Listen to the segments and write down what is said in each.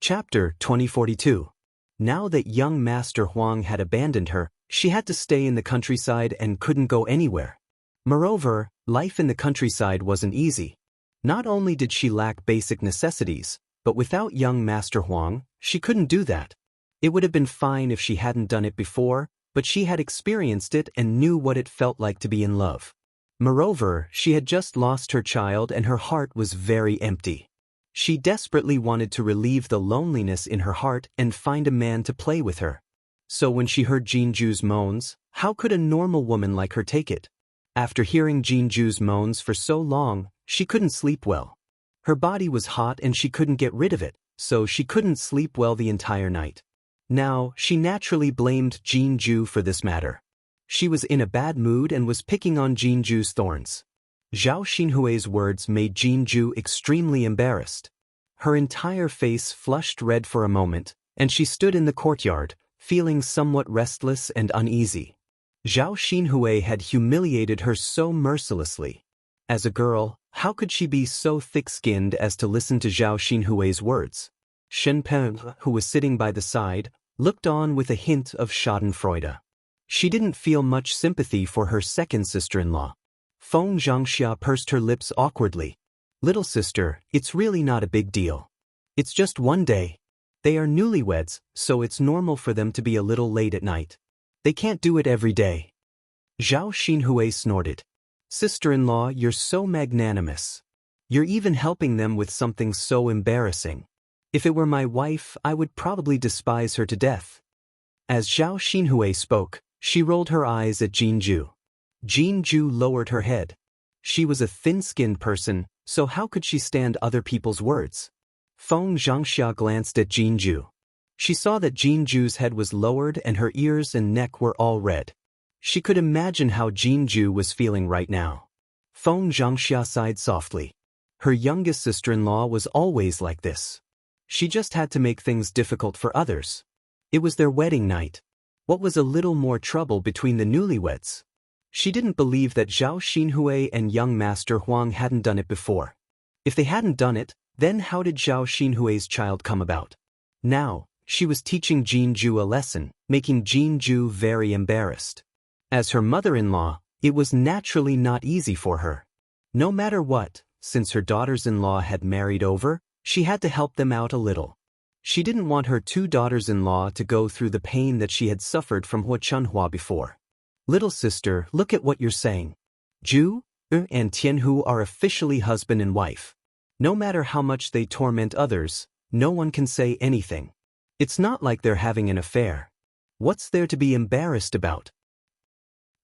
Chapter 2042. Now that young Master Huang had abandoned her, she had to stay in the countryside and couldn't go anywhere. Moreover, life in the countryside wasn't easy. Not only did she lack basic necessities, but without young Master Huang, she couldn't do that. It would have been fine if she hadn't done it before, but she had experienced it and knew what it felt like to be in love. Moreover, she had just lost her child and her heart was very empty. She desperately wanted to relieve the loneliness in her heart and find a man to play with her. So when she heard Jinju's moans, how could a normal woman like her take it? After hearing Jinju's moans for so long, she couldn't sleep well. Her body was hot and she couldn't get rid of it, so she couldn't sleep well the entire night. Now, she naturally blamed Jinju for this matter. She was in a bad mood and was picking on Jinju's thorns. Zhao Xinhui's words made Jinju extremely embarrassed. Her entire face flushed red for a moment, and she stood in the courtyard, feeling somewhat restless and uneasy. Zhao Xinhui had humiliated her so mercilessly. As a girl, how could she be so thick-skinned as to listen to Zhao Xinhui's words? Shen Peng, who was sitting by the side, looked on with a hint of schadenfreude. She didn't feel much sympathy for her second sister-in-law. Feng Zhangxia pursed her lips awkwardly. Little sister, it's really not a big deal. It's just one day. They are newlyweds, so it's normal for them to be a little late at night. They can't do it every day. Zhao Xinhui snorted. Sister-in-law, you're so magnanimous. You're even helping them with something so embarrassing. If it were my wife, I would probably despise her to death. As Zhao Xinhui spoke, she rolled her eyes at Jinju. Jinju lowered her head. She was a thin-skinned person, so how could she stand other people's words? Feng Zhangxia glanced at Jinju. She saw that Jinju's head was lowered and her ears and neck were all red. She could imagine how Jinju was feeling right now. Feng Zhangxia sighed softly. Her youngest sister-in-law was always like this. She just had to make things difficult for others. It was their wedding night. What was a little more trouble between the newlyweds? She didn't believe that Zhao Xinhui and young Master Huang hadn't done it before. If they hadn't done it, then how did Zhao Xinhui's child come about? Now, she was teaching Jinju a lesson, making Jinju very embarrassed. As her mother-in-law, it was naturally not easy for her. No matter what, since her daughters-in-law had married over, she had to help them out a little. She didn't want her two daughters-in-law to go through the pain that she had suffered from Hua Chunhua before. Little sister, look at what you're saying. Ju, and Tianhu are officially husband and wife. No matter how much they torment others, no one can say anything. It's not like they're having an affair. What's there to be embarrassed about?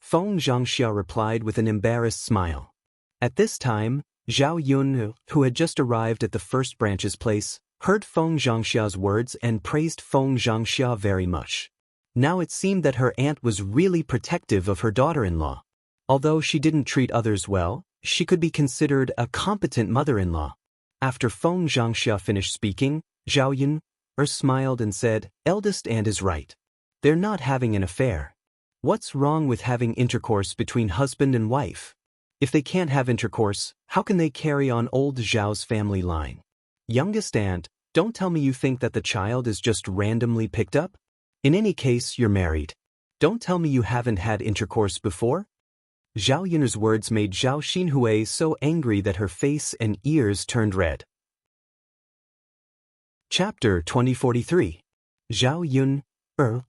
Feng Zhangxia replied with an embarrassed smile. At this time, Zhao Yun, who had just arrived at the first branch's place, heard Feng Zhangxia's words and praised Feng Zhangxia very much. Now it seemed that her aunt was really protective of her daughter-in-law. Although she didn't treat others well, she could be considered a competent mother-in-law. After Feng Zhangxia finished speaking, Zhao Yun smiled and said, "Eldest aunt is right. They're not having an affair. What's wrong with having intercourse between husband and wife? If they can't have intercourse, how can they carry on old Zhao's family line? Youngest aunt, don't tell me you think that the child is just randomly picked up? In any case, you're married. Don't tell me you haven't had intercourse before?" Zhao Yun's words made Zhao Xinhui so angry that her face and ears turned red. Chapter 2043. Zhao Yun,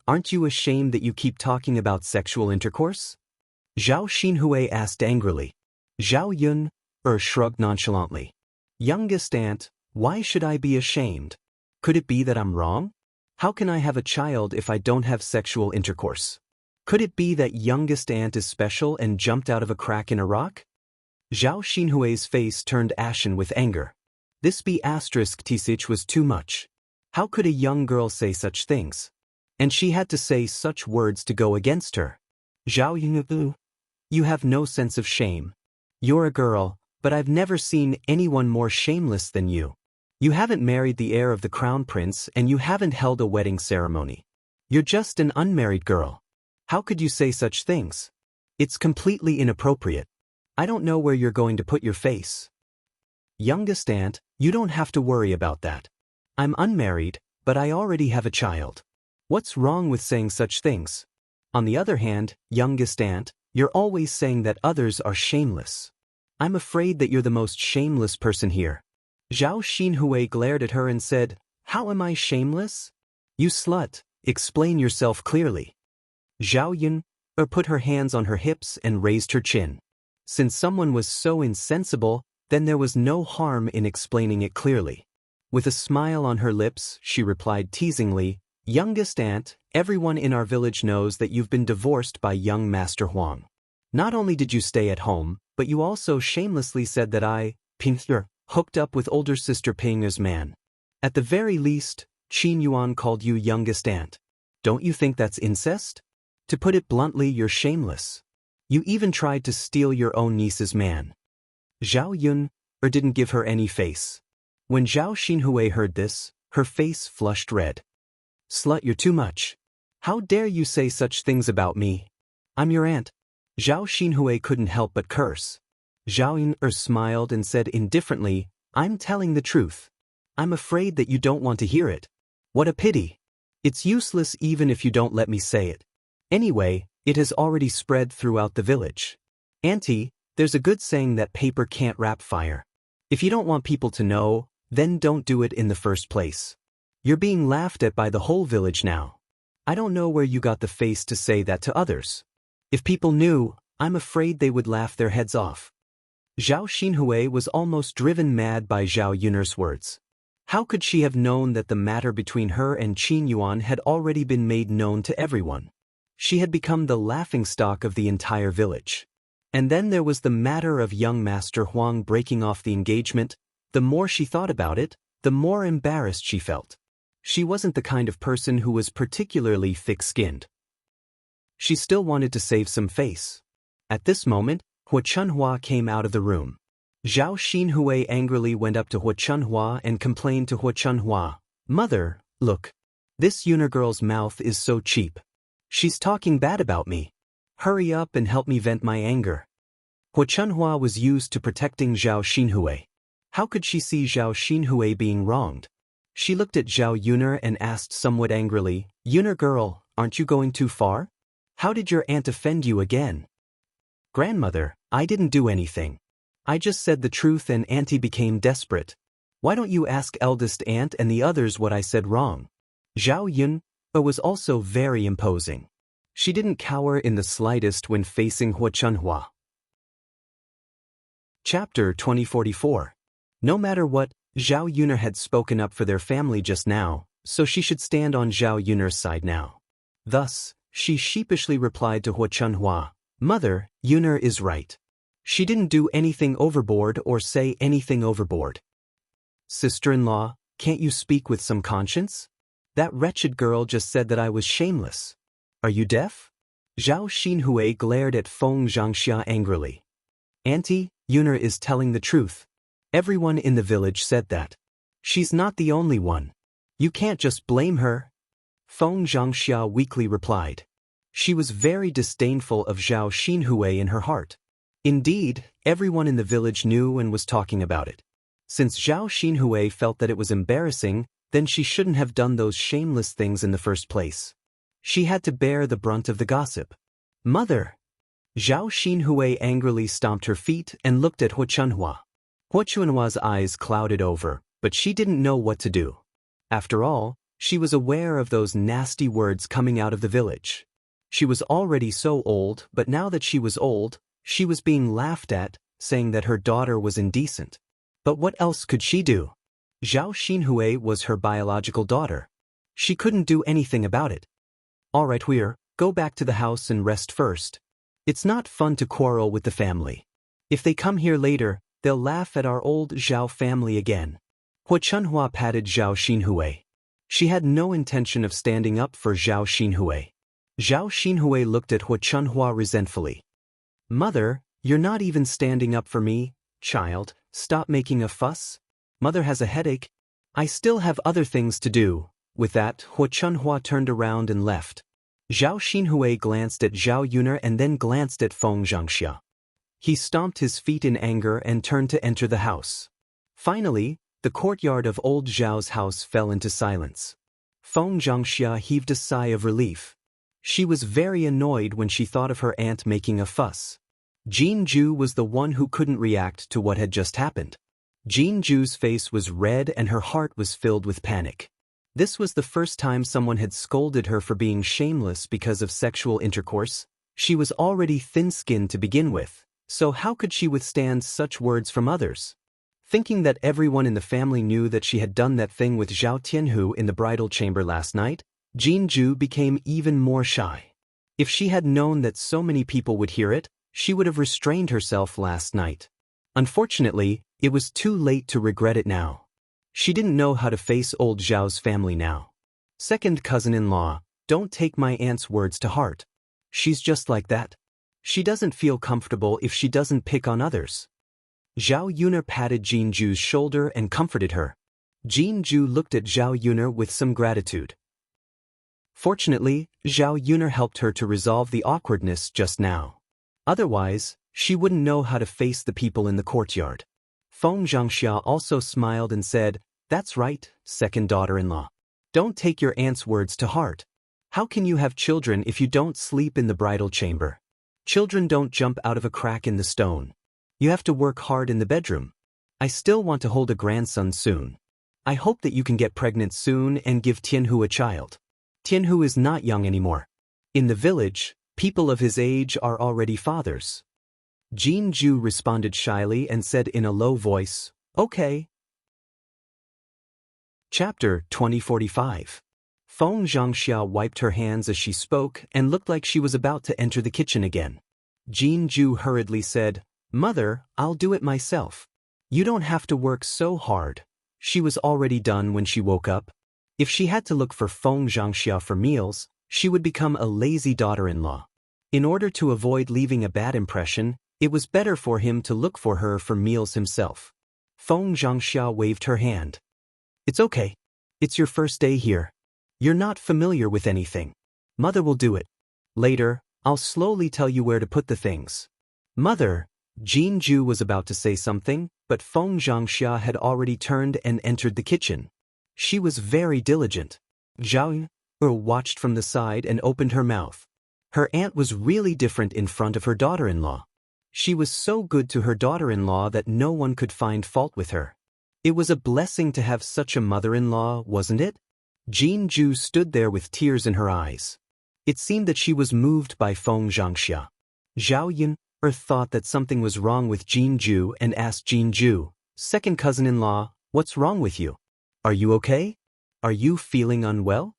aren't you ashamed that you keep talking about sexual intercourse? Zhao Xinhui asked angrily. Zhao Yun, shrugged nonchalantly. Youngest aunt, why should I be ashamed? Could it be that I'm wrong? How can I have a child if I don't have sexual intercourse? Could it be that youngest aunt is special and jumped out of a crack in a rock? Zhao Xinhui's face turned ashen with anger. This B***T6 was too much. How could a young girl say such things? And she had to say such words to go against her. Zhao Yun, you have no sense of shame. You're a girl, but I've never seen anyone more shameless than you. You haven't married the heir of the crown prince and you haven't held a wedding ceremony. You're just an unmarried girl. How could you say such things? It's completely inappropriate. I don't know where you're going to put your face. Youngest aunt, you don't have to worry about that. I'm unmarried, but I already have a child. What's wrong with saying such things? On the other hand, youngest aunt, you're always saying that others are shameless. I'm afraid that you're the most shameless person here. Zhao Xinhui glared at her and said, How am I shameless? You slut, explain yourself clearly. Zhao Yun put her hands on her hips and raised her chin. Since someone was so insensible, then there was no harm in explaining it clearly. With a smile on her lips, she replied teasingly, Youngest aunt, everyone in our village knows that you've been divorced by young Master Huang. Not only did you stay at home, but you also shamelessly said that I, Ping'er, hooked up with older sister Ping'er's man. At the very least, Qin Yuan called you youngest aunt. Don't you think that's incest? To put it bluntly, you're shameless. You even tried to steal your own niece's man. Zhao Yun didn't give her any face. When Zhao Xinhui heard this, her face flushed red. Slut, you're too much. How dare you say such things about me? I'm your aunt. Zhao Xinhui couldn't help but curse. Zhao Yun smiled and said indifferently, I'm telling the truth. I'm afraid that you don't want to hear it. What a pity. It's useless even if you don't let me say it. Anyway, it has already spread throughout the village. Auntie, there's a good saying that paper can't wrap fire. If you don't want people to know, then don't do it in the first place. You're being laughed at by the whole village now. I don't know where you got the face to say that to others. If people knew, I'm afraid they would laugh their heads off. Zhao Xinhui was almost driven mad by Zhao Yun'er's words. How could she have known that the matter between her and Qin Yuan had already been made known to everyone? She had become the laughingstock of the entire village. And then there was the matter of young Master Huang breaking off the engagement. The more she thought about it, the more embarrassed she felt. She wasn't the kind of person who was particularly thick-skinned. She still wanted to save some face. At this moment, Hua Chunhua came out of the room. Zhao Xinhui angrily went up to Hua Chunhua and complained to Hua Chunhua, Mother, look. This Yuner girl's mouth is so cheap. She's talking bad about me. Hurry up and help me vent my anger. Hua Chunhua was used to protecting Zhao Xinhui. How could she see Zhao Xinhui being wronged? She looked at Zhao Yuner and asked somewhat angrily, Yuner girl, aren't you going too far? How did your aunt offend you again? Grandmother, I didn't do anything. I just said the truth and auntie became desperate. Why don't you ask eldest aunt and the others what I said wrong? Zhao Yun was also very imposing. She didn't cower in the slightest when facing Hua Chunhua. Chapter 2044. No matter what, Zhao Yuner had spoken up for their family just now, so she should stand on Zhao Yuner's side now. Thus, she sheepishly replied to Hua Chunhua, Mother, Yuner is right. She didn't do anything overboard or say anything overboard. Sister-in-law, can't you speak with some conscience? That wretched girl just said that I was shameless. Are you deaf? Zhao Xinhui glared at Feng Zhangxia angrily. Auntie, Yuner is telling the truth. Everyone in the village said that. She's not the only one. You can't just blame her. Feng Zhangxia weakly replied. She was very disdainful of Zhao Xinhui in her heart. Indeed, everyone in the village knew and was talking about it. Since Zhao Xinhui felt that it was embarrassing, then she shouldn't have done those shameless things in the first place. She had to bear the brunt of the gossip. Mother! Zhao Xinhui angrily stomped her feet and looked at Hua Chunhua. Hua Chunhua's eyes clouded over, but she didn't know what to do. After all, she was aware of those nasty words coming out of the village. She was already so old, but now that she was old, she was being laughed at, saying that her daughter was indecent. But what else could she do? Zhao Xinhui was her biological daughter. She couldn't do anything about it. All right, go back to the house and rest first. It's not fun to quarrel with the family. If they come here later, they'll laugh at our old Zhao family again. Hua Chunhua patted Zhao Xinhui. She had no intention of standing up for Zhao Xinhui. Zhao Xinhui looked at Hua Chunhua resentfully. Mother, you're not even standing up for me, child, stop making a fuss. Mother has a headache. I still have other things to do. With that, Hua Chunhua turned around and left. Zhao Xinhui glanced at Zhao Yuner and then glanced at Feng Zhangxia. He stomped his feet in anger and turned to enter the house. Finally, The courtyard of old Zhao's house fell into silence. Feng Zhangxia heaved a sigh of relief. She was very annoyed when she thought of her aunt making a fuss. Jinju was the one who couldn't react to what had just happened. Jinju's face was red and her heart was filled with panic. This was the first time someone had scolded her for being shameless because of sexual intercourse. She was already thin-skinned to begin with, so how could she withstand such words from others? Thinking that everyone in the family knew that she had done that thing with Zhao Tianhu in the bridal chamber last night, Jinju became even more shy. If she had known that so many people would hear it, she would have restrained herself last night. Unfortunately, it was too late to regret it now. She didn't know how to face old Zhao's family now. Second cousin-in-law, don't take my aunt's words to heart. She's just like that. She doesn't feel comfortable if she doesn't pick on others. Zhao Yuner patted Jinju's shoulder and comforted her. Jinju looked at Zhao Yuner with some gratitude. Fortunately, Zhao Yuner helped her to resolve the awkwardness just now. Otherwise, she wouldn't know how to face the people in the courtyard. Feng Zhangxia also smiled and said, "That's right, second daughter-in-law. Don't take your aunt's words to heart. How can you have children if you don't sleep in the bridal chamber? Children don't jump out of a crack in the stone. You have to work hard in the bedroom. I still want to hold a grandson soon. I hope that you can get pregnant soon and give Tianhu a child. Tianhu is not young anymore. In the village, people of his age are already fathers." Jinju responded shyly and said in a low voice, "Okay." Chapter 2045. Feng Zhangxia wiped her hands as she spoke and looked like she was about to enter the kitchen again. Jinju hurriedly said, "Mother, I'll do it myself. You don't have to work so hard." She was already done when she woke up. If she had to look for Feng Zhangxia for meals, she would become a lazy daughter-in-law. In order to avoid leaving a bad impression, it was better for him to look for her for meals himself. Feng Zhangxia waved her hand. "It's okay. It's your first day here. You're not familiar with anything. Mother will do it. Later, I'll slowly tell you where to put the things." "Mother," Jinju was about to say something, but Feng Zhangxia had already turned and entered the kitchen. She was very diligent. Zhao Yuner watched from the side and opened her mouth. Her aunt was really different in front of her daughter-in-law. She was so good to her daughter-in-law that no one could find fault with her. It was a blessing to have such a mother-in-law, wasn't it? Jinju stood there with tears in her eyes. It seemed that she was moved by Feng Zhangxia. Zhao Yuner thought that something was wrong with Jinju and asked Jinju, "Second cousin-in-law, what's wrong with you? Are you okay? Are you feeling unwell?"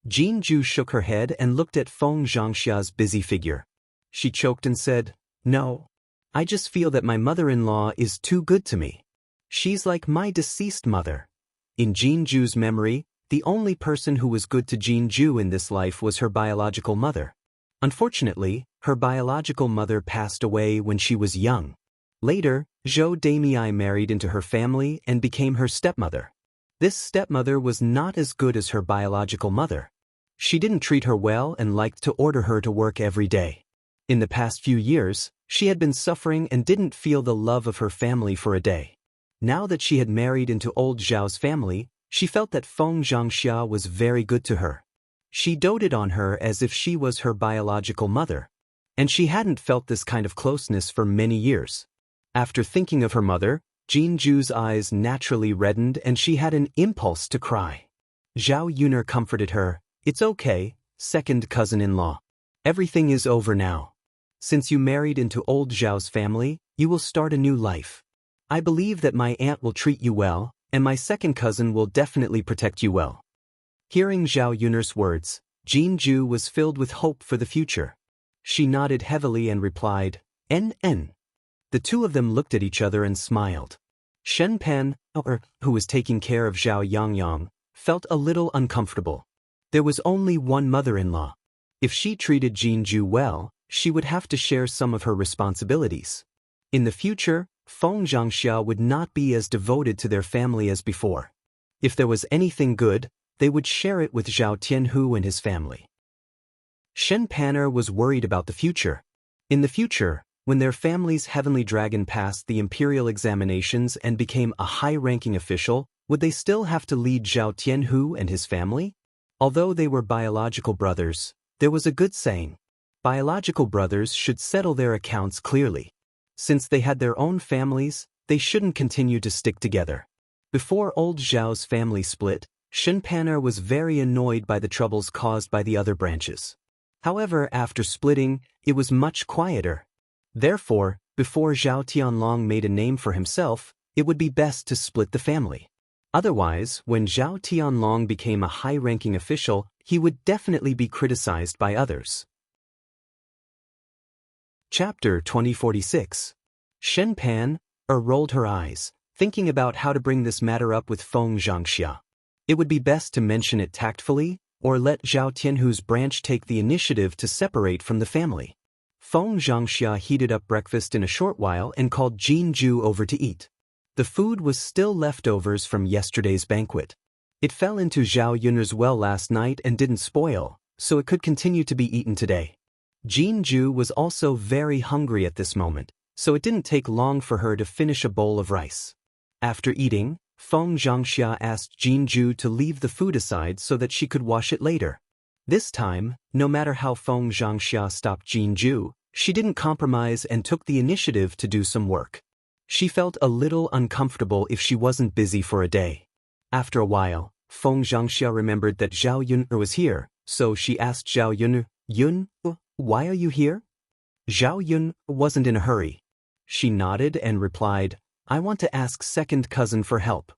Jinju shook her head and looked at Feng Zhangxia's busy figure. She choked and said, "No. I just feel that my mother-in-law is too good to me. She's like my deceased mother." In Jinju's memory, the only person who was good to Jinju in this life was her biological mother. Unfortunately, her biological mother passed away when she was young. Later, Zhou Damei married into her family and became her stepmother. This stepmother was not as good as her biological mother. She didn't treat her well and liked to order her to work every day. In the past few years, she had been suffering and didn't feel the love of her family for a day. Now that she had married into old Zhao's family, she felt that Feng Zhangxia was very good to her. She doted on her as if she was her biological mother. And she hadn't felt this kind of closeness for many years. After thinking of her mother, Jinju's eyes naturally reddened and she had an impulse to cry. Zhao Yuner comforted her, "It's okay, second cousin-in-law. Everything is over now. Since you married into old Zhao's family, you will start a new life. I believe that my aunt will treat you well, and my second cousin will definitely protect you well." Hearing Zhao Yuner's words, Jinju was filled with hope for the future. She nodded heavily and replied, "N." The two of them looked at each other and smiled. Shen Pan, who was taking care of Zhao Yangyang, felt a little uncomfortable. There was only one mother-in-law. If she treated Jinju well, she would have to share some of her responsibilities. In the future, Feng Zhangxia would not be as devoted to their family as before. If there was anything good, they would share it with Zhao Tianhu and his family. Shen Panner was worried about the future. In the future, When their family's heavenly dragon passed the imperial examinations and became a high-ranking official, would they still have to lead Zhao Tianhu and his family? Although they were biological brothers, there was a good saying. Biological brothers should settle their accounts clearly. Since they had their own families, they shouldn't continue to stick together. Before old Zhao's family split, Shenpaner was very annoyed by the troubles caused by the other branches. However, after splitting, it was much quieter. Therefore, before Zhao Tianlong made a name for himself, it would be best to split the family. Otherwise, when Zhao Tianlong became a high-ranking official, he would definitely be criticized by others. Chapter 2046. Shenpan rolled her eyes, thinking about how to bring this matter up with Feng Zhangxia. It would be best to mention it tactfully, or let Zhao Tianhu's branch take the initiative to separate from the family. Feng Zhangxia heated up breakfast in a short while and called Jinju over to eat. The food was still leftovers from yesterday's banquet. It fell into Zhao Yun'er's well last night and didn't spoil, so it could continue to be eaten today. Jinju was also very hungry at this moment, so it didn't take long for her to finish a bowl of rice. After eating, Feng Zhangxia asked Jinju to leave the food aside so that she could wash it later. This time, no matter how Feng Zhangxia stopped Jinju, she didn't compromise and took the initiative to do some work. She felt a little uncomfortable if she wasn't busy for a day. After a while, Feng Zhangxia remembered that Zhao Yun'er was here, so she asked Zhao Yun'er, "Yun, why are you here?" Zhao Yun wasn't in a hurry. She nodded and replied, "I want to ask second cousin for help.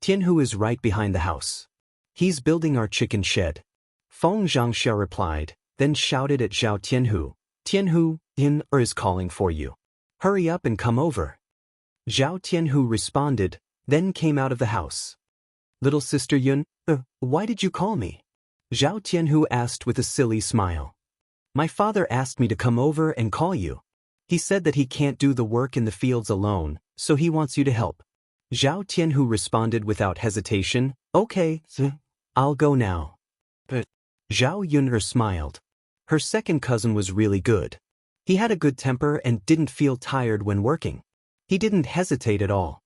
Tianhu is right behind the house. He's building our chicken shed." Feng Zhangxia replied, then shouted at Zhao Tianhu, "Tianhu, Immerse is calling for you. Hurry up and come over." Zhao Tianhu responded, then came out of the house. "Little sister Yun, why did you call me?" Zhao Tianhu asked with a silly smile. "My father asked me to come over and call you. He said that he can't do the work in the fields alone, so he wants you to help." Zhao Tianhu responded without hesitation, "Okay, I'll go now." But Zhao Yun'er smiled. Her second cousin was really good. He had a good temper and didn't feel tired when working. He didn't hesitate at all.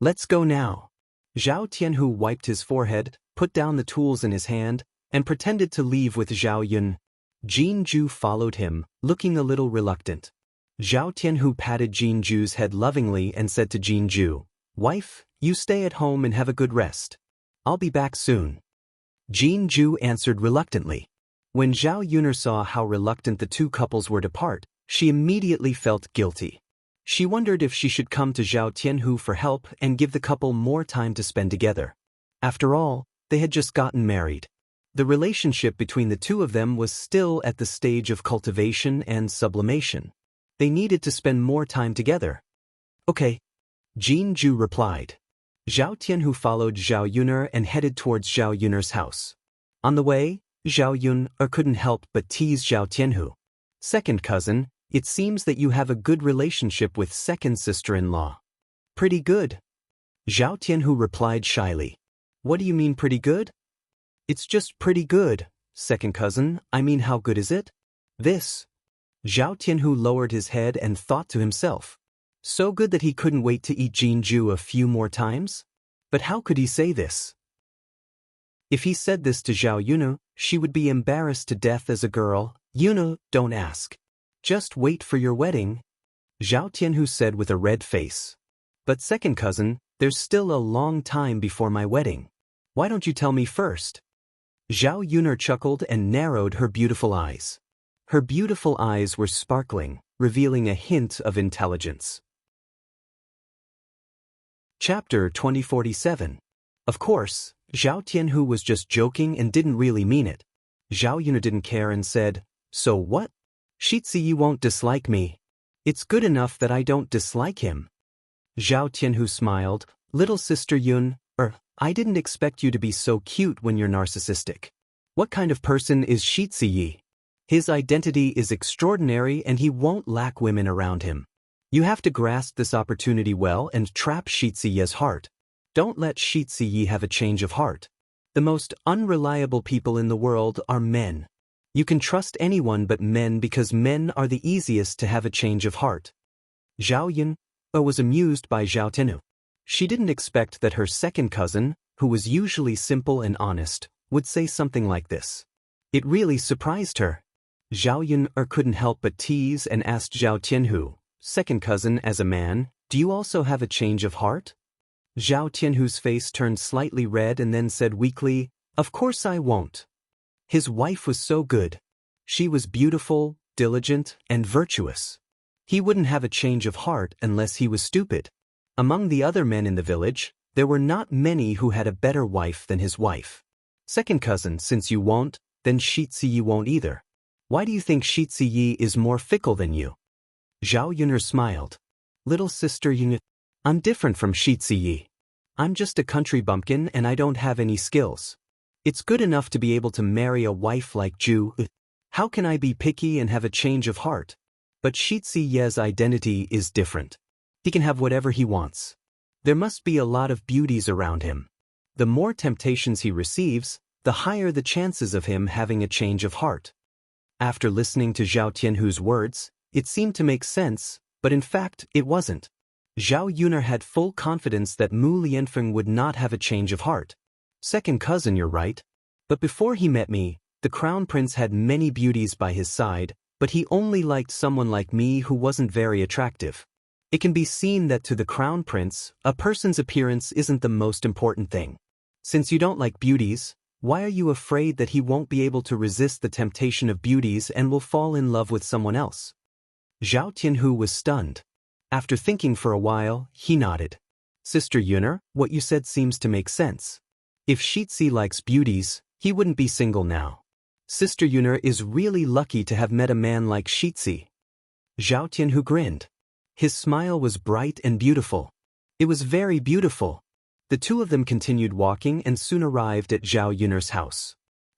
"Let's go now." Zhao Tianhu wiped his forehead, put down the tools in his hand, and pretended to leave with Zhao Yun. Jinju followed him, looking a little reluctant. Zhao Tianhu patted Jinju's head lovingly and said to Jinju, "Wife, you stay at home and have a good rest. I'll be back soon." Jinju answered reluctantly. When Zhao Yun'er saw how reluctant the two couples were to part, she immediately felt guilty. She wondered if she should come to Zhao Tianhu for help and give the couple more time to spend together. After all, they had just gotten married. The relationship between the two of them was still at the stage of cultivation and sublimation. They needed to spend more time together. "Okay," Jinju replied. Zhao Tianhu followed Zhao Yun'er and headed towards Zhao Yun'er's house. On the way, Zhao Yun'er couldn't help but tease Zhao Tianhu. "Second cousin, it seems that you have a good relationship with second sister-in-law." "Pretty good," Zhao Tianhu replied shyly. "What do you mean pretty good?" "It's just pretty good, second cousin. I mean, how good is it?" "This." Zhao Tianhu lowered his head and thought to himself. So good that he couldn't wait to eat Jinju a few more times? But how could he say this? If he said this to Zhao Yun'er, she would be embarrassed to death as a girl. "Yun'er, don't ask. Just wait for your wedding," Zhao Tianhu said with a red face. "But second cousin, there's still a long time before my wedding. Why don't you tell me first?" Zhao Yun'er chuckled and narrowed her beautiful eyes. Her beautiful eyes were sparkling, revealing a hint of intelligence. Chapter 2047. Of course, Zhao Tianhu was just joking and didn't really mean it. Zhao Yun'er didn't care and said, "So what? Shiziyi won't dislike me. It's good enough that I don't dislike him." Zhao Tianhu smiled. "Little sister Yun, I didn't expect you to be so cute when you're narcissistic. What kind of person is Shiziyi? His identity is extraordinary and he won't lack women around him. You have to grasp this opportunity well and trap Shiziyi's heart. Don't let Shiziyi have a change of heart. The most unreliable people in the world are men. You can trust anyone but men because men are the easiest to have a change of heart. Zhao Yun was amused by Zhao Tianhu. She didn't expect that her second cousin, who was usually simple and honest, would say something like this. It really surprised her. Zhao Yun couldn't help but tease and asked Zhao Tianhu, second cousin as a man, do you also have a change of heart? Zhao Tianhu's face turned slightly red and then said weakly, of course I won't. His wife was so good. She was beautiful, diligent, and virtuous. He wouldn't have a change of heart unless he was stupid. Among the other men in the village, there were not many who had a better wife than his wife. Second cousin, since you won't, then Shiziyi won't either. Why do you think Shiziyi is more fickle than you? Zhao Yun'er smiled. Little sister Yun, I'm different from Shiziyi. I'm just a country bumpkin and I don't have any skills. It's good enough to be able to marry a wife like Ju. How can I be picky and have a change of heart? But Shiziyi's identity is different. He can have whatever he wants. There must be a lot of beauties around him. The more temptations he receives, the higher the chances of him having a change of heart. After listening to Zhao Tianhu's words, it seemed to make sense, but in fact, it wasn't. Zhao Yun'er had full confidence that Mu Lianfeng would not have a change of heart. Second cousin, you're right. But before he met me, the crown prince had many beauties by his side, but he only liked someone like me who wasn't very attractive. It can be seen that to the crown prince, a person's appearance isn't the most important thing. Since you don't like beauties, why are you afraid that he won't be able to resist the temptation of beauties and will fall in love with someone else? Zhao Tianhu was stunned. After thinking for a while, he nodded. Sister Yun'er, what you said seems to make sense. If Shizi likes beauties, he wouldn't be single now. Sister Yun'er is really lucky to have met a man like Shizi. Zhao Tianhu grinned. His smile was bright and beautiful. It was very beautiful. The two of them continued walking and soon arrived at Zhao Yun'er's house.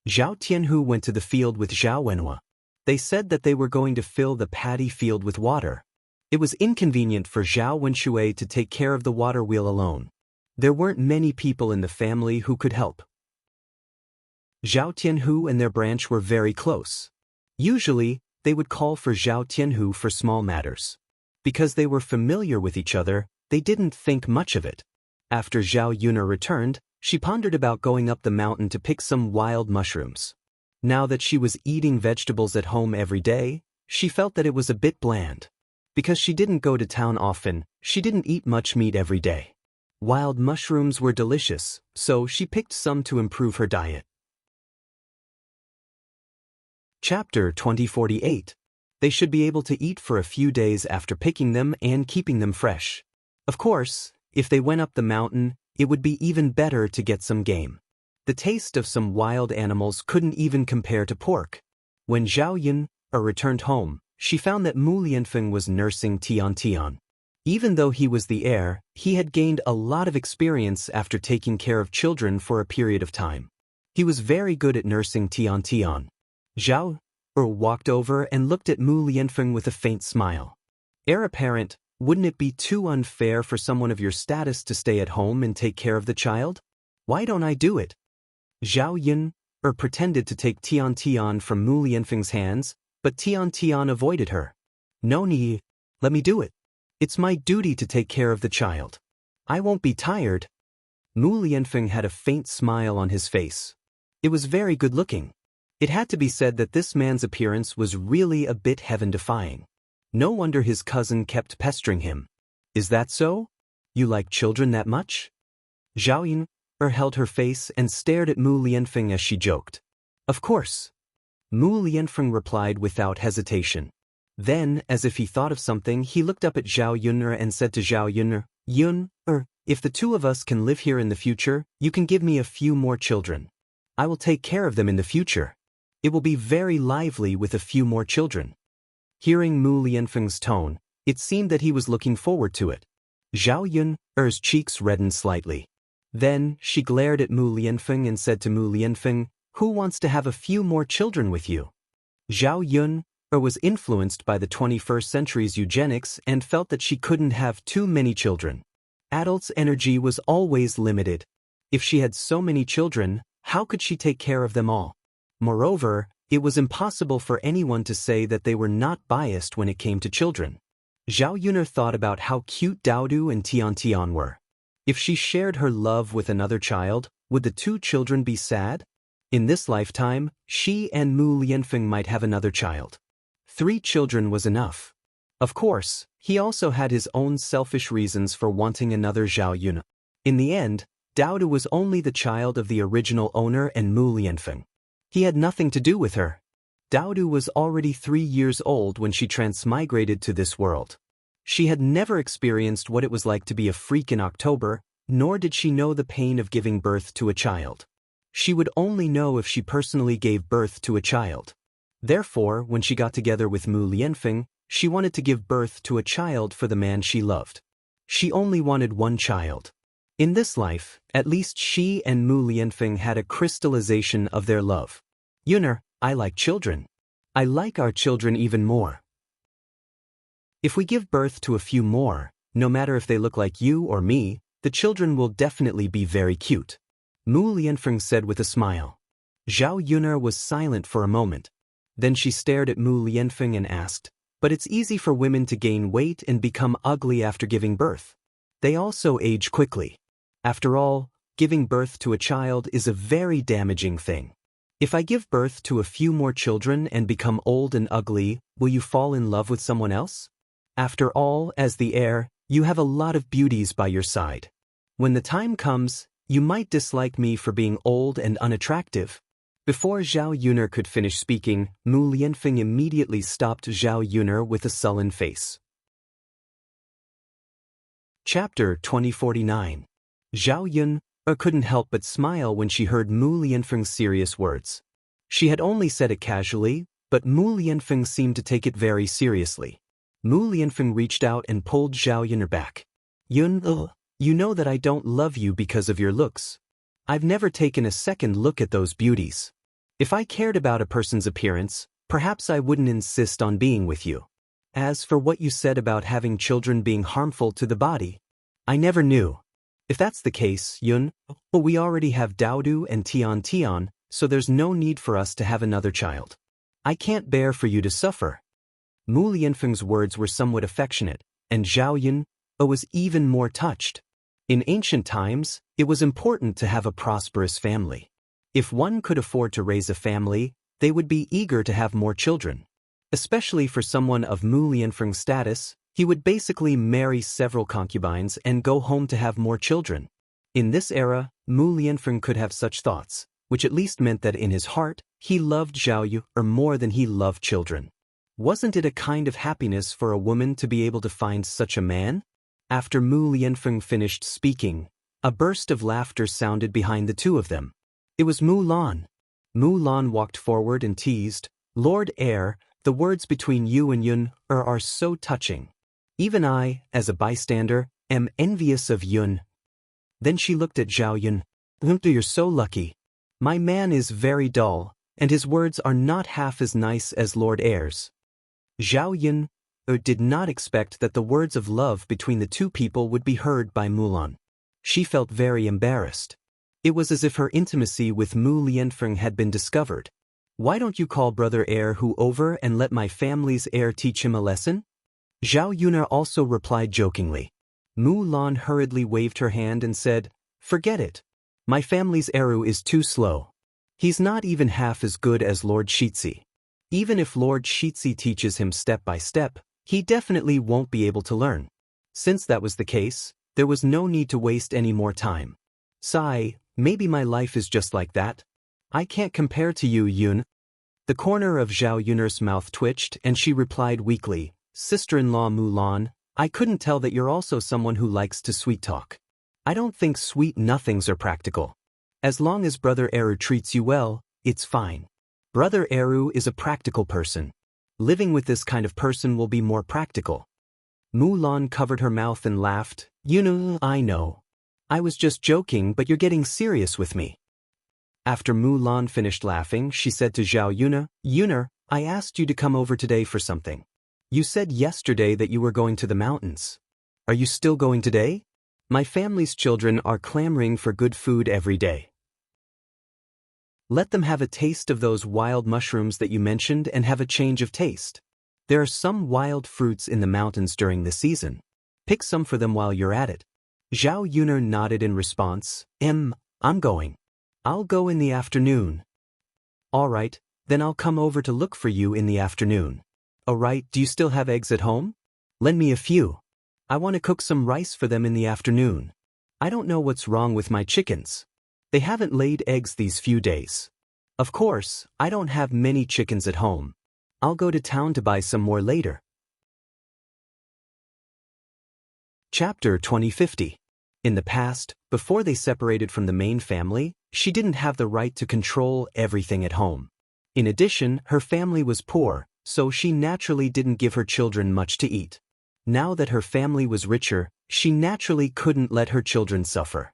Zhao Tianhu went to the field with Zhao Wenhua. They said that they were going to fill the paddy field with water. It was inconvenient for Zhao Wenshui to take care of the water wheel alone. There weren't many people in the family who could help. Zhao Tianhu and their branch were very close. Usually, they would call for Zhao Tianhu for small matters. Because they were familiar with each other, they didn't think much of it. After Zhao Yun'er returned, she pondered about going up the mountain to pick some wild mushrooms. Now that she was eating vegetables at home every day, she felt that it was a bit bland. Because she didn't go to town often, she didn't eat much meat every day. Wild mushrooms were delicious, so she picked some to improve her diet. Chapter 2048. They should be able to eat for a few days after picking them and keeping them fresh. Of course, if they went up the mountain, it would be even better to get some game. The taste of some wild animals couldn't even compare to pork. When Zhao Yun'er returned home, she found that Mu Lianfeng was nursing Tian. Even though he was the heir, he had gained a lot of experience after taking care of children for a period of time. He was very good at nursing Tian. Zhao walked over and looked at Mu Lianfeng with a faint smile. Heir apparent, wouldn't it be too unfair for someone of your status to stay at home and take care of the child? Why don't I do it? Zhao Yun'er pretended to take Tian from Mu Lianfeng's hands, but Tian avoided her. No need, let me do it. It's my duty to take care of the child. I won't be tired. Mu Lianfeng had a faint smile on his face. It was very good looking. It had to be said that this man's appearance was really a bit heaven-defying. No wonder his cousin kept pestering him. Is that so? You like children that much? Zhao Yun'er held her face and stared at Mu Lianfeng as she joked. Of course. Mu Lianfeng replied without hesitation. Then, as if he thought of something, he looked up at Zhao Yun'er and said to Zhao Yun'er, if the two of us can live here in the future, you can give me a few more children. I will take care of them in the future. It will be very lively with a few more children. Hearing Mu Lianfeng's tone, it seemed that he was looking forward to it. Zhao Yun'er's cheeks reddened slightly. Then, she glared at Mu Lianfeng and said to Mu Lianfeng, who wants to have a few more children with you? Zhao Yun'er was influenced by the 21st century's eugenics and felt that she couldn't have too many children. Adults' energy was always limited. If she had so many children, how could she take care of them all? Moreover, It was impossible for anyone to say that they were not biased when it came to children. Zhao Yuner thought about how cute Daodu and Tian were. If she shared her love with another child, would the two children be sad? In this lifetime, she and Mu Lianfeng might have another child. 3 children was enough. Of course, he also had his own selfish reasons for wanting another Zhao Yuner. In the end, Daodu was only the child of the original owner and Mu Lianfeng. He had nothing to do with her. Daodu was already 3 years old when she transmigrated to this world. She had never experienced what it was like to be a freak in October, nor did she know the pain of giving birth to a child. She would only know if she personally gave birth to a child. Therefore, when she got together with Mu Lianfeng, she wanted to give birth to a child for the man she loved. She only wanted one child. In this life, at least she and Mu Lianfeng had a crystallization of their love. Yuner, I like children. I like our children even more. If we give birth to a few more, no matter if they look like you or me, the children will definitely be very cute. Mu Lianfeng said with a smile. Zhao Yuner was silent for a moment. Then she stared at Mu Lianfeng and asked, "But it's easy for women to gain weight and become ugly after giving birth. They also age quickly. After all, giving birth to a child is a very damaging thing. If I give birth to a few more children and become old and ugly, will you fall in love with someone else? After all, as the heir, you have a lot of beauties by your side. When the time comes, you might dislike me for being old and unattractive." Before Zhao Yuner could finish speaking, Mu Lianfeng immediately stopped Zhao Yuner with a sullen face. Chapter 2049. Zhao Yuner couldn't help but smile when she heard Mu Lianfeng's serious words. She had only said it casually, but Mu Lianfeng seemed to take it very seriously. Mu Lianfeng reached out and pulled Zhao Yuner back. "Yun, you know that I don't love you because of your looks. I've never taken a second look at those beauties. If I cared about a person's appearance, perhaps I wouldn't insist on being with you. As for what you said about having children being harmful to the body, I never knew. If that's the case, Yun, well, we already have Daodu and Tian, so there's no need for us to have another child. I can't bear for you to suffer." Mu Lianfeng's words were somewhat affectionate, and Zhao Yun was even more touched. In ancient times, it was important to have a prosperous family. If one could afford to raise a family, they would be eager to have more children. Especially for someone of Mu Lianfeng's status, he would basically marry several concubines and go home to have more children. In this era, Mu Lianfeng could have such thoughts, which at least meant that in his heart, he loved Zhao Yu more than he loved children. Wasn't it a kind of happiness for a woman to be able to find such a man? After Mu Lianfeng finished speaking, a burst of laughter sounded behind the two of them. It was Mu Lan. Mu Lan walked forward and teased, "Lord Heir, the words between you and Yun are so touching. Even I, as a bystander, am envious of Yun." Then she looked at Zhao Yun. "You're so lucky. My man is very dull, and his words are not half as nice as Lord Heir's." Zhao Yun did not expect that the words of love between the two people would be heard by Mulan. She felt very embarrassed. It was as if her intimacy with Mu Lianfeng had been discovered. "Why don't you call brother Heir Hu over and let my family's heir teach him a lesson?" Zhao Yuner also replied jokingly. Mu Lan hurriedly waved her hand and said, "Forget it. My family's Eru is too slow. He's not even half as good as Lord Shitzi. Even if Lord Shitzi teaches him step by step, he definitely won't be able to learn." Since that was the case, there was no need to waste any more time. "Sigh, maybe my life is just like that. I can't compare to you, Yun." The corner of Zhao Yuner's mouth twitched and she replied weakly, "Sister-in-law Mulan, I couldn't tell that you're also someone who likes to sweet talk. I don't think sweet nothings are practical. As long as brother Eru treats you well, it's fine. Brother Eru is a practical person. Living with this kind of person will be more practical." Mulan covered her mouth and laughed. I know. I was just joking, but you're getting serious with me." After Mulan finished laughing, she said to Zhao Yuner, I asked you to come over today for something. You said yesterday that you were going to the mountains. Are you still going today? My family's children are clamoring for good food every day." Let them have a taste of those wild mushrooms that you mentioned and have a change of taste. There are some wild fruits in the mountains during the season. Pick some for them while you're at it. Zhao Yuner nodded in response. I'm going. I'll go in the afternoon. All right, then I'll come over to look for you in the afternoon. All right, do you still have eggs at home? Lend me a few. I want to cook some rice for them in the afternoon. I don't know what's wrong with my chickens. They haven't laid eggs these few days. Of course, I don't have many chickens at home. I'll go to town to buy some more later. Chapter 2050. In the past, before they separated from the main family, she didn't have the right to control everything at home. In addition, her family was poor, so she naturally didn't give her children much to eat. Now that her family was richer, she naturally couldn't let her children suffer.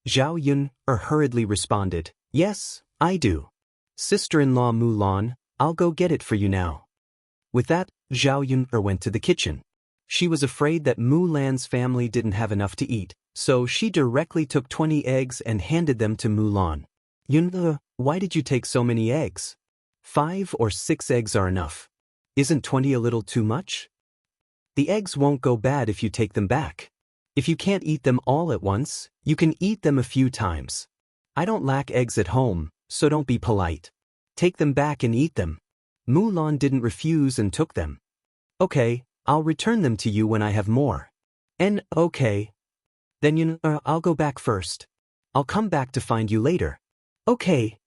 Zhao Yun hurriedly responded, "Yes, I do. Sister-in-law Mulan, I'll go get it for you now." With that, Zhao Yun went to the kitchen. She was afraid that Mulan's family didn't have enough to eat, so she directly took 20 eggs and handed them to Mulan. "Yun, why did you take so many eggs? 5 or 6 eggs are enough. Isn't 20 a little too much? The eggs won't go bad if you take them back. If you can't eat them all at once, you can eat them a few times. I don't lack eggs at home, so don't be polite. Take them back and eat them." Mulan didn't refuse and took them. "Okay, I'll return them to you when I have more." "Okay. Then I'll go back first. I'll come back to find you later." "Okay."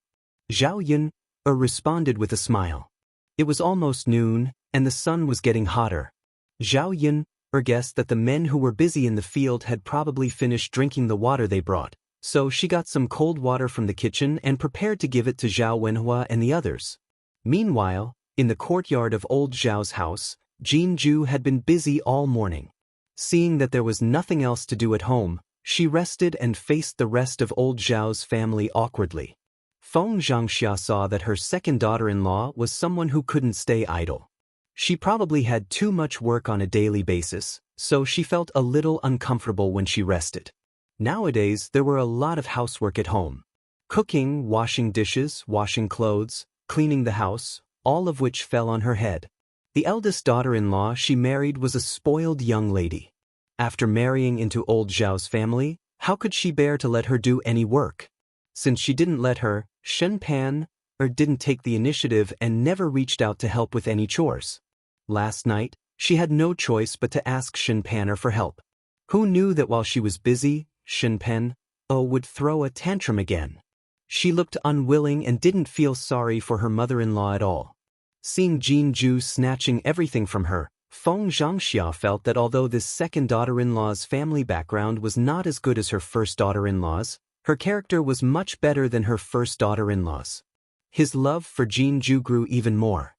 Zhao Yun responded with a smile. It was almost noon, and the sun was getting hotter. Zhao Yun guessed that the men who were busy in the field had probably finished drinking the water they brought, so she got some cold water from the kitchen and prepared to give it to Zhao Wenhua and the others. Meanwhile, in the courtyard of old Zhao's house, Jinju had been busy all morning. Seeing that there was nothing else to do at home, she rested and faced the rest of old Zhao's family awkwardly. Feng Zhangxia saw that her second daughter-in-law was someone who couldn't stay idle. She probably had too much work on a daily basis, so she felt a little uncomfortable when she rested. Nowadays, there were a lot of housework at home. Cooking, washing dishes, washing clothes, cleaning the house, all of which fell on her head. The eldest daughter-in-law she married was a spoiled young lady. After marrying into old Zhao's family, how could she bear to let her do any work? Since she didn't let her, Shen Pan didn't take the initiative and never reached out to help with any chores. Last night, she had no choice but to ask Shen Pan for help. Who knew that while she was busy, Shen Pan would throw a tantrum again? She looked unwilling and didn't feel sorry for her mother-in-law at all. Seeing Jinju snatching everything from her, Feng Zhangxia felt that although this second daughter-in-law's family background was not as good as her first daughter-in-law's, her character was much better than her first daughter-in-law's. His love for Jinju grew even more.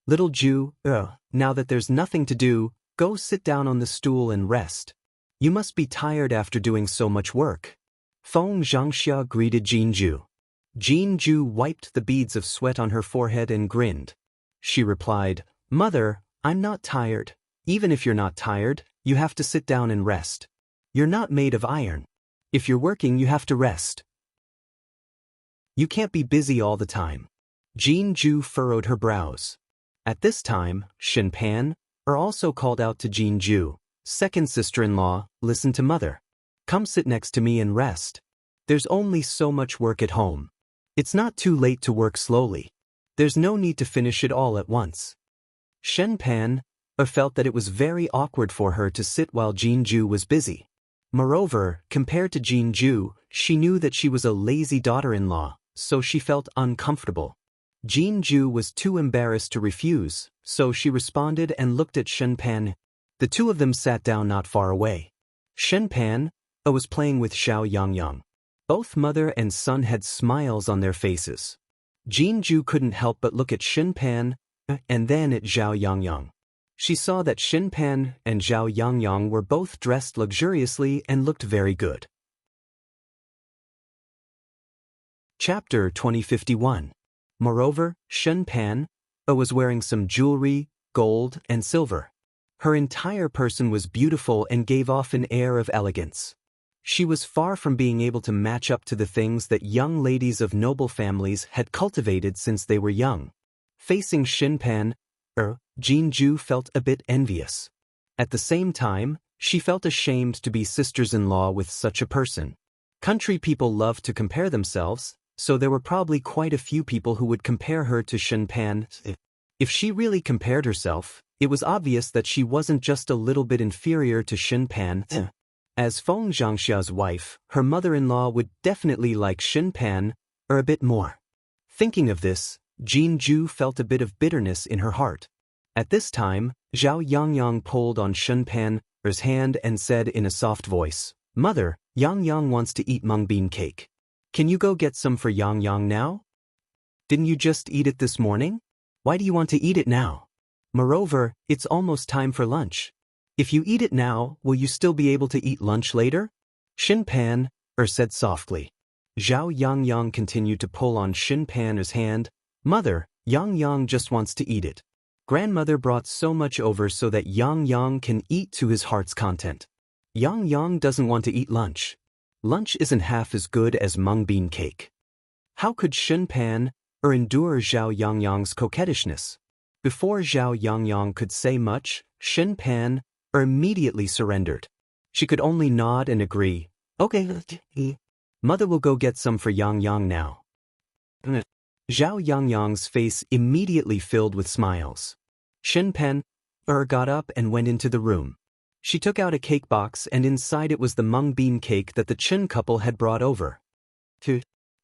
"Little Ju, now that there's nothing to do, go sit down on the stool and rest. You must be tired after doing so much work." Feng Zhangxia greeted Jinju. Jinju wiped the beads of sweat on her forehead and grinned. She replied, "Mother, I'm not tired. Even if you're not tired, you have to sit down and rest. You're not made of iron. If you're working, you have to rest. You can't be busy all the time." Jinju furrowed her brows. At this time, Shen Pan also called out to Jinju, "Second sister-in-law, listen to mother. Come sit next to me and rest. There's only so much work at home. It's not too late to work slowly. There's no need to finish it all at once." Shen Pan felt that it was very awkward for her to sit while Jinju was busy. Moreover, compared to Jinju, she knew that she was a lazy daughter-in-law, so she felt uncomfortable. Jinju was too embarrassed to refuse, so she responded and looked at Shen Pan. The two of them sat down not far away. Shen Pan was playing with Xiao Yangyang. Both mother and son had smiles on their faces. Jinju couldn't help but look at Shen Pan and then at Xiao Yangyang. She saw that Shen Pan and Xiao Yangyang were both dressed luxuriously and looked very good. Chapter 2051. Moreover, Shen Pan was wearing some jewelry, gold, and silver. Her entire person was beautiful and gave off an air of elegance. She was far from being able to match up to the things that young ladies of noble families had cultivated since they were young. Facing Shinpan, Jinju felt a bit envious. At the same time, she felt ashamed to be sisters-in-law with such a person. Country people love to compare themselves, so there were probably quite a few people who would compare her to Shinpan. If she really compared herself, it was obvious that she wasn't just a little bit inferior to Shinpan. As Feng Zhangxia's wife, her mother-in-law would definitely like Shinpan, a bit more. Thinking of this, Jinju felt a bit of bitterness in her heart. At this time, Zhao Yangyang pulled on Shinpan's hand and said in a soft voice, "Mother, Yangyang wants to eat mung bean cake. Can you go get some for Yangyang now? Didn't you just eat it this morning? Why do you want to eat it now? Moreover, it's almost time for lunch. If you eat it now, will you still be able to eat lunch later?" Shinpan said softly. Zhao Yangyang continued to pull on Shinpan's hand. "Mother, Yangyang just wants to eat it. Grandmother brought so much over so that Yangyang can eat to his heart's content. Yangyang doesn't want to eat lunch. Lunch isn't half as good as mung bean cake." How could Shinpan endure Zhao Yangyang's coquettishness? Before Zhao Yangyang could say much, Shinpan immediately surrendered. She could only nod and agree. "Okay, Mother will go get some for Yangyang now." Zhao Yangyang's face immediately filled with smiles. Shinpan got up and went into the room. She took out a cake box and inside it was the mung bean cake that the Chen couple had brought over.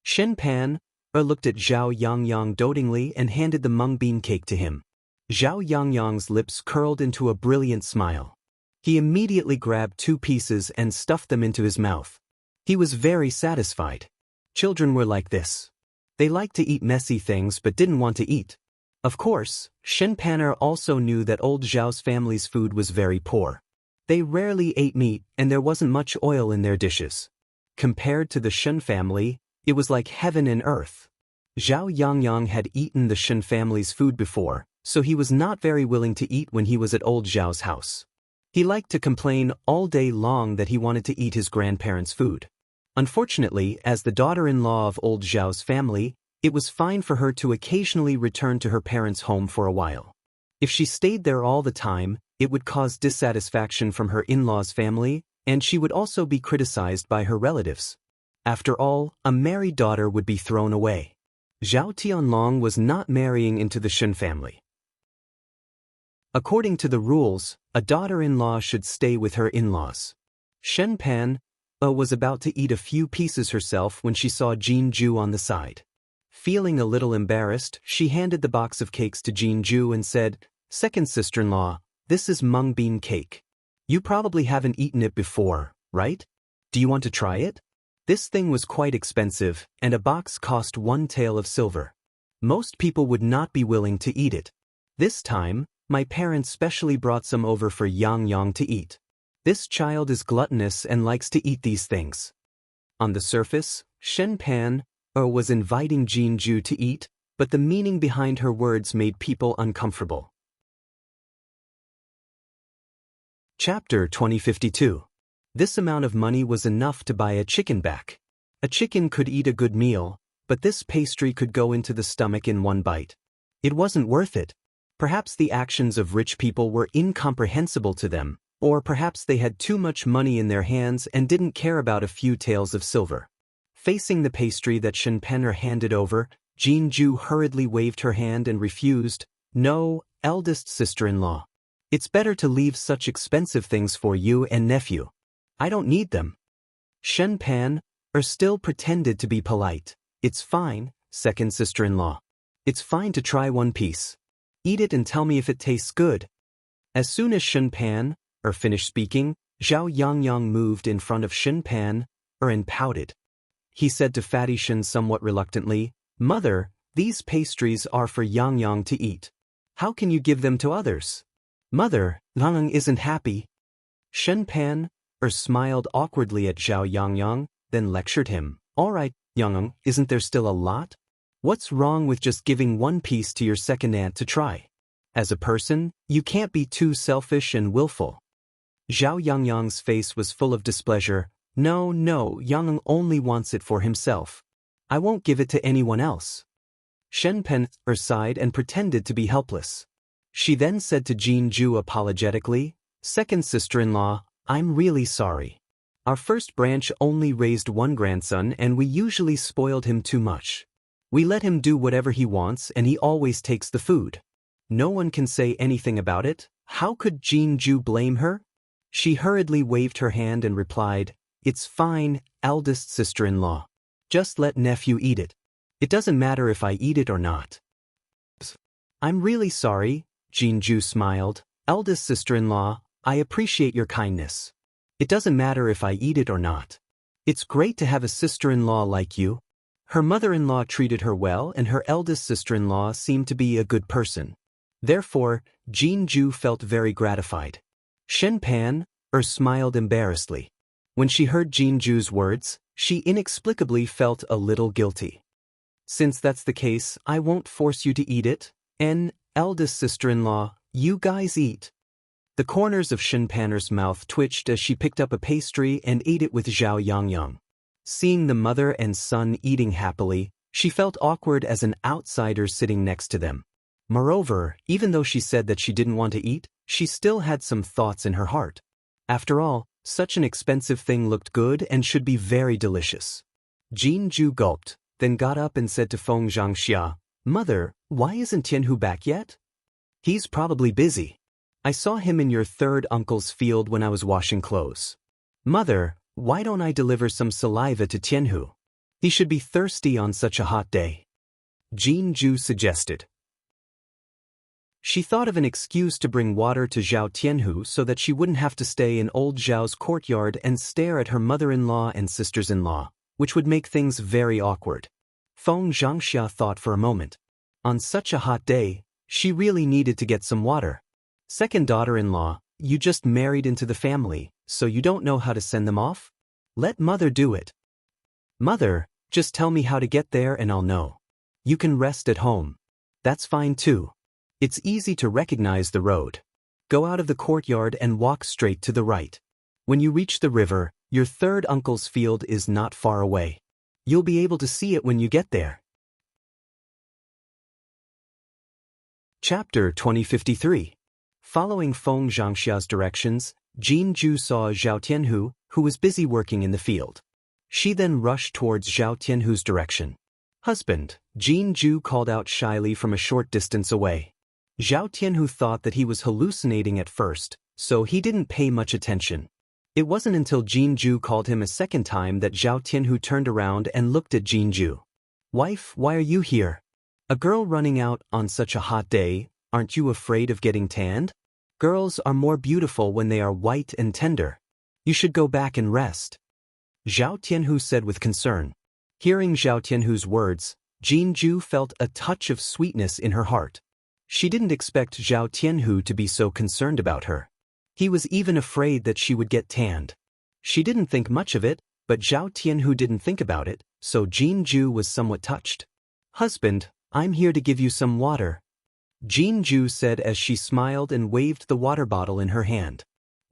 Shinpan looked at Zhao Yangyang dotingly and handed the mung bean cake to him. Zhao Yangyang's lips curled into a brilliant smile. He immediately grabbed 2 pieces and stuffed them into his mouth. He was very satisfied. Children were like this. They liked to eat messy things but didn't want to eat. Of course, Shinpan also knew that old Zhao's family's food was very poor. They rarely ate meat and there wasn't much oil in their dishes. Compared to the Shen family, it was like heaven and earth. Zhao Yangyang had eaten the Shen family's food before, so he was not very willing to eat when he was at old Zhao's house. He liked to complain all day long that he wanted to eat his grandparents' food. Unfortunately, as the daughter-in-law of old Zhao's family, it was fine for her to occasionally return to her parents' home for a while. If she stayed there all the time, it would cause dissatisfaction from her in-laws' family, and she would also be criticized by her relatives. After all, a married daughter would be thrown away. Zhao Tianlong was not marrying into the Shen family. According to the rules, a daughter-in-law should stay with her in-laws. Shenpan was about to eat a few pieces herself when she saw Jinju on the side. Feeling a little embarrassed, she handed the box of cakes to Jinju and said, "Second sister-in-law, this is mung bean cake. You probably haven't eaten it before, right? Do you want to try it?" This thing was quite expensive, and a box cost 1 tael of silver. Most people would not be willing to eat it. This time, my parents specially brought some over for Yangyang to eat. This child is gluttonous and likes to eat these things. On the surface, Shenpan was inviting Jinju to eat, but the meaning behind her words made people uncomfortable. Chapter 2052. This amount of money was enough to buy a chicken back. A chicken could eat a good meal, but this pastry could go into the stomach in 1 bite. It wasn't worth it. Perhaps the actions of rich people were incomprehensible to them, or perhaps they had too much money in their hands and didn't care about a few taels of silver. Facing the pastry that Shinpan handed over, Jinju hurriedly waved her hand and refused. "No, eldest sister-in-law. It's better to leave such expensive things for you and nephew. I don't need them." Shenpan still pretended to be polite. "It's fine, second sister-in-law. It's fine to try 1 piece. Eat it and tell me if it tastes good." As soon as Shinpan finished speaking, Zhao Yangyang moved in front of Shinpan and pouted. He said to Fatty Shen somewhat reluctantly, "Mother, these pastries are for Yangyang to eat. How can you give them to others?" "Mother, Yangyang isn't happy." Shinpan smiled awkwardly at Zhao Yangyang, then lectured him. "All right, Yangyang, isn't there still a lot? What's wrong with just giving 1 piece to your second aunt to try? As a person, you can't be too selfish and willful." Zhao Yangyang's face was full of displeasure. No, no, Yang only wants it for himself. I won't give it to anyone else. Shenpen sighed and pretended to be helpless. She then said to Jinju apologetically, "Second sister-in-law, I'm really sorry. Our first branch only raised one grandson and we usually spoiled him too much. We let him do whatever he wants and he always takes the food. No one can say anything about it. How could Jinju blame her?" She hurriedly waved her hand and replied, "It's fine, eldest sister-in-law. Just let nephew eat it. It doesn't matter if I eat it or not." "I'm really sorry," Jinju smiled. "Eldest sister-in-law, I appreciate your kindness. It doesn't matter if I eat it or not. It's great to have a sister-in-law like you." Her mother-in-law treated her well and her eldest sister-in-law seemed to be a good person. Therefore, Jinju felt very gratified. Shenpan smiled embarrassedly. When she heard Jinju's words, she inexplicably felt a little guilty. "Since that's the case, I won't force you to eat it. Eldest sister-in-law, you guys eat." The corners of Shenpan's mouth twitched as she picked up a pastry and ate it with Zhao Yangyang. Seeing the mother and son eating happily, she felt awkward as an outsider sitting next to them. Moreover, even though she said that she didn't want to eat, she still had some thoughts in her heart. After all, such an expensive thing looked good and should be very delicious. Jinju gulped, then got up and said to Feng Zhangxia, "Mother, why isn't Tianhu back yet?" "He's probably busy. I saw him in your third uncle's field when I was washing clothes." "Mother, why don't I deliver some saliva to Tianhu? He should be thirsty on such a hot day," Jinju suggested. She thought of an excuse to bring water to Zhao Tianhu so that she wouldn't have to stay in old Zhao's courtyard and stare at her mother-in-law and sisters-in-law, which would make things very awkward. Feng Zhangxia thought for a moment. On such a hot day, she really needed to get some water. "Second daughter-in-law, you just married into the family, so you don't know how to send them off? Let mother do it." "Mother, just tell me how to get there and I'll know. You can rest at home. That's fine too. It's easy to recognize the road. Go out of the courtyard and walk straight to the right. When you reach the river, your third uncle's field is not far away. You'll be able to see it when you get there." Chapter 2053. Following Feng Zhangxia's directions, Jinju saw Zhao Tianhu, who was busy working in the field. She then rushed towards Zhao Tianhu's direction. "Husband," Jinju called out shyly from a short distance away. Zhao Tianhu thought that he was hallucinating at first, so he didn't pay much attention. It wasn't until Jinju called him a second time that Zhao Tianhu turned around and looked at Jinju. "Wife, why are you here? A girl running out on such a hot day, aren't you afraid of getting tanned? Girls are more beautiful when they are white and tender. You should go back and rest," Zhao Tianhu said with concern. Hearing Zhao Tianhu's words, Jinju felt a touch of sweetness in her heart. She didn't expect Zhao Tianhu to be so concerned about her. He was even afraid that she would get tanned. She didn't think much of it, but Zhao Tianhu didn't think about it, so Jinju was somewhat touched. "Husband, I'm here to give you some water," Jinju said as she smiled and waved the water bottle in her hand.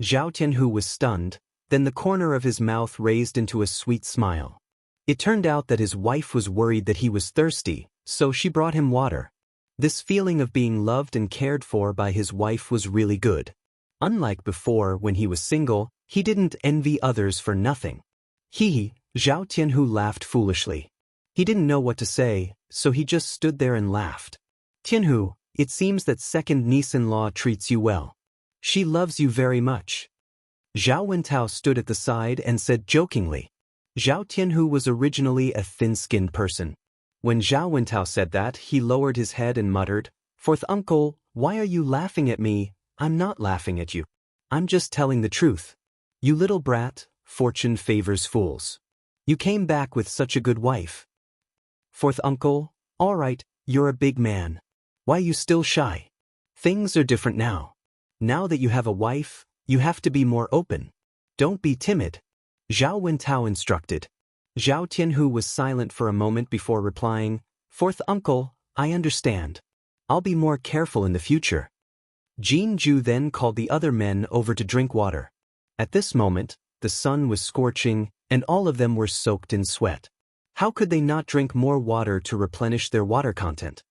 Zhao Tianhu was stunned, then the corner of his mouth raised into a sweet smile. It turned out that his wife was worried that he was thirsty, so she brought him water. This feeling of being loved and cared for by his wife was really good. Unlike before when he was single, he didn't envy others for nothing. Zhao Tianhu laughed foolishly. He didn't know what to say, so he just stood there and laughed. "Tianhu, it seems that second niece-in-law treats you well. She loves you very much." Zhao Wentao stood at the side and said jokingly. Zhao Tianhu was originally a thin-skinned person. When Zhao Wentao said that, he lowered his head and muttered, "Fourth uncle, why are you laughing at me? I'm not laughing at you. I'm just telling the truth. You little brat, fortune favors fools. You came back with such a good wife." "Fourth uncle, all right, you're a big man. Why you still shy? Things are different now. Now that you have a wife, you have to be more open. Don't be timid," Zhao Wentao instructed. Zhao Tianhu was silent for a moment before replying, "Fourth uncle, I understand. I'll be more careful in the future." Jinju then called the other men over to drink water. At this moment, the sun was scorching, and all of them were soaked in sweat. How could they not drink more water to replenish their water content?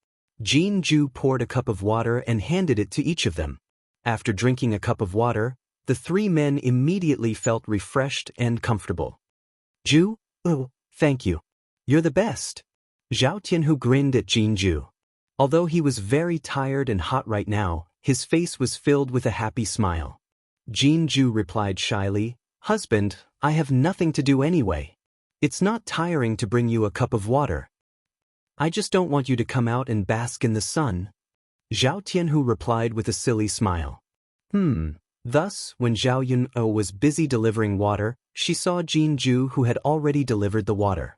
Jinju poured a cup of water and handed it to each of them. After drinking a cup of water, the three men immediately felt refreshed and comfortable. Ju, oh, thank you. You're the best. Zhao Tianhu grinned at Jinju. Although he was very tired and hot right now, his face was filled with a happy smile. Jinju replied shyly, Husband, I have nothing to do anyway. It's not tiring to bring you a cup of water. I just don't want you to come out and bask in the sun. Zhao Tianhu replied with a silly smile. Thus, when Zhao Yun'o was busy delivering water, she saw Jinju who had already delivered the water.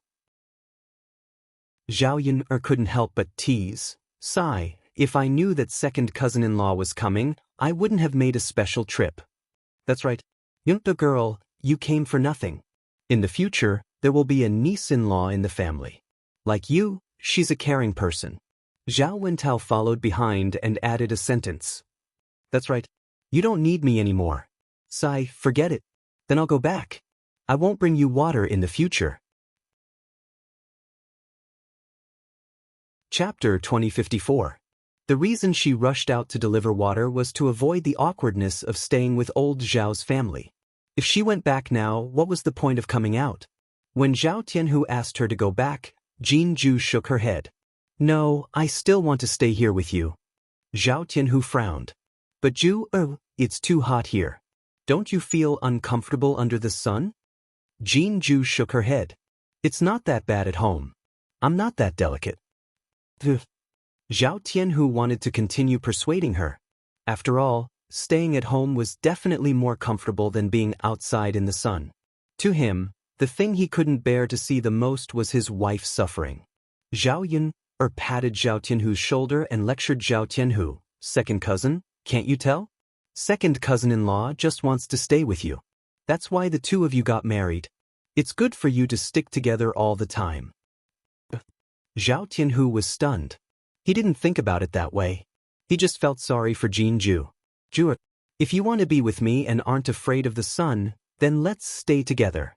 Zhao Yun'er couldn't help but tease, sigh, if I knew that second cousin-in-law was coming, I wouldn't have made a special trip. That's right. Yun'er girl, you came for nothing. In the future, there will be a niece-in-law in the family. Like you, she's a caring person. Zhao Wentao followed behind and added a sentence. That's right. You don't need me anymore. Sigh, forget it. Then I'll go back. I won't bring you water in the future. Chapter 2054. The reason she rushed out to deliver water was to avoid the awkwardness of staying with old Zhao's family. If she went back now, what was the point of coming out? When Zhao Tianhu asked her to go back, Jinju shook her head. No, I still want to stay here with you. Zhao Tianhu frowned. But Ju, it's too hot here. Don't you feel uncomfortable under the sun? Jinju shook her head. It's not that bad at home. I'm not that delicate. Zhao Tianhu wanted to continue persuading her. After all, staying at home was definitely more comfortable than being outside in the sun. To him, the thing he couldn't bear to see the most was his wife suffering. Zhao Yun patted Zhao Tianhu's shoulder and lectured Zhao Tianhu, second cousin, can't you tell? Second cousin-in-law just wants to stay with you. That's why the two of you got married. It's good for you to stick together all the time. Zhao Tianhu was stunned. He didn't think about it that way. He just felt sorry for Jinju. Ju, if you want to be with me and aren't afraid of the sun, then let's stay together.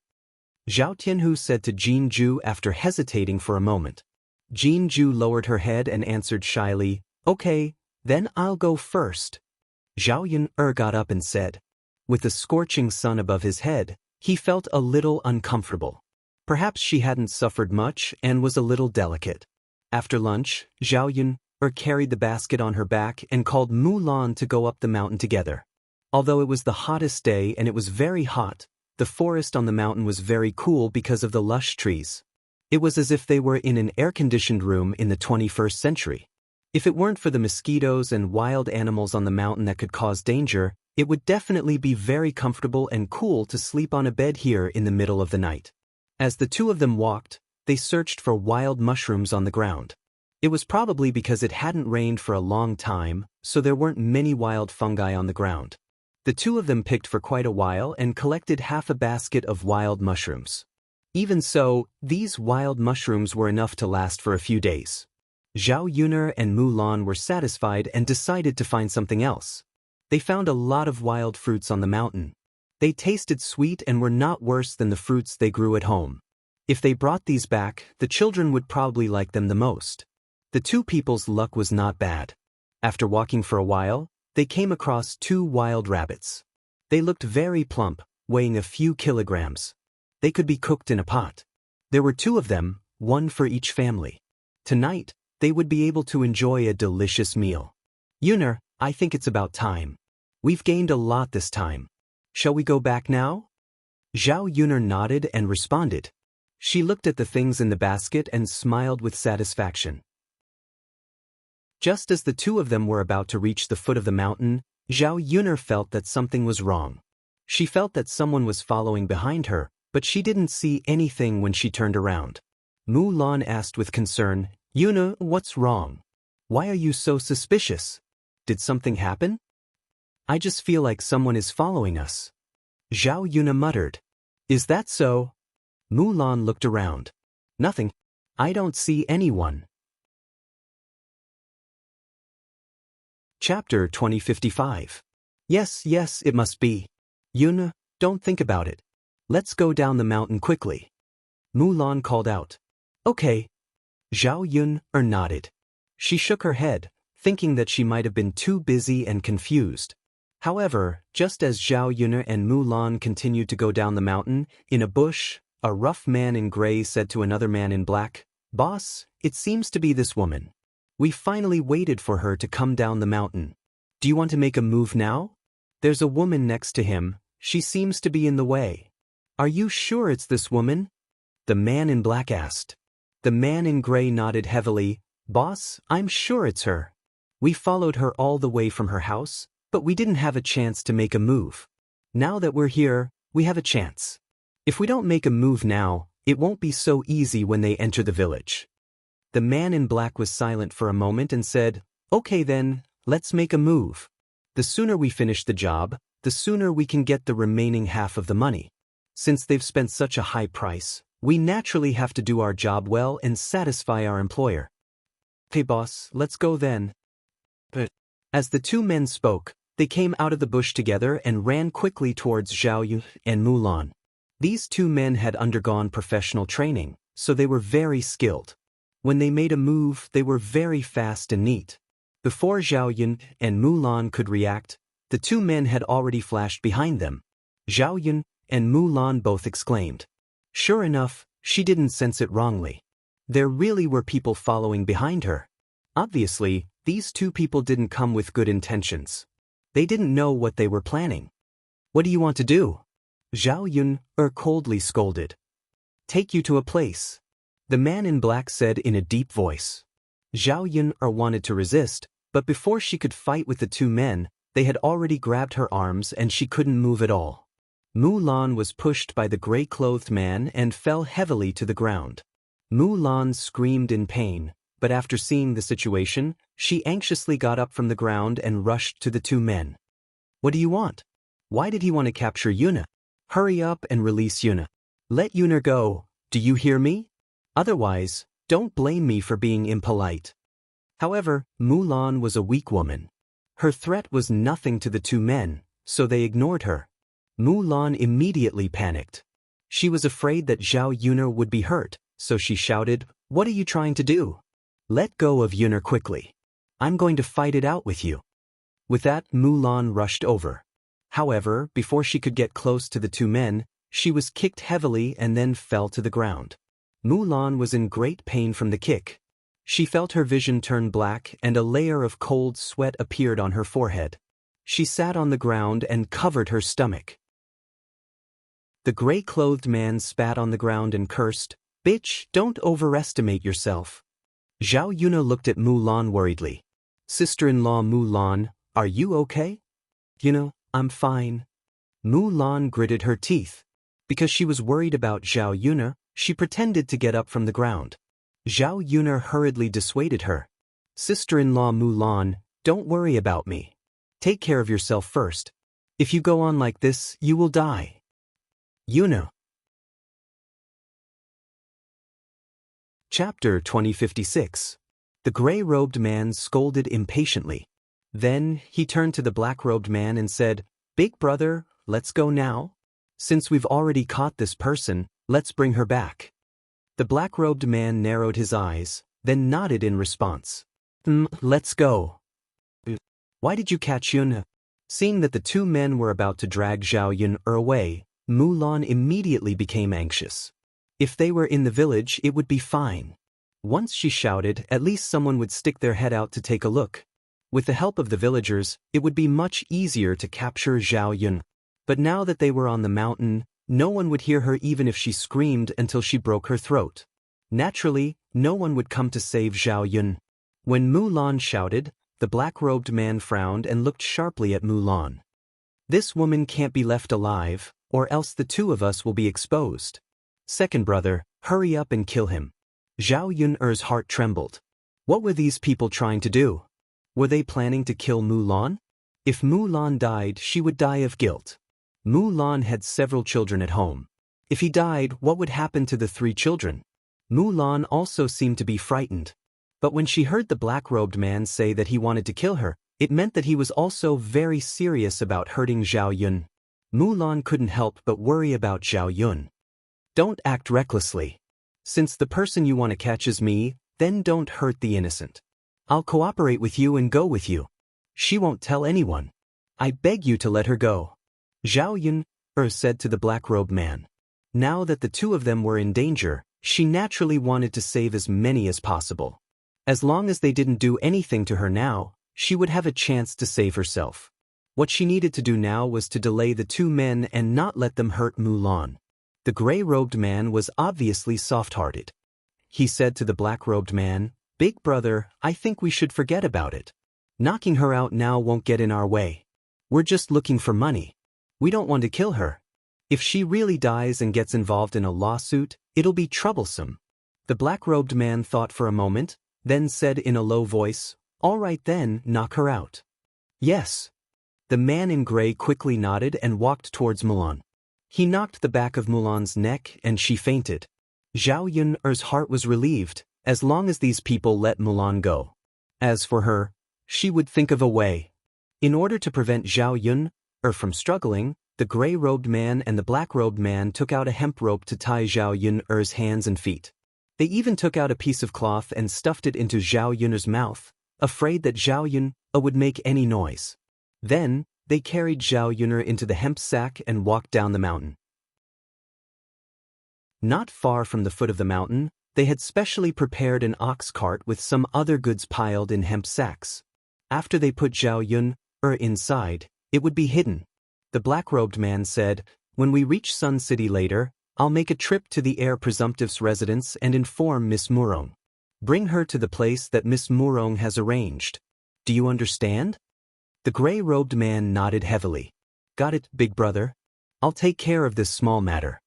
Zhao Tianhu said to Jinju after hesitating for a moment. Jinju lowered her head and answered shyly, Okay, then I'll go first. Zhao Yun got up and said. With the scorching sun above his head, he felt a little uncomfortable. Perhaps she hadn't suffered much and was a little delicate. After lunch, Zhao Yun carried the basket on her back and called Mulan to go up the mountain together. Although it was the hottest day and it was very hot, the forest on the mountain was very cool because of the lush trees. It was as if they were in an air-conditioned room in the 21st century. If it weren't for the mosquitoes and wild animals on the mountain that could cause danger, it would definitely be very comfortable and cool to sleep on a bed here in the middle of the night. As the two of them walked, they searched for wild mushrooms on the ground. It was probably because it hadn't rained for a long time, so there weren't many wild fungi on the ground. The two of them picked for quite a while and collected half a basket of wild mushrooms. Even so, these wild mushrooms were enough to last for a few days. Zhao Yuner and Mulan were satisfied and decided to find something else. They found a lot of wild fruits on the mountain. They tasted sweet and were not worse than the fruits they grew at home. If they brought these back, the children would probably like them the most. The two people's luck was not bad. After walking for a while, they came across two wild rabbits. They looked very plump, weighing a few kilograms. They could be cooked in a pot. There were two of them, one for each family. Tonight, they would be able to enjoy a delicious meal. Yuner, I think it's about time. We've gained a lot this time. Shall we go back now? Zhao Yuner nodded and responded. She looked at the things in the basket and smiled with satisfaction. Just as the two of them were about to reach the foot of the mountain, Zhao Yuner felt that something was wrong. She felt that someone was following behind her, but she didn't see anything when she turned around. Mulan asked with concern, Yuner, what's wrong? Why are you so suspicious? Did something happen? I just feel like someone is following us. Zhao Yuner muttered. Is that so? Mulan looked around. Nothing. I don't see anyone. Chapter 2055. Yes, it must be. Yuner, don't think about it. Let's go down the mountain quickly. Mulan called out. Okay. Zhao Yun nodded. She shook her head, thinking that she might have been too busy and confused. However, just as Zhao Yun and Mulan continued to go down the mountain, in a bush, a rough man in gray said to another man in black, "Boss, it seems to be this woman. We finally waited for her to come down the mountain. Do you want to make a move now? There's a woman next to him, she seems to be in the way." "Are you sure it's this woman?" the man in black asked. The man in gray nodded heavily. "Boss, I'm sure it's her. We followed her all the way from her house, but we didn't have a chance to make a move. Now that we're here, we have a chance. If we don't make a move now, it won't be so easy when they enter the village." The man in black was silent for a moment and said, "Okay then, let's make a move. The sooner we finish the job, the sooner we can get the remaining half of the money. Since they've spent such a high price, we naturally have to do our job well and satisfy our employer." "Hey boss, let's go then." But as the two men spoke, they came out of the bush together and ran quickly towards Zhao Yun and Mulan. These two men had undergone professional training, so they were very skilled. When they made a move, they were very fast and neat. Before Zhao Yun and Mulan could react, the two men had already flashed behind them. Zhao Yun and Mulan both exclaimed. Sure enough, she didn't sense it wrongly. There really were people following behind her. Obviously, these two people didn't come with good intentions. They didn't know what they were planning. "What do you want to do?" Zhao Yun coldly scolded. "Take you to a place," the man in black said in a deep voice. Zhao Yun wanted to resist, but before she could fight with the two men, they had already grabbed her arms and she couldn't move at all. Mulan was pushed by the gray-clothed man and fell heavily to the ground. Mulan screamed in pain, but after seeing the situation, she anxiously got up from the ground and rushed to the two men. "What do you want? Why did he want to capture Yuna? Hurry up and release Yuna. Let Yuna go, do you hear me? Otherwise, don't blame me for being impolite." However, Mulan was a weak woman. Her threat was nothing to the two men, so they ignored her. Mulan immediately panicked. She was afraid that Zhao Yuna would be hurt, so she shouted, "What are you trying to do? Let go of Yuna quickly. I'm going to fight it out with you." With that, Mulan rushed over. However, before she could get close to the two men, she was kicked heavily and then fell to the ground. Mulan was in great pain from the kick. She felt her vision turn black and a layer of cold sweat appeared on her forehead. She sat on the ground and covered her stomach. The gray-clothed man spat on the ground and cursed, "Bitch, don't overestimate yourself." Zhao Yuna looked at Mulan worriedly. "Sister-in-law Mulan, are you okay?" I'm fine." Mulan gritted her teeth. Because she was worried about Zhao Yuna, she pretended to get up from the ground. Zhao Yuna hurriedly dissuaded her. "Sister-in-law Mulan, don't worry about me. Take care of yourself first. If you go on like this, you will die." Yuna. Chapter 2056. The gray-robed man scolded impatiently. Then, he turned to the black-robed man and said, "Big brother, let's go now. Since we've already caught this person, let's bring her back." The black-robed man narrowed his eyes, then nodded in response. Let's go." "Why did you catch Yuna?" Seeing that the two men were about to drag Zhao Yun away, Mulan immediately became anxious. If they were in the village, it would be fine. Once she shouted, at least someone would stick their head out to take a look. With the help of the villagers, it would be much easier to capture Zhao Yun. But now that they were on the mountain, no one would hear her even if she screamed until she broke her throat. Naturally, no one would come to save Zhao Yun. When Mulan shouted, the black-robed man frowned and looked sharply at Mulan. "This woman can't be left alive, or else the two of us will be exposed. Second brother, hurry up and kill him." Zhao Yun's heart trembled. What were these people trying to do? Were they planning to kill Mulan? If Mulan died, she would die of guilt. Mulan had several children at home. If he died, what would happen to the 3 children? Mulan also seemed to be frightened. But when she heard the black-robed man say that he wanted to kill her, it meant that he was also very serious about hurting Zhao Yun. Mulan couldn't help but worry about Zhao Yun. Don't act recklessly. Since the person you want to catch is me, then don't hurt the innocent. I'll cooperate with you and go with you. She won't tell anyone. I beg you to let her go. Zhao Yun said to the black-robed man. Now that the two of them were in danger, she naturally wanted to save as many as possible. As long as they didn't do anything to her now, she would have a chance to save herself. What she needed to do now was to delay the two men and not let them hurt Mulan. The gray-robed man was obviously soft-hearted. He said to the black-robed man, "Big brother, I think we should forget about it. Knocking her out now won't get in our way. We're just looking for money. We don't want to kill her. If she really dies and gets involved in a lawsuit, it'll be troublesome." The black-robed man thought for a moment, then said in a low voice, "All right then, knock her out." "Yes." The man in gray quickly nodded and walked towards Mulan. He knocked the back of Mulan's neck and she fainted. Zhao Yun's heart was relieved, as long as these people let Mulan go. As for her, she would think of a way. In order to prevent Zhao Yun from struggling, the gray-robed man and the black-robed man took out a hemp rope to tie Zhao Yun's hands and feet. They even took out a piece of cloth and stuffed it into Zhao Yun's mouth, afraid that Zhao Yun would make any noise. Then, they carried Zhao Yun into the hemp sack and walked down the mountain. Not far from the foot of the mountain, they had specially prepared an ox cart with some other goods piled in hemp sacks. After they put Zhao Yun inside, it would be hidden. The black-robed man said, "When we reach Sun City later, I'll make a trip to the heir presumptive's residence and inform Miss Murong. Bring her to the place that Miss Murong has arranged. Do you understand?" The gray-robed man nodded heavily. "Got it, big brother. I'll take care of this small matter."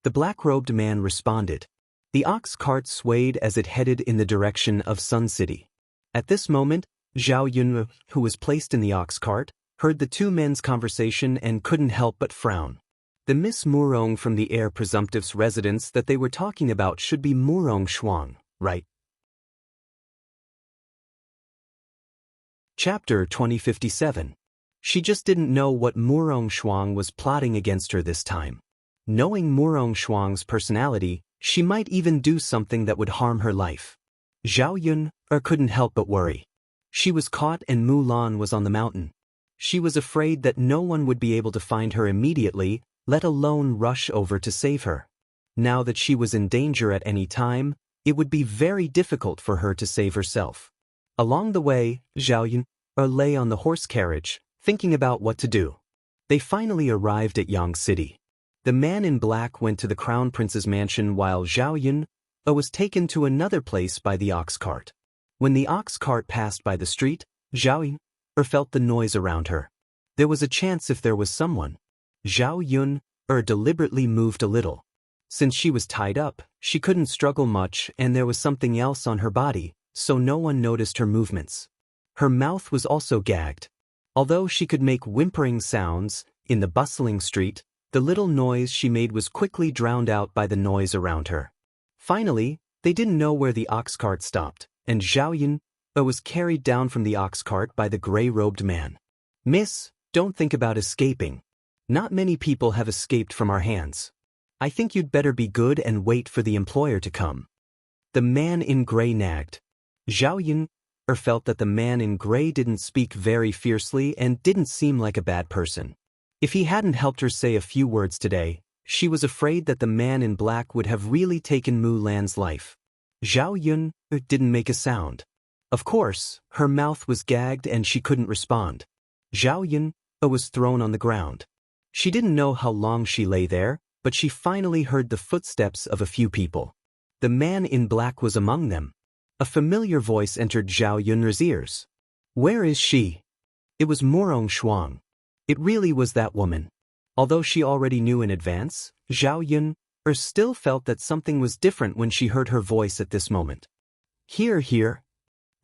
The black-robed man responded. The ox cart swayed as it headed in the direction of Sun City. At this moment, Zhao Yun, who was placed in the ox cart, heard the two men's conversation and couldn't help but frown. The Miss Murong from the heir presumptive's residence that they were talking about should be Murong Shuang, right? Chapter 2057. She just didn't know what Murong Shuang was plotting against her this time. Knowing Murong Shuang's personality, she might even do something that would harm her life. Zhao Yun couldn't help but worry. She was caught and Mulan was on the mountain. She was afraid that no one would be able to find her immediately, let alone rush over to save her. Now that she was in danger at any time, it would be very difficult for her to save herself. Along the way, Zhao Yun lay on the horse carriage, thinking about what to do. They finally arrived at Yang City. The man in black went to the crown prince's mansion while Zhao Yun was taken to another place by the ox cart. When the ox cart passed by the street, Zhao Yun felt the noise around her. There was a chance if there was someone. Zhao Yun deliberately moved a little. Since she was tied up, she couldn't struggle much and there was something else on her body, so no one noticed her movements. Her mouth was also gagged. Although she could make whimpering sounds, in the bustling street, the little noise she made was quickly drowned out by the noise around her. Finally, they didn't know where the ox cart stopped, and Zhao Yun was carried down from the ox cart by the gray-robed man. "Miss, don't think about escaping. Not many people have escaped from our hands. I think you'd better be good and wait for the employer to come." The man in gray nagged. Zhao Yun felt that the man in gray didn't speak very fiercely and didn't seem like a bad person. If he hadn't helped her say a few words today, she was afraid that the man in black would have really taken Mulan's life. Zhao Yun didn't make a sound. Of course, her mouth was gagged and she couldn't respond. Zhao Yun was thrown on the ground. She didn't know how long she lay there, but she finally heard the footsteps of a few people. The man in black was among them. A familiar voice entered Zhao Yun's ears. "Where is she?" It was Murong Shuang. It really was that woman. Although she already knew in advance, Zhao Yun still felt that something was different when she heard her voice at this moment. Here.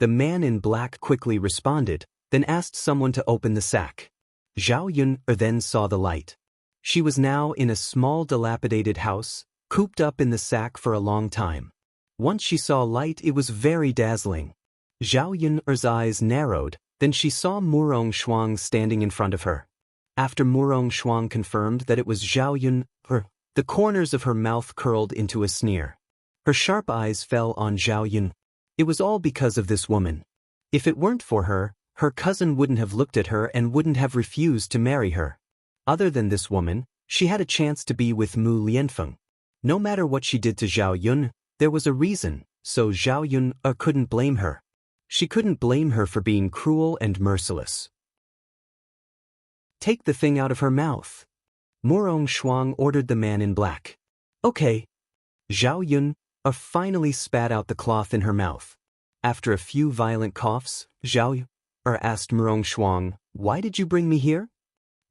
The man in black quickly responded, then asked someone to open the sack. Zhao Yun then saw the light. She was now in a small dilapidated house, cooped up in the sack for a long time. Once she saw light, it was very dazzling. Zhao Yun's eyes narrowed, then she saw Murong Shuang standing in front of her. After Murong Shuang confirmed that it was Zhao Yun, the corners of her mouth curled into a sneer. Her sharp eyes fell on Zhao Yun. It was all because of this woman. If it weren't for her, her cousin wouldn't have looked at her and wouldn't have refused to marry her. Other than this woman, she had a chance to be with Mu Lianfeng. No matter what she did to Zhao Yun, there was a reason, so Zhao Yun couldn't blame her. She couldn't blame her for being cruel and merciless. Take the thing out of her mouth. Murong Shuang ordered the man in black. Okay. Zhao Yun finally spat out the cloth in her mouth. After a few violent coughs, Zhao Yun asked Murong Shuang, "Why did you bring me here?"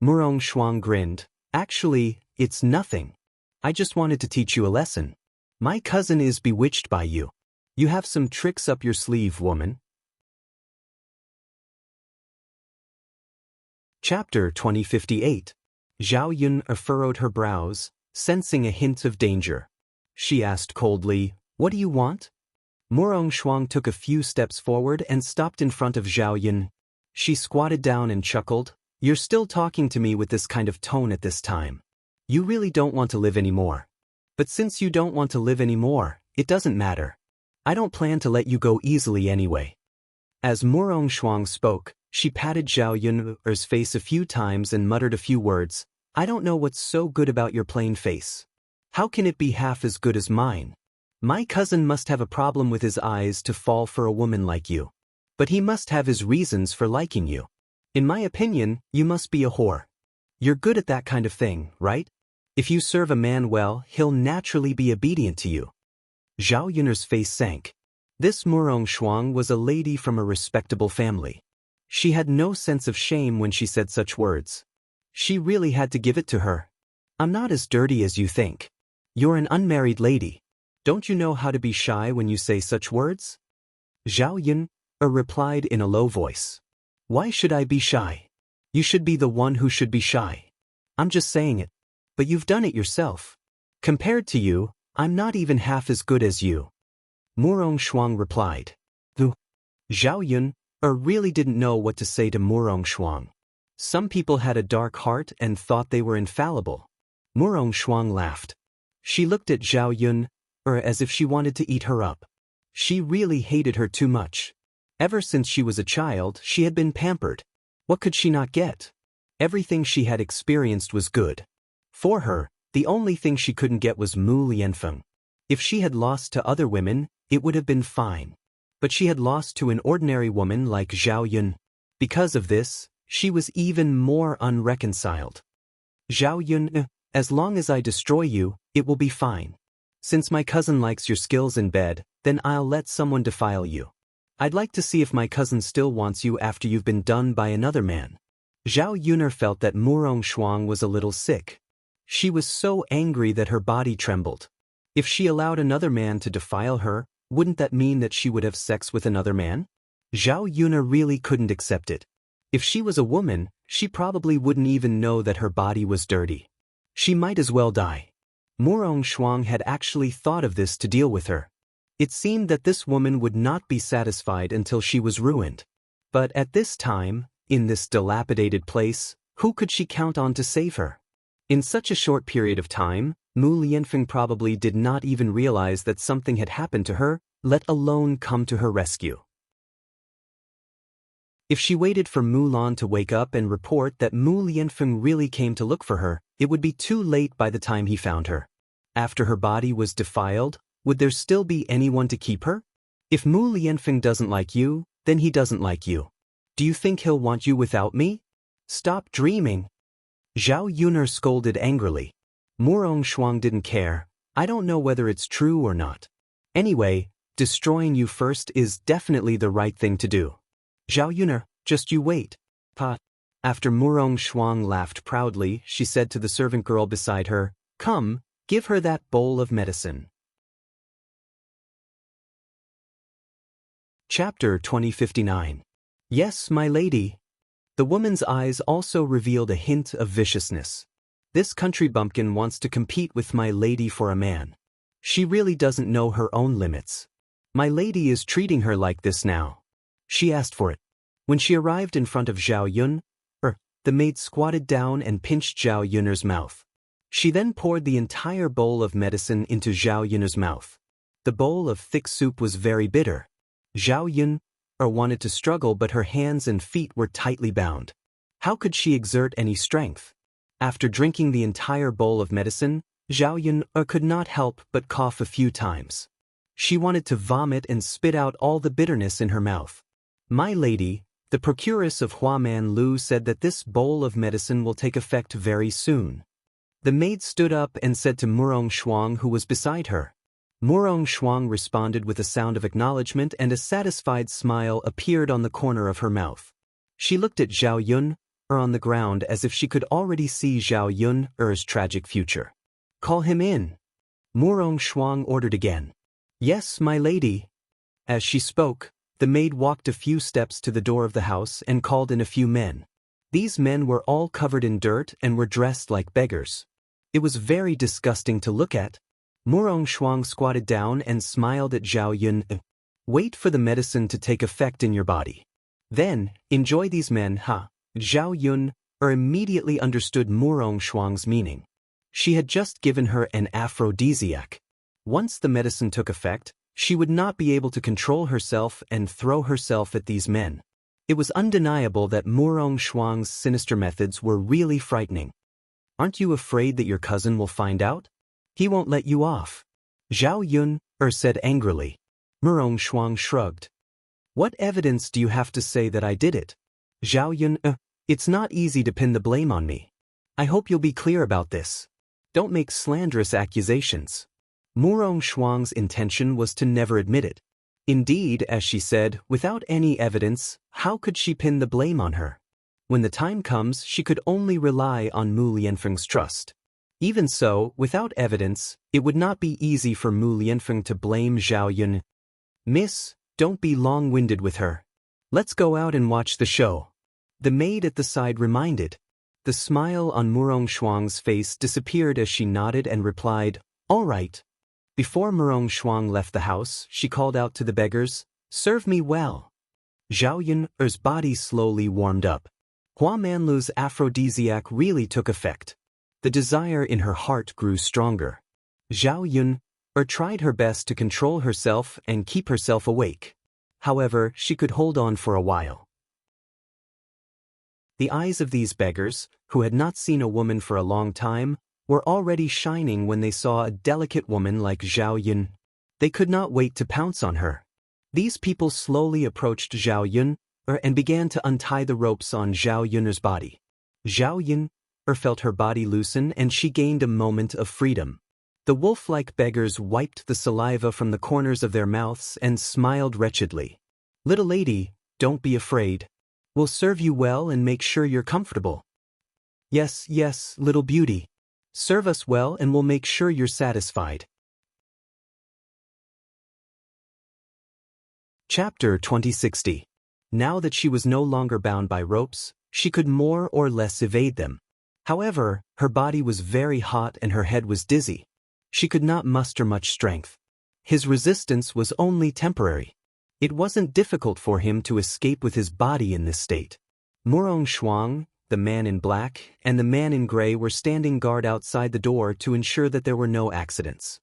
Murong Shuang grinned. "Actually, it's nothing. I just wanted to teach you a lesson. My cousin is bewitched by you. You have some tricks up your sleeve, woman." Chapter 2058. Zhao Yun furrowed her brows, sensing a hint of danger. She asked coldly, "What do you want?" Murong Shuang took a few steps forward and stopped in front of Zhao Yun. She squatted down and chuckled. "You're still talking to me with this kind of tone at this time. You really don't want to live anymore. But since you don't want to live anymore, it doesn't matter. I don't plan to let you go easily anyway." As Murong Shuang spoke, she patted Zhao Yun's face a few times and muttered a few words. "I don't know what's so good about your plain face. How can it be half as good as mine? My cousin must have a problem with his eyes to fall for a woman like you. But he must have his reasons for liking you. In my opinion, you must be a whore. You're good at that kind of thing, right? If you serve a man well, he'll naturally be obedient to you." Zhao Yun's face sank. This Murong Shuang was a lady from a respectable family. She had no sense of shame when she said such words. She really had to give it to her. "I'm not as dirty as you think. You're an unmarried lady. Don't you know how to be shy when you say such words?" Zhao Yun replied in a low voice. "Why should I be shy? You should be the one who should be shy. I'm just saying it. But you've done it yourself. Compared to you, I'm not even half as good as you." Murong Shuang replied. Zhao Yun really didn't know what to say to Murong Shuang. Some people had a dark heart and thought they were infallible. Murong Shuang laughed. She looked at Zhao Yun as if she wanted to eat her up. She really hated her too much. Ever since she was a child, she had been pampered. What could she not get? Everything she had experienced was good. For her, the only thing she couldn't get was Mu Lianfeng. If she had lost to other women, it would have been fine. But she had lost to an ordinary woman like Zhao Yun. Because of this, she was even more unreconciled. "Zhao Yun, as long as I destroy you, it will be fine. Since my cousin likes your skills in bed, then I'll let someone defile you. I'd like to see if my cousin still wants you after you've been done by another man." Zhao Yun felt that Murong Shuang was a little sick. She was so angry that her body trembled. If she allowed another man to defile her, wouldn't that mean that she would have sex with another man? Zhao Yun really couldn't accept it. If she was a woman, she probably wouldn't even know that her body was dirty. She might as well die. Murong Shuang had actually thought of this to deal with her. It seemed that this woman would not be satisfied until she was ruined. But at this time, in this dilapidated place, who could she count on to save her? In such a short period of time, Mu Lianfeng probably did not even realize that something had happened to her, let alone come to her rescue. If she waited for Mulan to wake up and report that Mu Lianfeng really came to look for her, it would be too late by the time he found her. After her body was defiled, would there still be anyone to keep her? If Mu Lianfeng doesn't like you, then he doesn't like you. Do you think he'll want you without me? Stop dreaming. Zhao Yun scolded angrily. Murong Shuang didn't care. I don't know whether it's true or not. Anyway, destroying you first is definitely the right thing to do. Zhao Yun, just you wait. Pa. After Murong Shuang laughed proudly, she said to the servant girl beside her, "Come, give her that bowl of medicine." Chapter 2059. Yes, my lady. The woman's eyes also revealed a hint of viciousness. This country bumpkin wants to compete with my lady for a man. She really doesn't know her own limits. My lady is treating her like this now. She asked for it. When she arrived in front of Zhao Yun, The maid squatted down and pinched Zhao Yun'er's mouth. She then poured the entire bowl of medicine into Zhao Yun'er's mouth. The bowl of thick soup was very bitter. Zhao Yun'er wanted to struggle, but her hands and feet were tightly bound. How could she exert any strength? After drinking the entire bowl of medicine, Zhao Yun'er could not help but cough a few times. She wanted to vomit and spit out all the bitterness in her mouth. "My lady, the procuress of Huaman Lu said that this bowl of medicine will take effect very soon." The maid stood up and said to Murong Shuang, who was beside her. Murong Shuang responded with a sound of acknowledgement, and a satisfied smile appeared on the corner of her mouth. She looked at Zhao Yun'er on the ground as if she could already see Zhao Yun'er's tragic future. "Call him in," Murong Shuang ordered again. "Yes, my lady." As she spoke, the maid walked a few steps to the door of the house and called in a few men. These men were all covered in dirt and were dressed like beggars. It was very disgusting to look at. Murong Shuang squatted down and smiled at Zhao Yun'er. "Wait for the medicine to take effect in your body. Then, enjoy these men, ha." Zhao Yun'er immediately understood Murong Shuang's meaning. She had just given her an aphrodisiac. Once the medicine took effect, she would not be able to control herself and throw herself at these men. It was undeniable that Murong Shuang's sinister methods were really frightening. "Aren't you afraid that your cousin will find out? He won't let you off," Zhao Yun'er said angrily. Murong Shuang shrugged. "What evidence do you have to say that I did it?" Zhao Yun'er, "It's not easy to pin the blame on me. I hope you'll be clear about this. Don't make slanderous accusations." Murong Shuang's intention was to never admit it. Indeed, as she said, without any evidence, how could she pin the blame on her? When the time comes, she could only rely on Mu Lianfeng's trust. Even so, without evidence, it would not be easy for Mu Lianfeng to blame Zhao Yun'er. "Miss, don't be long-winded with her. Let's go out and watch the show," the maid at the side reminded. The smile on Murong Shuang's face disappeared as she nodded and replied, "All right." Before Murong Shuang left the house, she called out to the beggars, "Serve me well." Zhao Yun'er's body slowly warmed up. Huaman Lu's aphrodisiac really took effect. The desire in her heart grew stronger. Zhao Yun'er tried her best to control herself and keep herself awake. However, she could hold on for a while. The eyes of these beggars, who had not seen a woman for a long time, were already shining when they saw a delicate woman like Zhao Yun'er. They could not wait to pounce on her. These people slowly approached Zhao Yun'er and began to untie the ropes on Zhao Yun'er's body. Zhao Yun'er felt her body loosen and she gained a moment of freedom. The wolf-like beggars wiped the saliva from the corners of their mouths and smiled wretchedly. "Little lady, don't be afraid. We'll serve you well and make sure you're comfortable." "Yes, yes, little beauty. Serve us well and we'll make sure you're satisfied." Chapter 2060. Now that she was no longer bound by ropes, she could more or less evade them. However, her body was very hot and her head was dizzy. She could not muster much strength. His resistance was only temporary. It wasn't difficult for him to escape with his body in this state. Murong Shuang, the man in black, and the man in gray were standing guard outside the door to ensure that there were no accidents.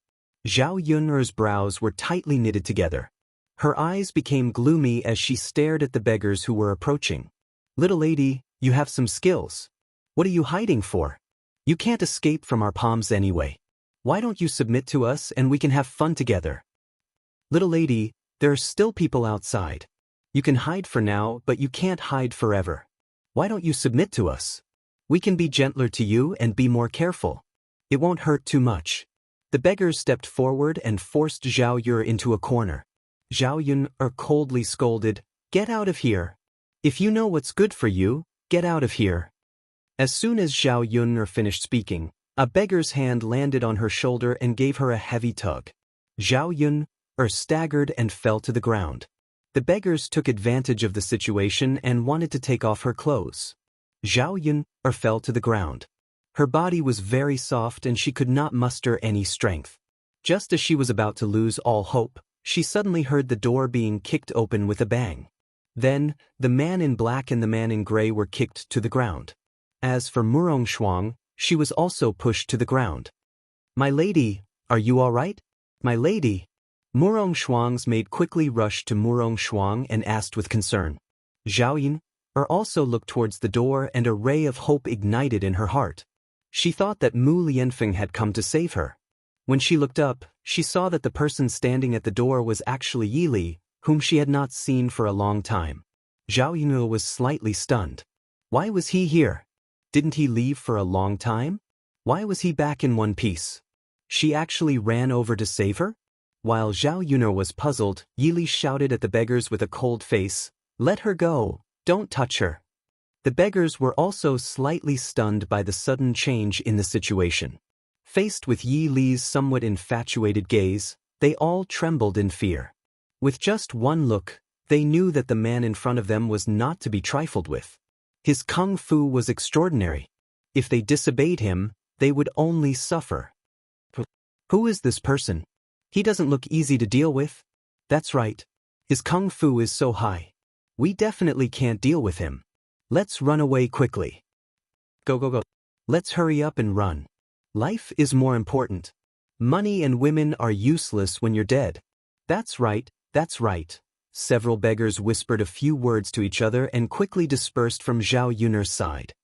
Zhao Yun'er's brows were tightly knitted together. Her eyes became gloomy as she stared at the beggars who were approaching. "Little lady, you have some skills. What are you hiding for? You can't escape from our palms anyway. Why don't you submit to us and we can have fun together?" "Little lady, there are still people outside. You can hide for now, but you can't hide forever. Why don't you submit to us? We can be gentler to you and be more careful. It won't hurt too much." The beggars stepped forward and forced Zhao Yun'er into a corner. Zhao Yun'er coldly scolded, "Get out of here. If you know what's good for you, get out of here." As soon as Zhao Yun'er finished speaking, a beggar's hand landed on her shoulder and gave her a heavy tug. Zhao Yun'er staggered and fell to the ground. The beggars took advantage of the situation and wanted to take off her clothes. Zhao Yun'er fell to the ground. Her body was very soft and she could not muster any strength. Just as she was about to lose all hope, she suddenly heard the door being kicked open with a bang. Then, the man in black and the man in gray were kicked to the ground. As for Murong Shuang, she was also pushed to the ground. "My lady, are you all right? My lady?" Murong Shuang's maid quickly rushed to Murong Shuang and asked with concern. Zhao Yun also looked towards the door, and a ray of hope ignited in her heart. She thought that Mu Lianfeng had come to save her. When she looked up, she saw that the person standing at the door was actually Yi Li, whom she had not seen for a long time. Zhao Yun was slightly stunned. Why was he here? Didn't he leave for a long time? Why was he back in one piece? She actually ran over to save her? While Zhao Yun was puzzled, Yi Li shouted at the beggars with a cold face, "Let her go, don't touch her." The beggars were also slightly stunned by the sudden change in the situation. Faced with Yi Li's somewhat infatuated gaze, they all trembled in fear. With just one look, they knew that the man in front of them was not to be trifled with. His kung fu was extraordinary. If they disobeyed him, they would only suffer. Who is this person? He doesn't look easy to deal with. That's right. His kung fu is so high. We definitely can't deal with him. Let's run away quickly. Go, go, go. Let's hurry up and run. Life is more important. Money and women are useless when you're dead. That's right, that's right. Several beggars whispered a few words to each other and quickly dispersed from Zhao Yun's side.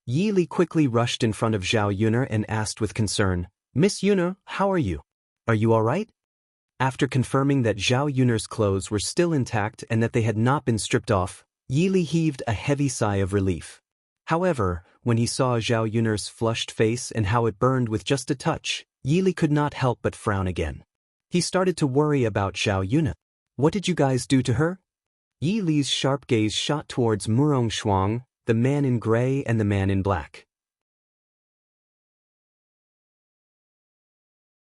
Yi Li quickly rushed in front of Zhao Yun and asked with concern, "Miss Yun, how are you? Are you all right?" After confirming that Zhao Yun's clothes were still intact and that they had not been stripped off, Yi Li heaved a heavy sigh of relief. However, when he saw Zhao Yun's flushed face and how it burned with just a touch, Yi Li could not help but frown again. He started to worry about Zhao Yun. "What did you guys do to her?" Yi Li's sharp gaze shot towards Murong Shuang, the man in gray and the man in black.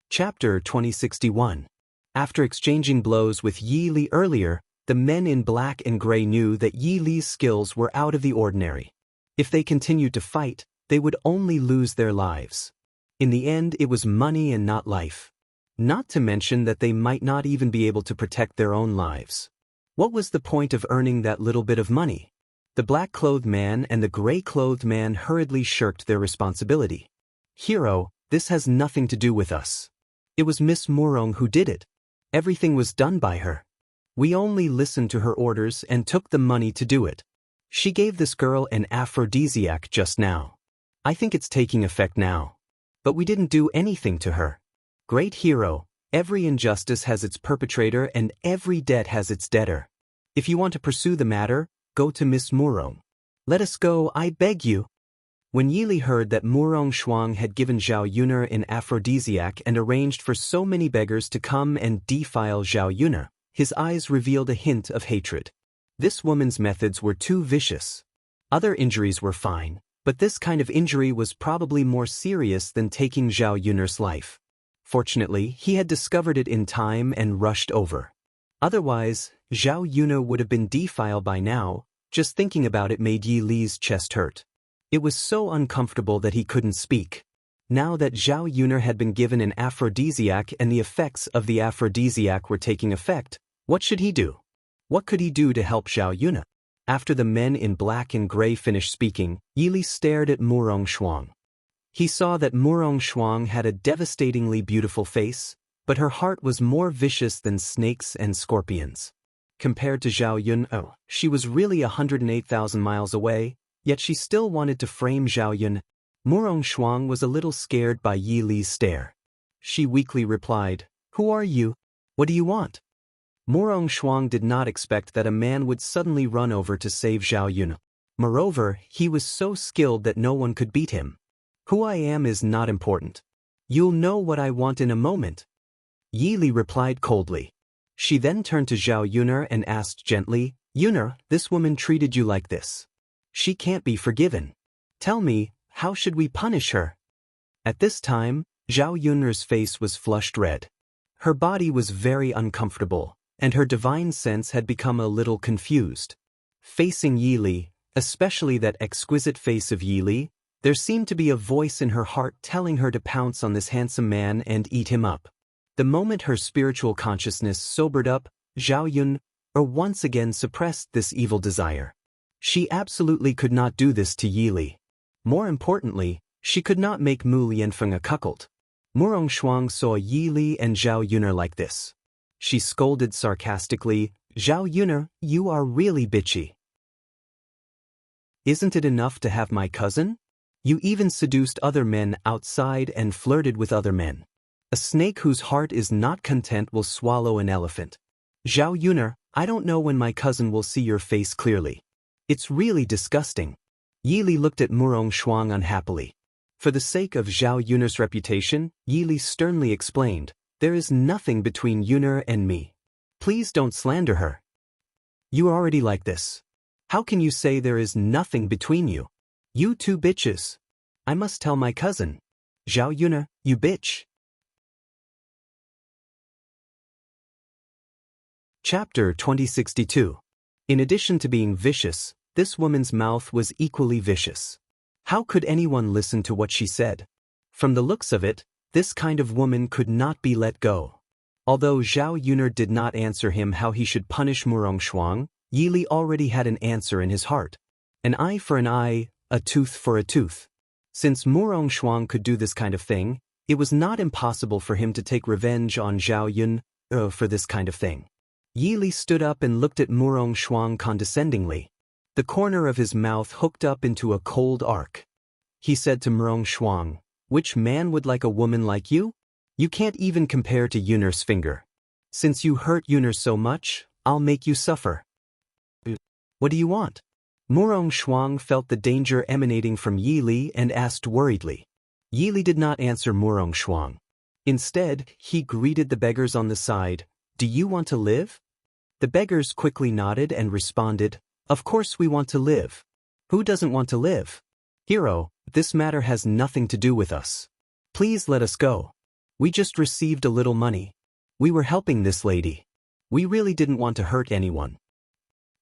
Chapter 2061. After exchanging blows with Yi Li earlier, the men in black and gray knew that Yi Li's skills were out of the ordinary. If they continued to fight, they would only lose their lives. In the end, it was money and not life. Not to mention that they might not even be able to protect their own lives. What was the point of earning that little bit of money? The black-clothed man and the gray-clothed man hurriedly shirked their responsibility. "Hero, this has nothing to do with us. It was Miss Murong who did it. Everything was done by her. We only listened to her orders and took the money to do it. She gave this girl an aphrodisiac just now. I think it's taking effect now. But we didn't do anything to her. Great hero, every injustice has its perpetrator and every debt has its debtor. If you want to pursue the matter, go to Miss Murong. Let us go, I beg you." When Yi Li heard that Murong Shuang had given Zhao Yun an aphrodisiac and arranged for so many beggars to come and defile Zhao Yun, his eyes revealed a hint of hatred. This woman's methods were too vicious. Other injuries were fine, but this kind of injury was probably more serious than taking Zhao Yun's life. Fortunately, he had discovered it in time and rushed over. Otherwise, Zhao Yun would have been defiled by now. Just thinking about it made Yi Li's chest hurt. It was so uncomfortable that he couldn't speak. Now that Zhao Yun had been given an aphrodisiac and the effects of the aphrodisiac were taking effect, what should he do? What could he do to help Zhao Yun? After the men in black and gray finished speaking, Yi Li stared at Murong Shuang. He saw that Murong Shuang had a devastatingly beautiful face, but her heart was more vicious than snakes and scorpions. Compared to Zhao Yun, she was really 108,000 miles away, yet she still wanted to frame Zhao Yun. Murong Shuang was a little scared by Yi Li's stare. She weakly replied, "Who are you? What do you want?" Murong Shuang did not expect that a man would suddenly run over to save Zhao Yun. Moreover, he was so skilled that no one could beat him. "Who I am is not important. You'll know what I want in a moment." Yi Li replied coldly. She then turned to Zhao Yun and asked gently, "Yun, this woman treated you like this. She can't be forgiven. Tell me, how should we punish her?" At this time, Zhao Yun's face was flushed red. Her body was very uncomfortable, and her divine sense had become a little confused. Facing Yi Li, especially that exquisite face of Yi Li, there seemed to be a voice in her heart telling her to pounce on this handsome man and eat him up. The moment her spiritual consciousness sobered up, Zhao Yun once again suppressed this evil desire. She absolutely could not do this to Yi Li. More importantly, she could not make Mu Lianfeng a cuckold. Murong Shuang saw Yi Li and Zhao Yuner like this. She scolded sarcastically, "Zhao Yuner, you are really bitchy. Isn't it enough to have my cousin? You even seduced other men outside and flirted with other men. A snake whose heart is not content will swallow an elephant. Zhao Yuner, I don't know when my cousin will see your face clearly. It's really disgusting." Yi Li looked at Murong Shuang unhappily. For the sake of Zhao Yuner's reputation, Yi Li sternly explained, "There is nothing between Yuner and me. Please don't slander her. You are already like this. How can you say there is nothing between you? You two bitches. I must tell my cousin. Zhao Yuner, you bitch." Chapter 2062. In addition to being vicious, this woman's mouth was equally vicious. How could anyone listen to what she said? From the looks of it, this kind of woman could not be let go. Although Zhao Yuner did not answer him how he should punish Murong Shuang, Yi Li already had an answer in his heart. An eye for an eye, a tooth for a tooth. Since Murong Shuang could do this kind of thing, it was not impossible for him to take revenge on Zhao Yun for this kind of thing. Yi Li stood up and looked at Murong Shuang condescendingly. The corner of his mouth hooked up into a cold arc. He said to Murong Shuang, "Which man would like a woman like you? You can't even compare to Yuner's finger. Since you hurt Yuner so much, I'll make you suffer." "What do you want?" Murong Shuang felt the danger emanating from Yi Li and asked worriedly. Yi Li did not answer Murong Shuang. Instead, he greeted the beggars on the side, "Do you want to live?" The beggars quickly nodded and responded, "Of course we want to live. Who doesn't want to live? Hero, this matter has nothing to do with us. Please let us go. We just received a little money. We were helping this lady. We really didn't want to hurt anyone.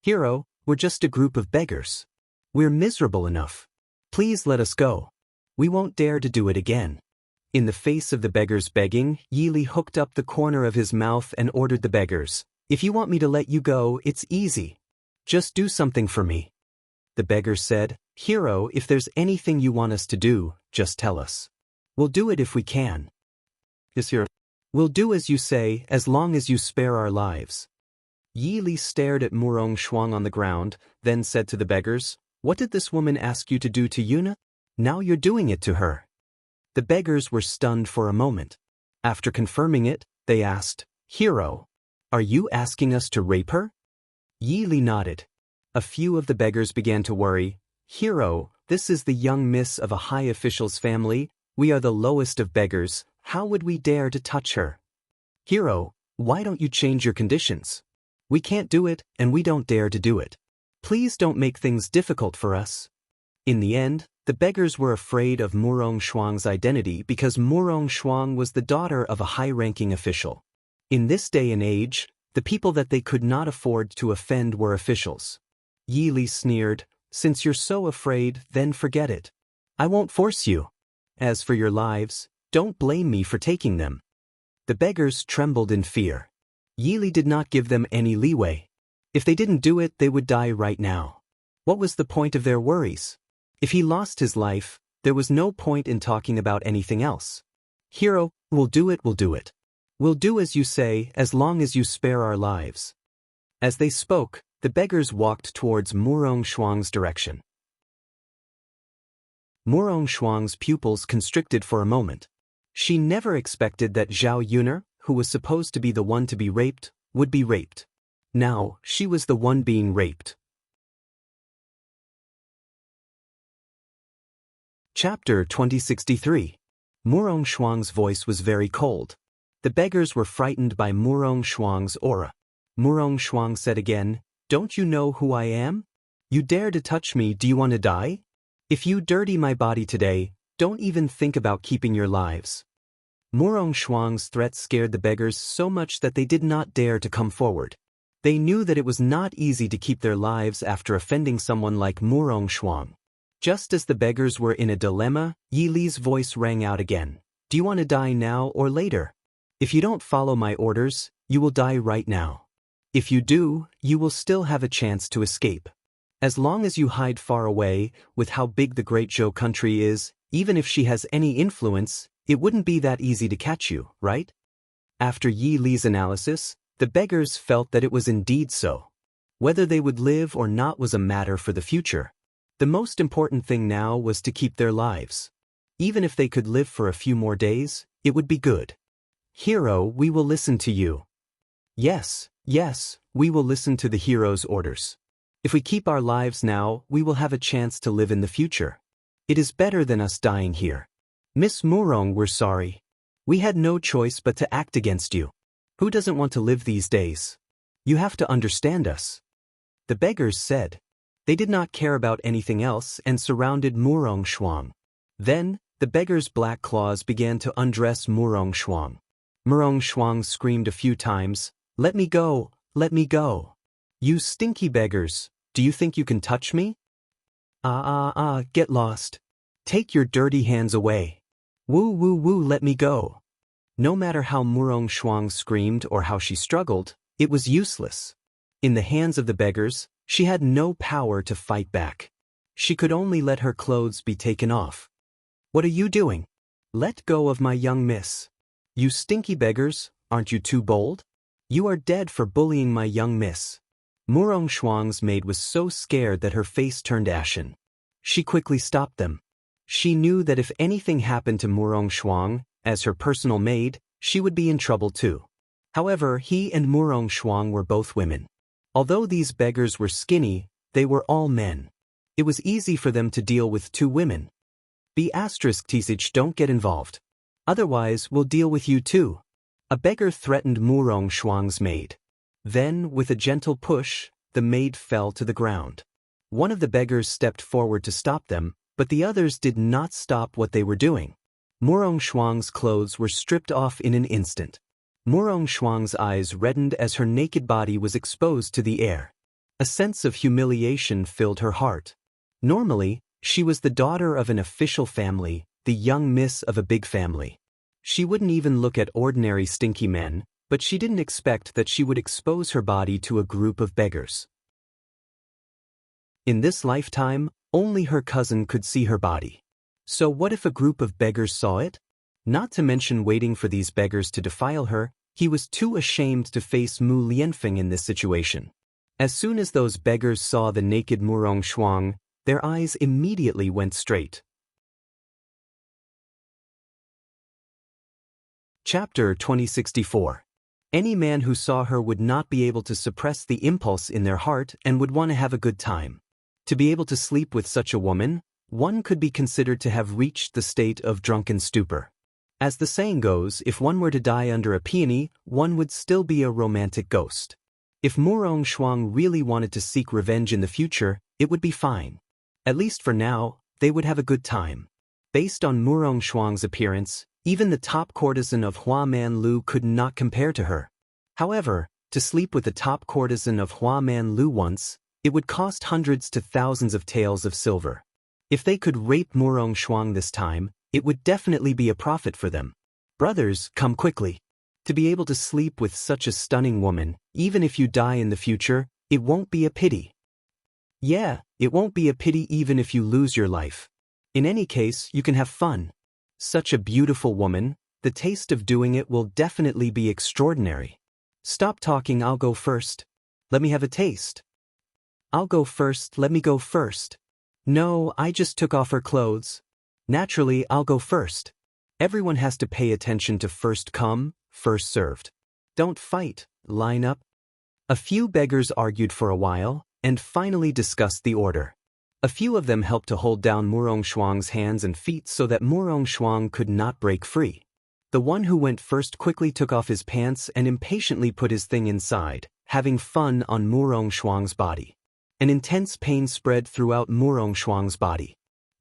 Hero, we're just a group of beggars. We're miserable enough. Please let us go. We won't dare to do it again." In the face of the beggars begging, Yi Li hooked up the corner of his mouth and ordered the beggars, "If you want me to let you go, it's easy. Just do something for me." The beggars said, "Hero, if there's anything you want us to do, just tell us. We'll do it if we can." "Yes, sir. We'll do as you say, as long as you spare our lives." Yi Li stared at Murong Shuang on the ground, then said to the beggars, "What did this woman ask you to do to Yuna? Now you're doing it to her." The beggars were stunned for a moment. After confirming it, they asked, "Hero, are you asking us to rape her?" Yi Li nodded. A few of the beggars began to worry. "Hero, this is the young miss of a high official's family. We are the lowest of beggars. How would we dare to touch her? Hero, why don't you change your conditions? We can't do it, and we don't dare to do it. Please don't make things difficult for us." In the end, the beggars were afraid of Murong Shuang's identity because Murong Shuang was the daughter of a high-ranking official. In this day and age, the people that they could not afford to offend were officials. Yi Li sneered, "Since you're so afraid, then forget it. I won't force you. As for your lives, don't blame me for taking them." The beggars trembled in fear. Yi Li did not give them any leeway. If they didn't do it, they would die right now. What was the point of their worries? If he lost his life, there was no point in talking about anything else. "Hero, we'll do it, we'll do it. We'll do as you say, as long as you spare our lives." As they spoke, the beggars walked towards Murong Shuang's direction. Murong Shuang's pupils constricted for a moment. She never expected that Zhao Yuner, who was supposed to be the one to be raped, would be raped. Now, she was the one being raped. Chapter 2063. Murong Shuang's voice was very cold. The beggars were frightened by Murong Shuang's aura. Murong Shuang said again, "Don't you know who I am? You dare to touch me, do you want to die? If you dirty my body today, don't even think about keeping your lives." Murong Shuang's threat scared the beggars so much that they did not dare to come forward. They knew that it was not easy to keep their lives after offending someone like Murong Shuang. Just as the beggars were in a dilemma, Yi Li's voice rang out again. "Do you want to die now or later? If you don't follow my orders, you will die right now. If you do, you will still have a chance to escape." As long as you hide far away, with how big the Great Zhou country is, even if she has any influence, it wouldn't be that easy to catch you, right? After Yi Li's analysis, the beggars felt that it was indeed so. Whether they would live or not was a matter for the future. The most important thing now was to keep their lives. Even if they could live for a few more days, it would be good. Hero, we will listen to you. Yes, we will listen to the hero's orders. If we keep our lives now, we will have a chance to live in the future. It is better than us dying here. Miss Murong, we're sorry. We had no choice but to act against you. Who doesn't want to live these days? You have to understand us. The beggars said. They did not care about anything else and surrounded Murong Shuang. Then, the beggars' black claws began to undress Murong Shuang. Murong Shuang screamed a few times, "Let me go, let me go. You stinky beggars, do you think you can touch me? Get lost. Take your dirty hands away. Woo, let me go." No matter how Murong Shuang screamed or how she struggled, it was useless. In the hands of the beggars, she had no power to fight back. She could only let her clothes be taken off. "What are you doing? Let go of my young miss. You stinky beggars, aren't you too bold? You are dead for bullying my young miss." Murong Shuang's maid was so scared that her face turned ashen. She quickly stopped them. She knew that if anything happened to Murong Shuang, as her personal maid, she would be in trouble too. However, he and Murong Shuang were both women. Although these beggars were skinny, they were all men. It was easy for them to deal with two women. *TSH don't get involved. Otherwise, we'll deal with you too. A beggar threatened Murong Shuang's maid. Then, with a gentle push, the maid fell to the ground. One of the beggars stepped forward to stop them, but the others did not stop what they were doing. Murong Shuang's clothes were stripped off in an instant. Murong Shuang's eyes reddened as her naked body was exposed to the air. A sense of humiliation filled her heart. Normally, she was the daughter of an official family, the young miss of a big family. She wouldn't even look at ordinary stinky men, but she didn't expect that she would expose her body to a group of beggars. In this lifetime, only her cousin could see her body. So what if a group of beggars saw it? Not to mention waiting for these beggars to defile her, he was too ashamed to face Mu Lianfeng in this situation. As soon as those beggars saw the naked Murong Shuang, their eyes immediately went straight. Chapter 2064. Any man who saw her would not be able to suppress the impulse in their heart and would want to have a good time. To be able to sleep with such a woman, one could be considered to have reached the state of drunken stupor. As the saying goes, if one were to die under a peony, one would still be a romantic ghost. If Murong Shuang really wanted to seek revenge in the future, it would be fine. At least for now, they would have a good time. Based on Murong Shuang's appearance, even the top courtesan of Huaman Lu could not compare to her. However, to sleep with the top courtesan of Huaman Lu once, it would cost hundreds to thousands of taels of silver. If they could rape Murong Shuang this time, it would definitely be a profit for them. Brothers, come quickly. To be able to sleep with such a stunning woman, even if you die in the future, it won't be a pity. Yeah, it won't be a pity even if you lose your life. In any case, you can have fun. Such a beautiful woman, the taste of doing it will definitely be extraordinary. Stop talking, I'll go first. Let me have a taste. I'll go first, let me go first. No, I just took off her clothes. Naturally, I'll go first. Everyone has to pay attention to first come, first served. Don't fight, line up. A few beggars argued for a while, and finally discussed the order. A few of them helped to hold down Murong Shuang's hands and feet so that Murong Shuang could not break free. The one who went first quickly took off his pants and impatiently put his thing inside, having fun on Murong Shuang's body. An intense pain spread throughout Murong Shuang's body.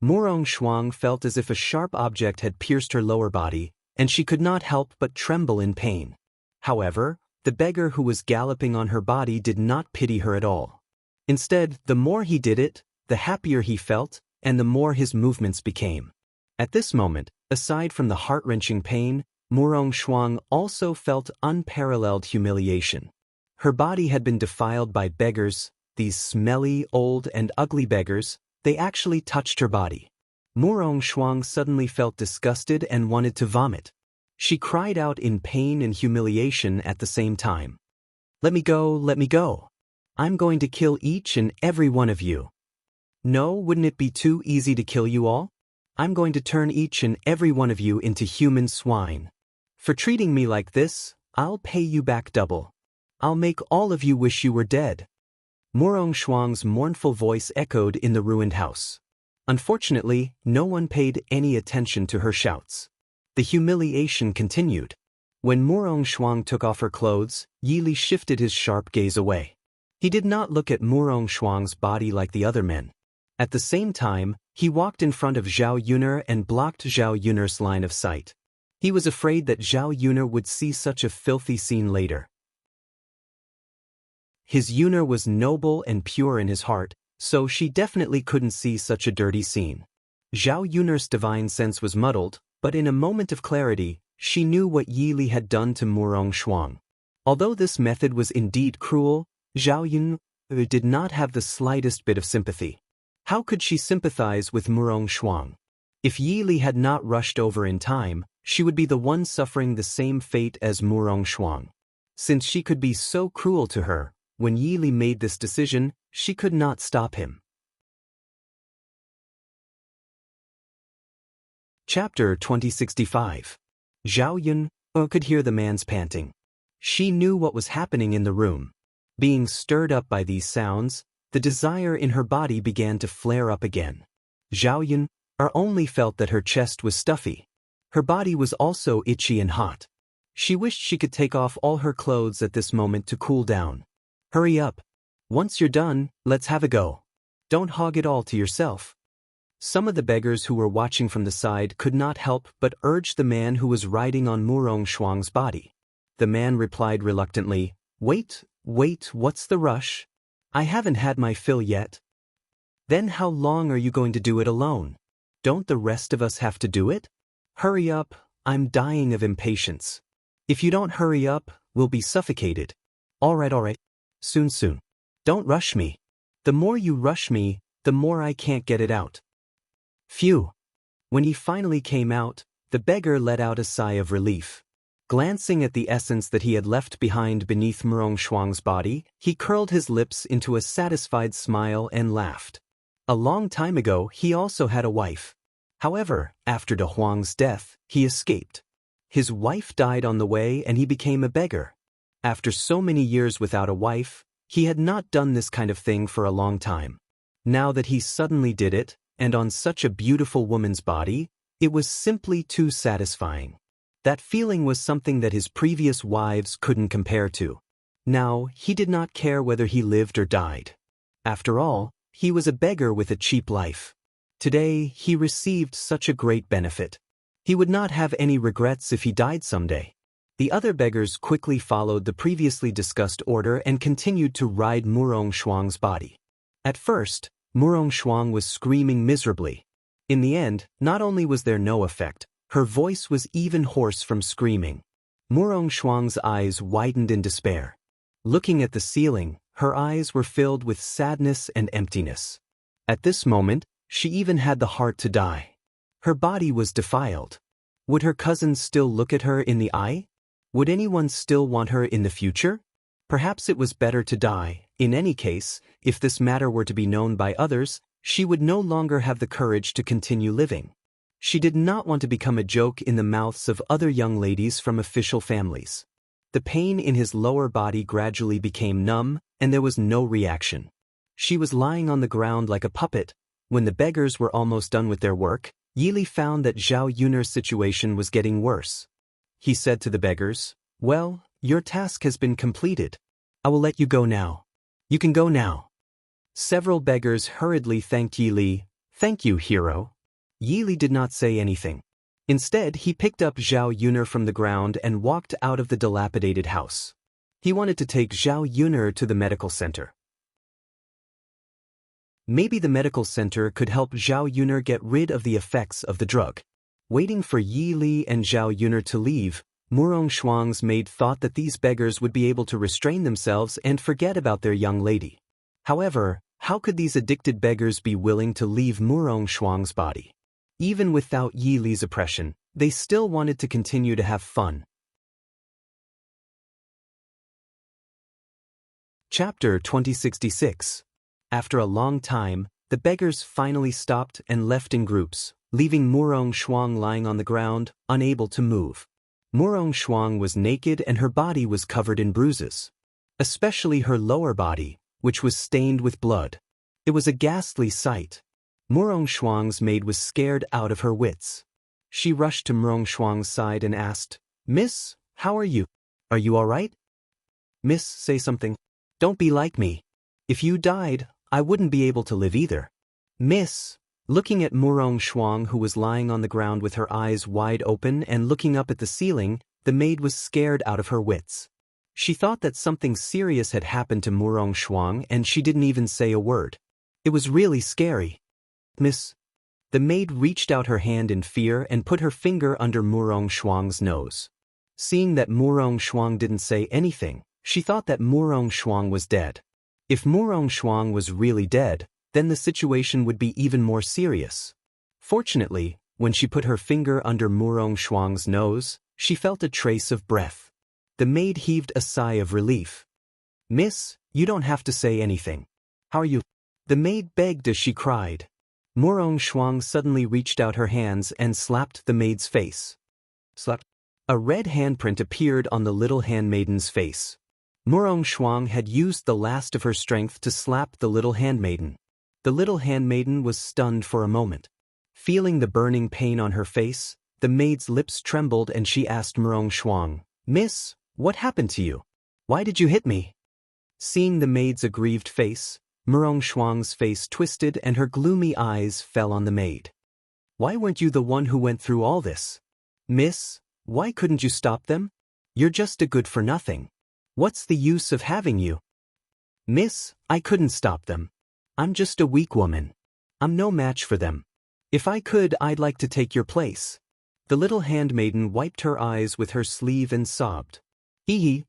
Murong Shuang felt as if a sharp object had pierced her lower body, and she could not help but tremble in pain. However, the beggar who was galloping on her body did not pity her at all. Instead, the more he did it, the happier he felt, and the more his movements became. At this moment, aside from the heart-wrenching pain, Murong Shuang also felt unparalleled humiliation. Her body had been defiled by beggars, These smelly, old, and ugly beggars, they actually touched her body. Murong Shuang suddenly felt disgusted and wanted to vomit. She cried out in pain and humiliation at the same time. Let me go, let me go. I'm going to kill each and every one of you. No, wouldn't it be too easy to kill you all? I'm going to turn each and every one of you into human swine. For treating me like this, I'll pay you back double. I'll make all of you wish you were dead. Murong Shuang's mournful voice echoed in the ruined house. Unfortunately, no one paid any attention to her shouts. The humiliation continued. When Murong Shuang took off her clothes, Yili shifted his sharp gaze away. He did not look at Murong Shuang's body like the other men. At the same time, he walked in front of Zhao Yuner and blocked Zhao Yuner's line of sight. He was afraid that Zhao Yuner would see such a filthy scene later. His Yuner was noble and pure in his heart, so she definitely couldn't see such a dirty scene. Zhao Yuner's divine sense was muddled, but in a moment of clarity, she knew what Yili had done to Murong Shuang. Although this method was indeed cruel, Zhao Yuner did not have the slightest bit of sympathy. How could she sympathize with Murong Shuang? If Yili had not rushed over in time, she would be the one suffering the same fate as Murong Shuang. Since she could be so cruel to her, when Yili made this decision, she could not stop him. Chapter 2065. Zhao Yun could hear the man's panting. She knew what was happening in the room. Being stirred up by these sounds, the desire in her body began to flare up again. Zhao Yun only felt that her chest was stuffy. Her body was also itchy and hot. She wished she could take off all her clothes at this moment to cool down. Hurry up. Once you're done, let's have a go. Don't hog it all to yourself. Some of the beggars who were watching from the side could not help but urge the man who was riding on Murong Shuang's body. The man replied reluctantly, Wait, what's the rush? I haven't had my fill yet. Then how long are you going to do it alone? Don't the rest of us have to do it? Hurry up, I'm dying of impatience. If you don't hurry up, we'll be suffocated. All right. Soon. Don't rush me. The more you rush me, the more I can't get it out. Phew. When he finally came out, the beggar let out a sigh of relief. Glancing at the essence that he had left behind beneath Murong Shuang's body, he curled his lips into a satisfied smile and laughed. A long time ago, he also had a wife. However, after De Huang's death, he escaped. His wife died on the way and he became a beggar. After so many years without a wife, he had not done this kind of thing for a long time. Now that he suddenly did it, and on such a beautiful woman's body, it was simply too satisfying. That feeling was something that his previous wives couldn't compare to. Now, he did not care whether he lived or died. After all, he was a beggar with a cheap life. Today, he received such a great benefit. He would not have any regrets if he died someday. The other beggars quickly followed the previously discussed order and continued to ride Murong Shuang's body. At first, Murong Shuang was screaming miserably. In the end, not only was there no effect, her voice was even hoarse from screaming. Murong Shuang's eyes widened in despair. Looking at the ceiling, her eyes were filled with sadness and emptiness. At this moment, she even had the heart to die. Her body was defiled. Would her cousins still look at her in the eye? Would anyone still want her in the future? Perhaps it was better to die. In any case, if this matter were to be known by others, she would no longer have the courage to continue living. She did not want to become a joke in the mouths of other young ladies from official families. The pain in his lower body gradually became numb, and there was no reaction. She was lying on the ground like a puppet. When the beggars were almost done with their work, Yili found that Zhao Yuner's situation was getting worse. He said to the beggars, Well, your task has been completed. I will let you go now. You can go now. Several beggars hurriedly thanked Yili. Thank you, hero. Yili did not say anything. Instead, he picked up Zhao Yuner from the ground and walked out of the dilapidated house. He wanted to take Zhao Yuner to the medical center. Maybe the medical center could help Zhao Yuner get rid of the effects of the drug. Waiting for Yili and Zhao Yuner to leave, Murong Shuang's maid thought that these beggars would be able to restrain themselves and forget about their young lady. However, how could these addicted beggars be willing to leave Murong Shuang's body? Even without Yi Li's oppression, they still wanted to continue to have fun. Chapter 2066. After a long time, the beggars finally stopped and left in groups, leaving Murong Shuang lying on the ground, unable to move. Murong Shuang was naked and her body was covered in bruises. Especially her lower body, which was stained with blood. It was a ghastly sight. Murong Shuang's maid was scared out of her wits. She rushed to Murong Shuang's side and asked, "Miss, how are you? Are you all right? Miss, say something. Don't be like me. If you died, I wouldn't be able to live either." Miss, looking at Murong Shuang who was lying on the ground with her eyes wide open and looking up at the ceiling, the maid was scared out of her wits. She thought that something serious had happened to Murong Shuang and she didn't even say a word. It was really scary. "Miss." The maid reached out her hand in fear and put her finger under Murong Shuang's nose. Seeing that Murong Shuang didn't say anything, she thought that Murong Shuang was dead. If Murong Shuang was really dead, then the situation would be even more serious. Fortunately, when she put her finger under Murong Shuang's nose, she felt a trace of breath. The maid heaved a sigh of relief. "Miss, you don't have to say anything. How are you?" The maid begged as she cried. Murong Shuang suddenly reached out her hands and slapped the maid's face. Slap. A red handprint appeared on the little handmaiden's face. Murong Shuang had used the last of her strength to slap the little handmaiden. The little handmaiden was stunned for a moment. Feeling the burning pain on her face, the maid's lips trembled and she asked Murong Shuang, "Miss, what happened to you? Why did you hit me?" Seeing the maid's aggrieved face, Murong Shuang's face twisted and her gloomy eyes fell on the maid. "Why weren't you the one who went through all this? Miss, why couldn't you stop them? You're just a good-for-nothing. What's the use of having you?" "Miss, I couldn't stop them. I'm just a weak woman. I'm no match for them. If I could, I'd like to take your place." The little handmaiden wiped her eyes with her sleeve and sobbed.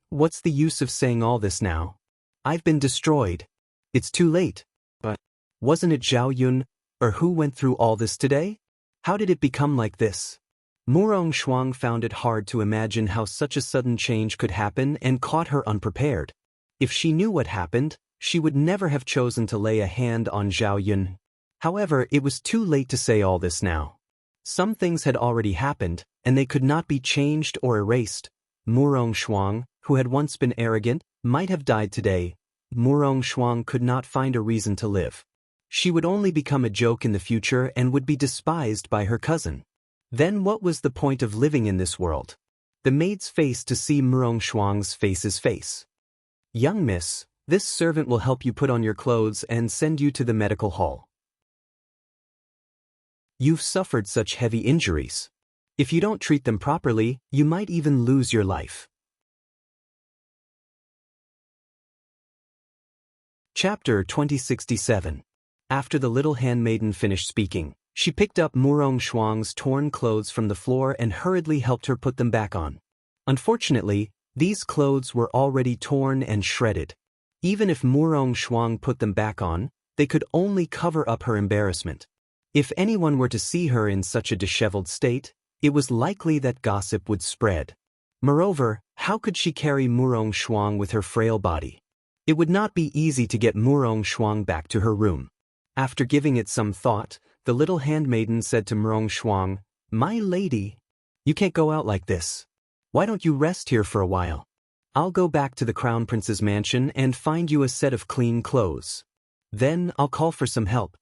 What's the use of saying all this now? I've been destroyed. It's too late." "But wasn't it Zhao Yun, or who went through all this today? How did it become like this?" Murong Shuang found it hard to imagine how such a sudden change could happen and caught her unprepared. If she knew what happened, she would never have chosen to lay a hand on Zhao Yun. However, it was too late to say all this now. Some things had already happened, and they could not be changed or erased. Murong Shuang, who had once been arrogant, might have died today. Murong Shuang could not find a reason to live. She would only become a joke in the future and would be despised by her cousin. Then what was the point of living in this world? The maid's face to see Murong Shuang's face. "Young miss, this servant will help you put on your clothes and send you to the medical hall. You've suffered such heavy injuries. If you don't treat them properly, you might even lose your life." Chapter 2067. After the little handmaiden finished speaking, she picked up Murong Shuang's torn clothes from the floor and hurriedly helped her put them back on. Unfortunately, these clothes were already torn and shredded. Even if Murong Shuang put them back on, they could only cover up her embarrassment. If anyone were to see her in such a disheveled state, it was likely that gossip would spread. Moreover, how could she carry Murong Shuang with her frail body? It would not be easy to get Murong Shuang back to her room. After giving it some thought, the little handmaiden said to Murong Shuang, "My lady, you can't go out like this. Why don't you rest here for a while? I'll go back to the Crown Prince's mansion and find you a set of clean clothes. Then I'll call for some help."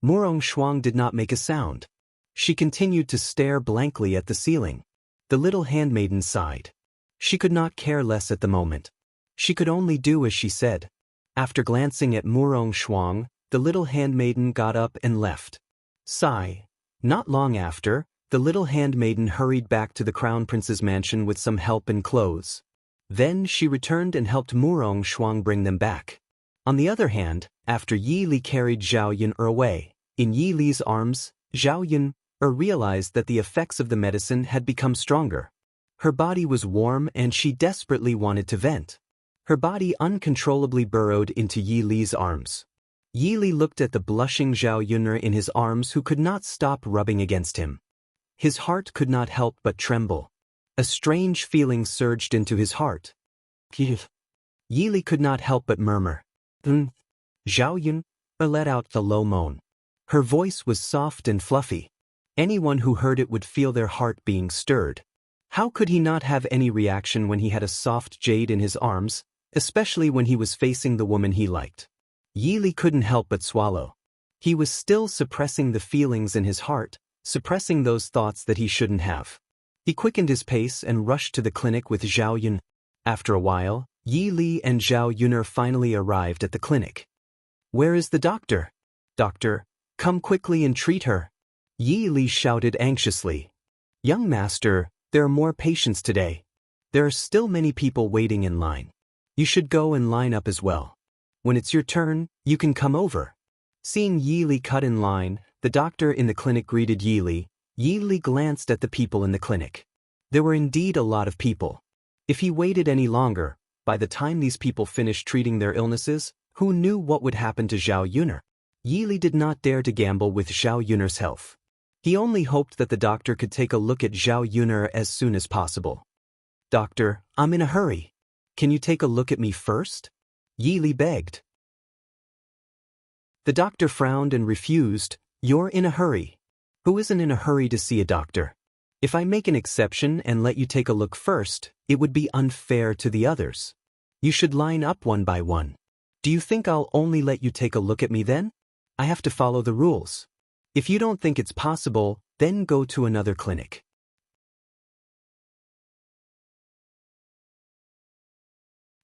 Murong Shuang did not make a sound. She continued to stare blankly at the ceiling. The little handmaiden sighed. She could not care less at the moment. She could only do as she said. After glancing at Murong Shuang, the little handmaiden got up and left. Sigh. Not long after, the little handmaiden hurried back to the Crown Prince's mansion with some help and clothes. Then she returned and helped Murong Shuang bring them back. On the other hand, after Yi Li carried Zhao Yun away, in Yi Li's arms, Zhao Yun realized that the effects of the medicine had become stronger. Her body was warm and she desperately wanted to vent. Her body uncontrollably burrowed into Yi Li's arms. Yi Li looked at the blushing Zhao Yun'er in his arms who could not stop rubbing against him. His heart could not help but tremble. A strange feeling surged into his heart. Yi Li could not help but murmur. Zhao Yun'er let out the low moan. Her voice was soft and fluffy. Anyone who heard it would feel their heart being stirred. How could he not have any reaction when he had a soft jade in his arms, especially when he was facing the woman he liked? Yi Li couldn't help but swallow. He was still suppressing the feelings in his heart, suppressing those thoughts that he shouldn't have. He quickened his pace and rushed to the clinic with Zhao Yun. After a while, Yi Li and Zhao Yun'er finally arrived at the clinic. "Where is the doctor? Doctor, come quickly and treat her," Yi Li shouted anxiously. "Young master, there are more patients today. There are still many people waiting in line. You should go and line up as well. When it's your turn, you can come over." Seeing Yi Li cut in line, the doctor in the clinic greeted Yi Li. Yi Li glanced at the people in the clinic. There were indeed a lot of people. If he waited any longer, by the time these people finished treating their illnesses, who knew what would happen to Zhao Yun'er? Yi Li did not dare to gamble with Zhao Yun'er's health. He only hoped that the doctor could take a look at Zhao Yun'er as soon as possible. "Doctor, I'm in a hurry. Can you take a look at me first?" Yi Li begged. The doctor frowned and refused. "You're in a hurry. Who isn't in a hurry to see a doctor? If I make an exception and let you take a look first, it would be unfair to the others. You should line up one by one. Do you think I'll only let you take a look at me then? I have to follow the rules. If you don't think it's possible, then go to another clinic."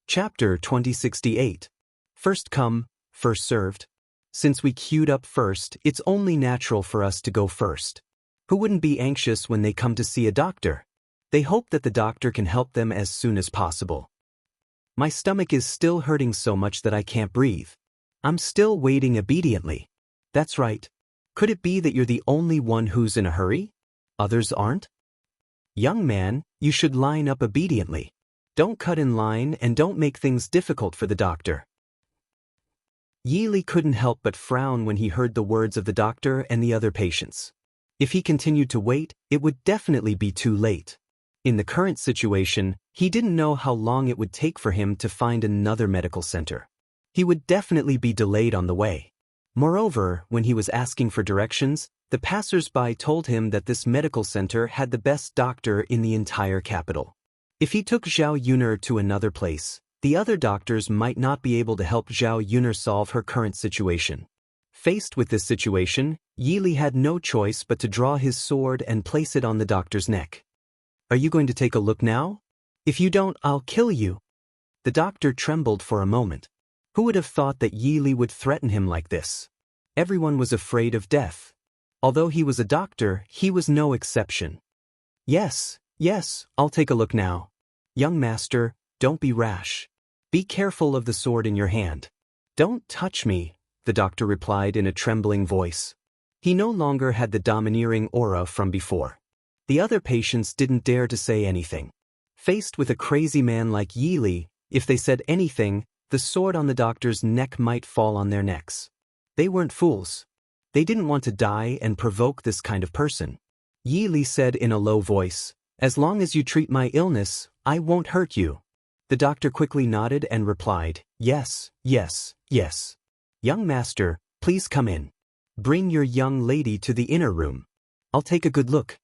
Chapter 2068. First come, first served. Since we queued up first, it's only natural for us to go first. Who wouldn't be anxious when they come to see a doctor? They hope that the doctor can help them as soon as possible. My stomach is still hurting so much that I can't breathe. I'm still waiting obediently. That's right. Could it be that you're the only one who's in a hurry? Others aren't? Young man, you should line up obediently. Don't cut in line and don't make things difficult for the doctor. Yi Li couldn't help but frown when he heard the words of the doctor and the other patients. If he continued to wait, it would definitely be too late. In the current situation, he didn't know how long it would take for him to find another medical center. He would definitely be delayed on the way. Moreover, when he was asking for directions, the passers-by told him that this medical center had the best doctor in the entire capital. If he took Zhao Yun'er to another place, the other doctors might not be able to help Zhao Yun'er solve her current situation. Faced with this situation, Yi Li had no choice but to draw his sword and place it on the doctor's neck. "Are you going to take a look now? If you don't, I'll kill you." The doctor trembled for a moment. Who would have thought that Yi Li would threaten him like this? Everyone was afraid of death. Although he was a doctor, he was no exception. Yes, I'll take a look now. Young master, don't be rash. Be careful of the sword in your hand." "Don't touch me," the doctor replied in a trembling voice. He no longer had the domineering aura from before. The other patients didn't dare to say anything. Faced with a crazy man like Yi Li, if they said anything, the sword on the doctor's neck might fall on their necks. They weren't fools. They didn't want to die and provoke this kind of person. Yi Li said in a low voice, "As long as you treat my illness, I won't hurt you." The doctor quickly nodded and replied, "Yes. Young master, please come in. Bring your young lady to the inner room. I'll take a good look."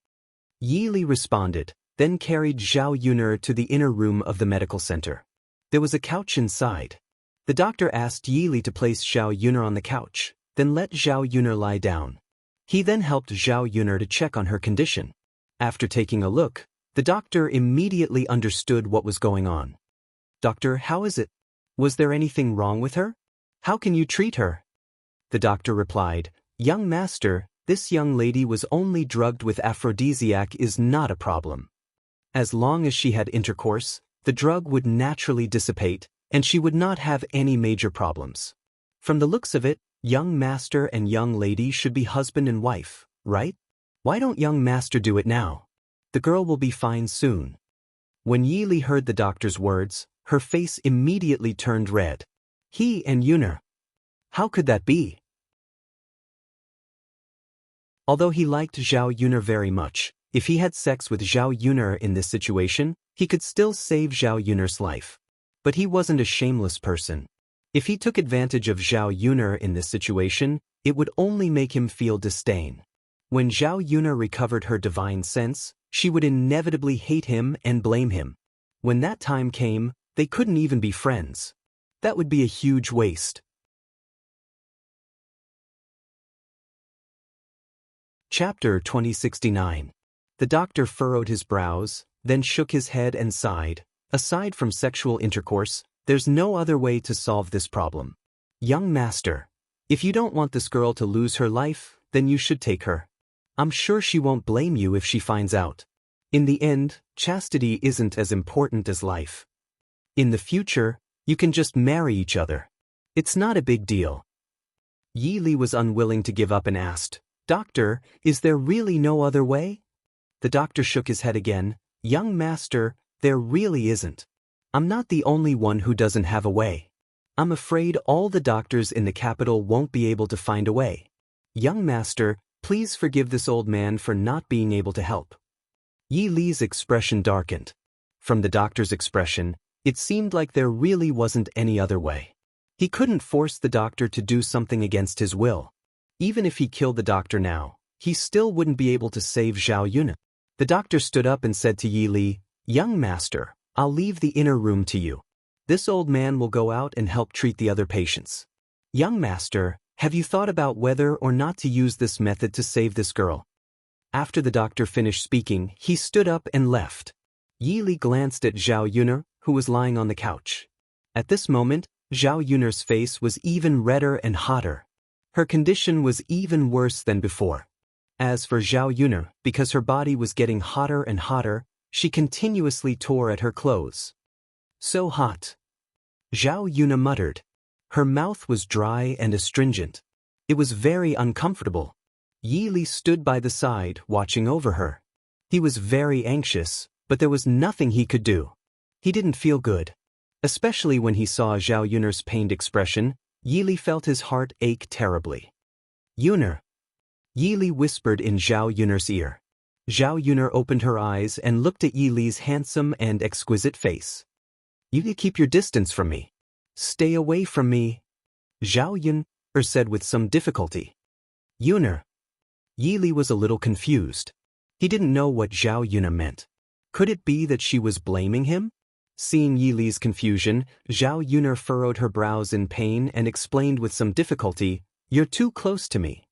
Yi Li responded, then carried Zhao Yun'er to the inner room of the medical center. There was a couch inside. The doctor asked Yi Li to place Zhao Yun'er on the couch, then let Zhao Yun'er lie down. He then helped Zhao Yun'er to check on her condition. After taking a look, the doctor immediately understood what was going on. "Doctor, how is it? Was there anything wrong with her? How can you treat her?" The doctor replied, "Young master, this young lady was only drugged with aphrodisiac is not a problem. As long as she had intercourse, the drug would naturally dissipate, and she would not have any major problems. From the looks of it, young master and young lady should be husband and wife, right? Why don't young master do it now? The girl will be fine soon." When Yi Li heard the doctor's words, her face immediately turned red. He and Yuna. How could that be? Although he liked Zhao Yun'er very much, if he had sex with Zhao Yun'er in this situation, he could still save Zhao Yun'er's life. But he wasn't a shameless person. If he took advantage of Zhao Yun'er in this situation, it would only make him feel disdain. When Zhao Yun'er recovered her divine sense, she would inevitably hate him and blame him. When that time came, they couldn't even be friends. That would be a huge waste. Chapter 2069. The doctor furrowed his brows, then shook his head and sighed. Aside from sexual intercourse, there's no other way to solve this problem. Young master, if you don't want this girl to lose her life, then you should take her. I'm sure she won't blame you if she finds out. In the end, chastity isn't as important as life. In the future, you can just marry each other. It's not a big deal. Yi Li was unwilling to give up and asked, Doctor, is there really no other way? The doctor shook his head again. Young master, there really isn't. I'm not the only one who doesn't have a way. I'm afraid all the doctors in the capital won't be able to find a way. Young master, please forgive this old man for not being able to help. Yi Li's expression darkened. From the doctor's expression, it seemed like there really wasn't any other way. He couldn't force the doctor to do something against his will. Even if he killed the doctor now, he still wouldn't be able to save Zhao Yun'er. The doctor stood up and said to Yi Li, Young master, I'll leave the inner room to you. This old man will go out and help treat the other patients. Young master, have you thought about whether or not to use this method to save this girl? After the doctor finished speaking, he stood up and left. Yi Li glanced at Zhao Yun'er, who was lying on the couch. At this moment, Zhao Yun'er's face was even redder and hotter. Her condition was even worse than before. As for Zhao Yun'er, because her body was getting hotter and hotter, she continuously tore at her clothes. So hot. Zhao Yun'er muttered. Her mouth was dry and astringent. It was very uncomfortable. Yi Li stood by the side, watching over her. He was very anxious, but there was nothing he could do. He didn't feel good. Especially when he saw Zhao Yun'er's pained expression, Yi Li felt his heart ache terribly. Yun'er. Yi Li whispered in Zhao Yun'er's ear. Zhao Yun'er opened her eyes and looked at Yi Li's handsome and exquisite face. You keep your distance from me. Stay away from me. Zhao Yun'er said with some difficulty. Yun'er. Yi Li was a little confused. He didn't know what Zhao Yun'er meant. Could it be that she was blaming him? Seeing Yi Li's confusion, Zhao Yun'er furrowed her brows in pain and explained with some difficulty, You're too close to me.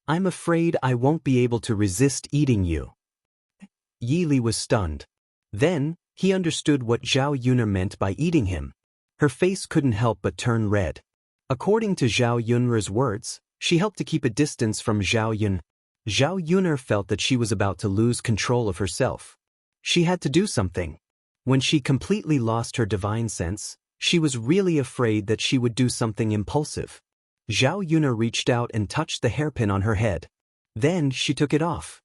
I'm afraid I won't be able to resist eating you. Yi Li was stunned. Then, he understood what Zhao Yun'er meant by eating him. Her face couldn't help but turn red. According to Zhao Yun'er's words, she helped to keep a distance from Zhao Yun. Zhao Yun'er felt that she was about to lose control of herself. She had to do something. When she completely lost her divine sense, she was really afraid that she would do something impulsive. Zhao Yun'er reached out and touched the hairpin on her head. Then she took it off.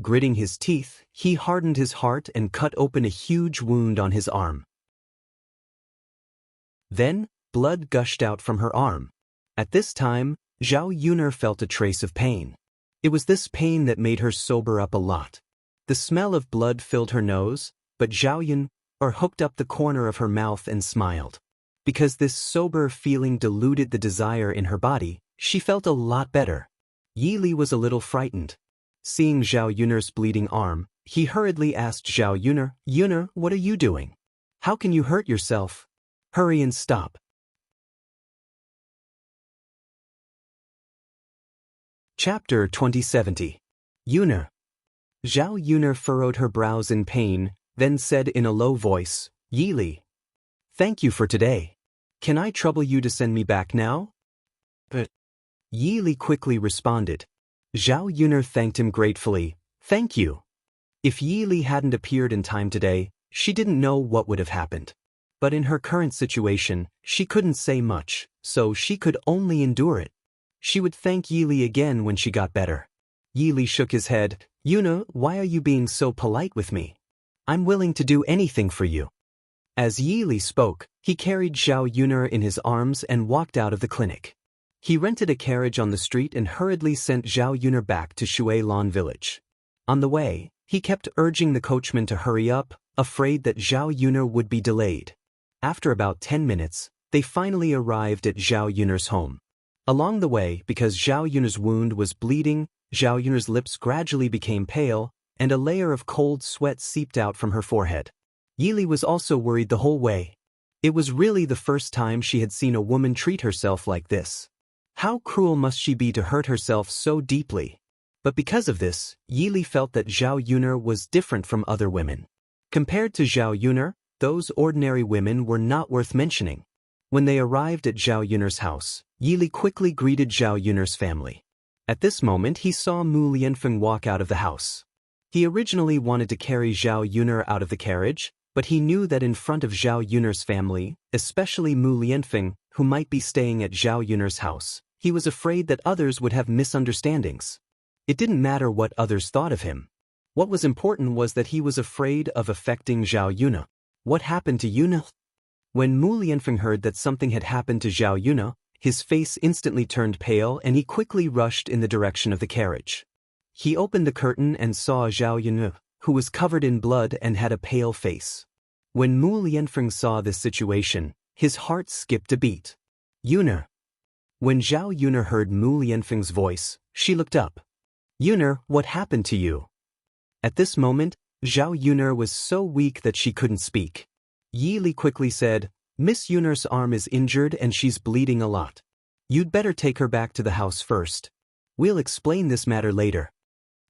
Gritting his teeth, he hardened his heart and cut open a huge wound on his arm. Then, blood gushed out from her arm. At this time, Zhao Yun'er felt a trace of pain. It was this pain that made her sober up a lot. The smell of blood filled her nose, but Zhao Yun'er hooked up the corner of her mouth and smiled. Because this sober feeling diluted the desire in her body, she felt a lot better. Yi Li was a little frightened. Seeing Zhao Yun'er's bleeding arm, he hurriedly asked Zhao Yun'er, Yun'er, what are you doing? How can you hurt yourself? Hurry and stop. Chapter 2070. Yun'er. Zhao Yun'er furrowed her brows in pain, then said in a low voice, Yi Li. Thank you for today. Can I trouble you to send me back now? But Yi Li quickly responded. Zhao Yun'er thanked him gratefully, Thank you. If Yi Li hadn't appeared in time today, she didn't know what would have happened. But in her current situation, she couldn't say much, so she could only endure it. She would thank Yi Li again when she got better. Yi Li shook his head. Yun'er, why are you being so polite with me? I'm willing to do anything for you. As Yi Li spoke, he carried Zhao Yuner in his arms and walked out of the clinic. He rented a carriage on the street and hurriedly sent Zhao Yuner back to Shuilan village. On the way, he kept urging the coachman to hurry up, afraid that Zhao Yuner would be delayed. After about 10 minutes, they finally arrived at Zhao Yuner's home. Along the way, because Zhao Yuner's wound was bleeding, Zhao Yuner's lips gradually became pale, and a layer of cold sweat seeped out from her forehead. Yi Li was also worried the whole way. It was really the first time she had seen a woman treat herself like this. How cruel must she be to hurt herself so deeply? But because of this, Yi Li felt that Zhao Yuner was different from other women. Compared to Zhao Yuner, those ordinary women were not worth mentioning. When they arrived at Zhao Yuner's house, Yi Li quickly greeted Zhao Yuner's family. At this moment he saw Mu Lianfeng walk out of the house. He originally wanted to carry Zhao Yuner out of the carriage, but he knew that in front of Zhao Yuner's family, especially Mu Lianfeng, who might be staying at Zhao Yuner's house, he was afraid that others would have misunderstandings. It didn't matter what others thought of him. What was important was that he was afraid of affecting Zhao Yuner. What happened to Yuner? When Mu Lianfeng heard that something had happened to Zhao Yuner, his face instantly turned pale and he quickly rushed in the direction of the carriage. He opened the curtain and saw Zhao Yuner, who was covered in blood and had a pale face. When Mu Lianfeng saw this situation, his heart skipped a beat. Yuner. When Zhao Yuner heard Mu Lianfeng's voice, she looked up. Yuner, what happened to you? At this moment, Zhao Yuner was so weak that she couldn't speak. Yi Li quickly said, Miss Yuner's arm is injured and she's bleeding a lot. You'd better take her back to the house first. We'll explain this matter later.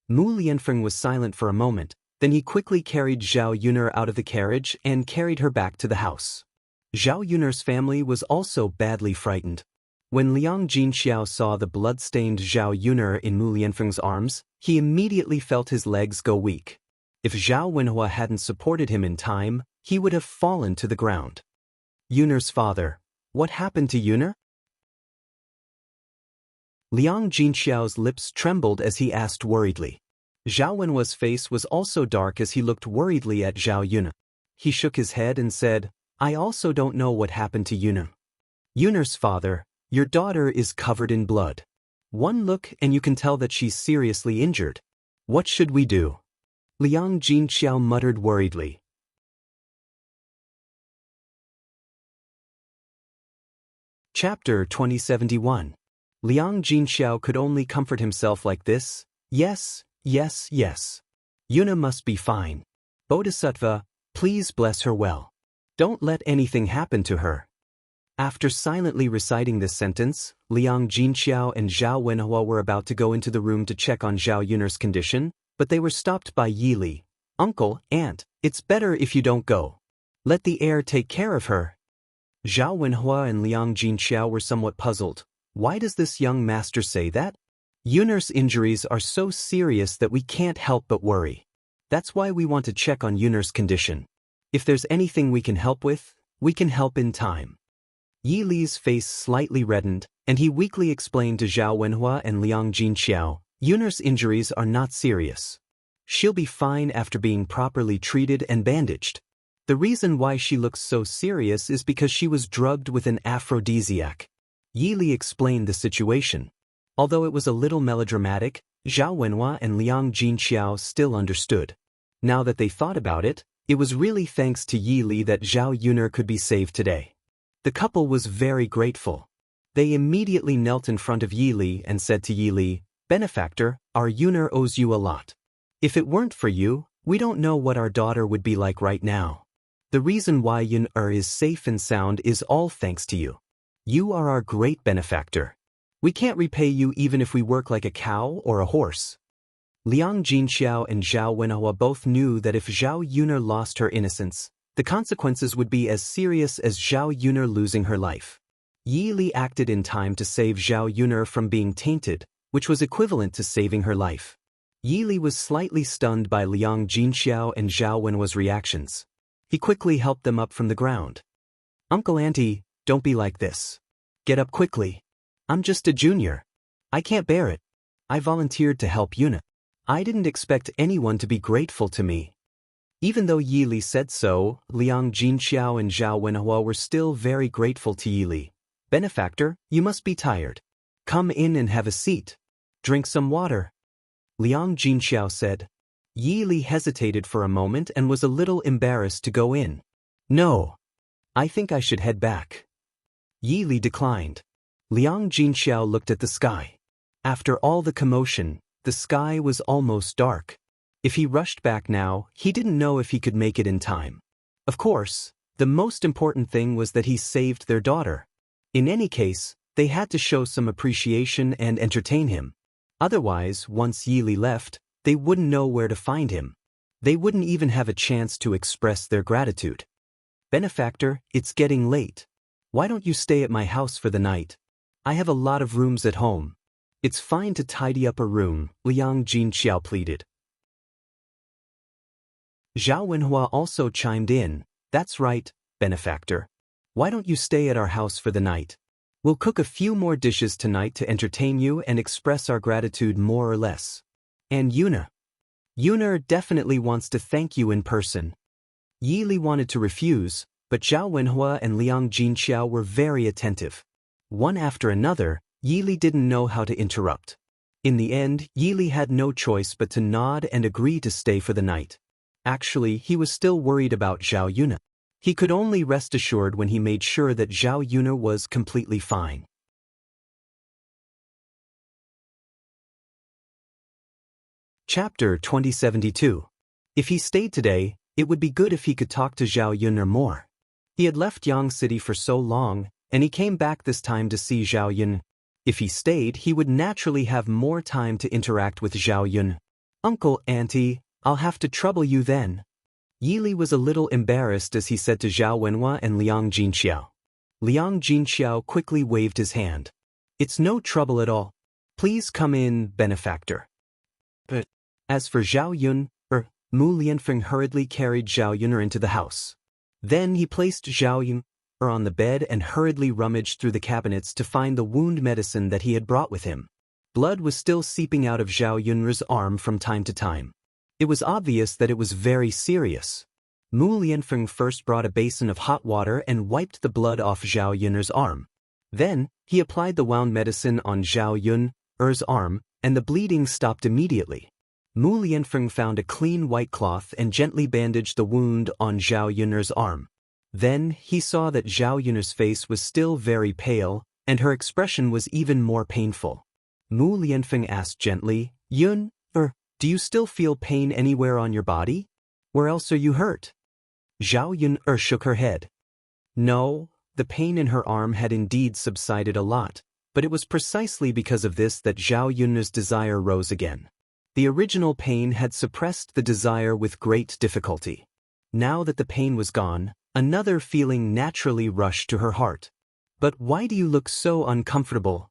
Mu Lianfeng was silent for a moment, then he quickly carried Zhao Yuner out of the carriage and carried her back to the house. Zhao Yuner's family was also badly frightened. When Liang Jinxiao saw the blood-stained Zhao Yuner in Mu Lianfeng's arms, he immediately felt his legs go weak. If Zhao Wenhua hadn't supported him in time, he would have fallen to the ground. Yuner's father. What happened to Yuner? Liang Jinxiao's lips trembled as he asked worriedly. Zhao Wenhua's face was also dark as he looked worriedly at Zhao Yuner. He shook his head and said, I also don't know what happened to Yuner. Yuner's father, your daughter is covered in blood. One look and you can tell that she's seriously injured. What should we do? Liang Jinxiao muttered worriedly. Chapter 2071. Liang Jinxiao could only comfort himself like this. Yes, yes, yes. Yuna must be fine. Bodhisattva, please bless her well. Don't let anything happen to her. After silently reciting this sentence, Liang Jinxiao and Zhao Wenhua were about to go into the room to check on Zhao Yuner's condition, but they were stopped by Yi Li. Uncle, aunt, it's better if you don't go. Let the heir take care of her. Zhao Wenhua and Liang Jinxiao were somewhat puzzled. Why does this young master say that? Yuner's injuries are so serious that we can't help but worry. That's why we want to check on Yuner's condition. If there's anything we can help with, we can help in time. Yi Li's face slightly reddened, and he weakly explained to Zhao Wenhua and Liang Jinxiao, Yuner's injuries are not serious. She'll be fine after being properly treated and bandaged. The reason why she looks so serious is because she was drugged with an aphrodisiac. Yi Li explained the situation. Although it was a little melodramatic, Zhao Wenhua and Liang Jinxiao still understood. Now that they thought about it, it was really thanks to Yi Li that Zhao Yuner could be saved today. The couple was very grateful. They immediately knelt in front of Yi Li and said to Yi Li, Benefactor, our Yuner owes you a lot. If it weren't for you, we don't know what our daughter would be like right now. The reason why Yuner is safe and sound is all thanks to you. You are our great benefactor. We can't repay you even if we work like a cow or a horse. Liang Jinxiao and Zhao Wenhua both knew that if Zhao Yuner lost her innocence, the consequences would be as serious as Zhao Yuner losing her life. Yi Li acted in time to save Zhao Yuner from being tainted, which was equivalent to saving her life. Yi Li was slightly stunned by Liang Jinxiao and Zhao Wenhua's reactions. He quickly helped them up from the ground. Uncle Auntie, don't be like this. Get up quickly. I'm just a junior. I can't bear it. I volunteered to help Yuna. I didn't expect anyone to be grateful to me. Even though Yi Li said so, Liang Jinxiao and Zhao Wenhua were still very grateful to Yi Li. "Benefactor, you must be tired. Come in and have a seat. Drink some water," Liang Jinxiao said. Yi Li hesitated for a moment and was a little embarrassed to go in. "No. I think I should head back." Yi Li declined. Liang Jinxiao looked at the sky. After all the commotion, the sky was almost dark. If he rushed back now, he didn't know if he could make it in time. Of course, the most important thing was that he saved their daughter. In any case, they had to show some appreciation and entertain him. Otherwise, once Yi Li left, they wouldn't know where to find him. They wouldn't even have a chance to express their gratitude. "Benefactor, it's getting late. Why don't you stay at my house for the night? I have a lot of rooms at home. It's fine to tidy up a room," Liang Jinxiao pleaded. Zhao Wenhua also chimed in. "That's right, benefactor. Why don't you stay at our house for the night? We'll cook a few more dishes tonight to entertain you and express our gratitude more or less. And Yuna definitely wants to thank you in person." Yi Li wanted to refuse, but Zhao Wenhua and Liang Jinxiao were very attentive. One after another, Yi Li didn't know how to interrupt. In the end, Yi Li had no choice but to nod and agree to stay for the night. Actually, he was still worried about Zhao Yuna. He could only rest assured when he made sure that Zhao Yuna was completely fine. Chapter 2072. If he stayed today, it would be good if he could talk to Zhao Yun more. He had left Yang City for so long, and he came back this time to see Zhao Yun. If he stayed, he would naturally have more time to interact with Zhao Yun. "Uncle, Auntie, I'll have to trouble you then." Yi Li was a little embarrassed as he said to Zhao Wenhua and Liang Jinxiao. Liang Jinxiao quickly waved his hand. "It's no trouble at all. Please come in, benefactor." But as for Zhao Yun, Mu Lianfeng hurriedly carried Zhao Yun into the house. Then he placed Zhao Yun on the bed and hurriedly rummaged through the cabinets to find the wound medicine that he had brought with him. Blood was still seeping out of Zhao Yun's arm from time to time. It was obvious that it was very serious. Mu Lianfeng first brought a basin of hot water and wiped the blood off Zhao Yun's arm. Then, he applied the wound medicine on Zhao Yun's arm, and the bleeding stopped immediately. Mu Lianfeng found a clean white cloth and gently bandaged the wound on Zhao Yun's arm. Then, he saw that Zhao Yun's face was still very pale, and her expression was even more painful. Mu Lianfeng asked gently, "Yun, do you still feel pain anywhere on your body? Where else are you hurt?" Zhao Yun shook her head. No, the pain in her arm had indeed subsided a lot, but it was precisely because of this that Zhao Yun's desire rose again. The original pain had suppressed the desire with great difficulty. Now that the pain was gone, another feeling naturally rushed to her heart. "But why do you look so uncomfortable?"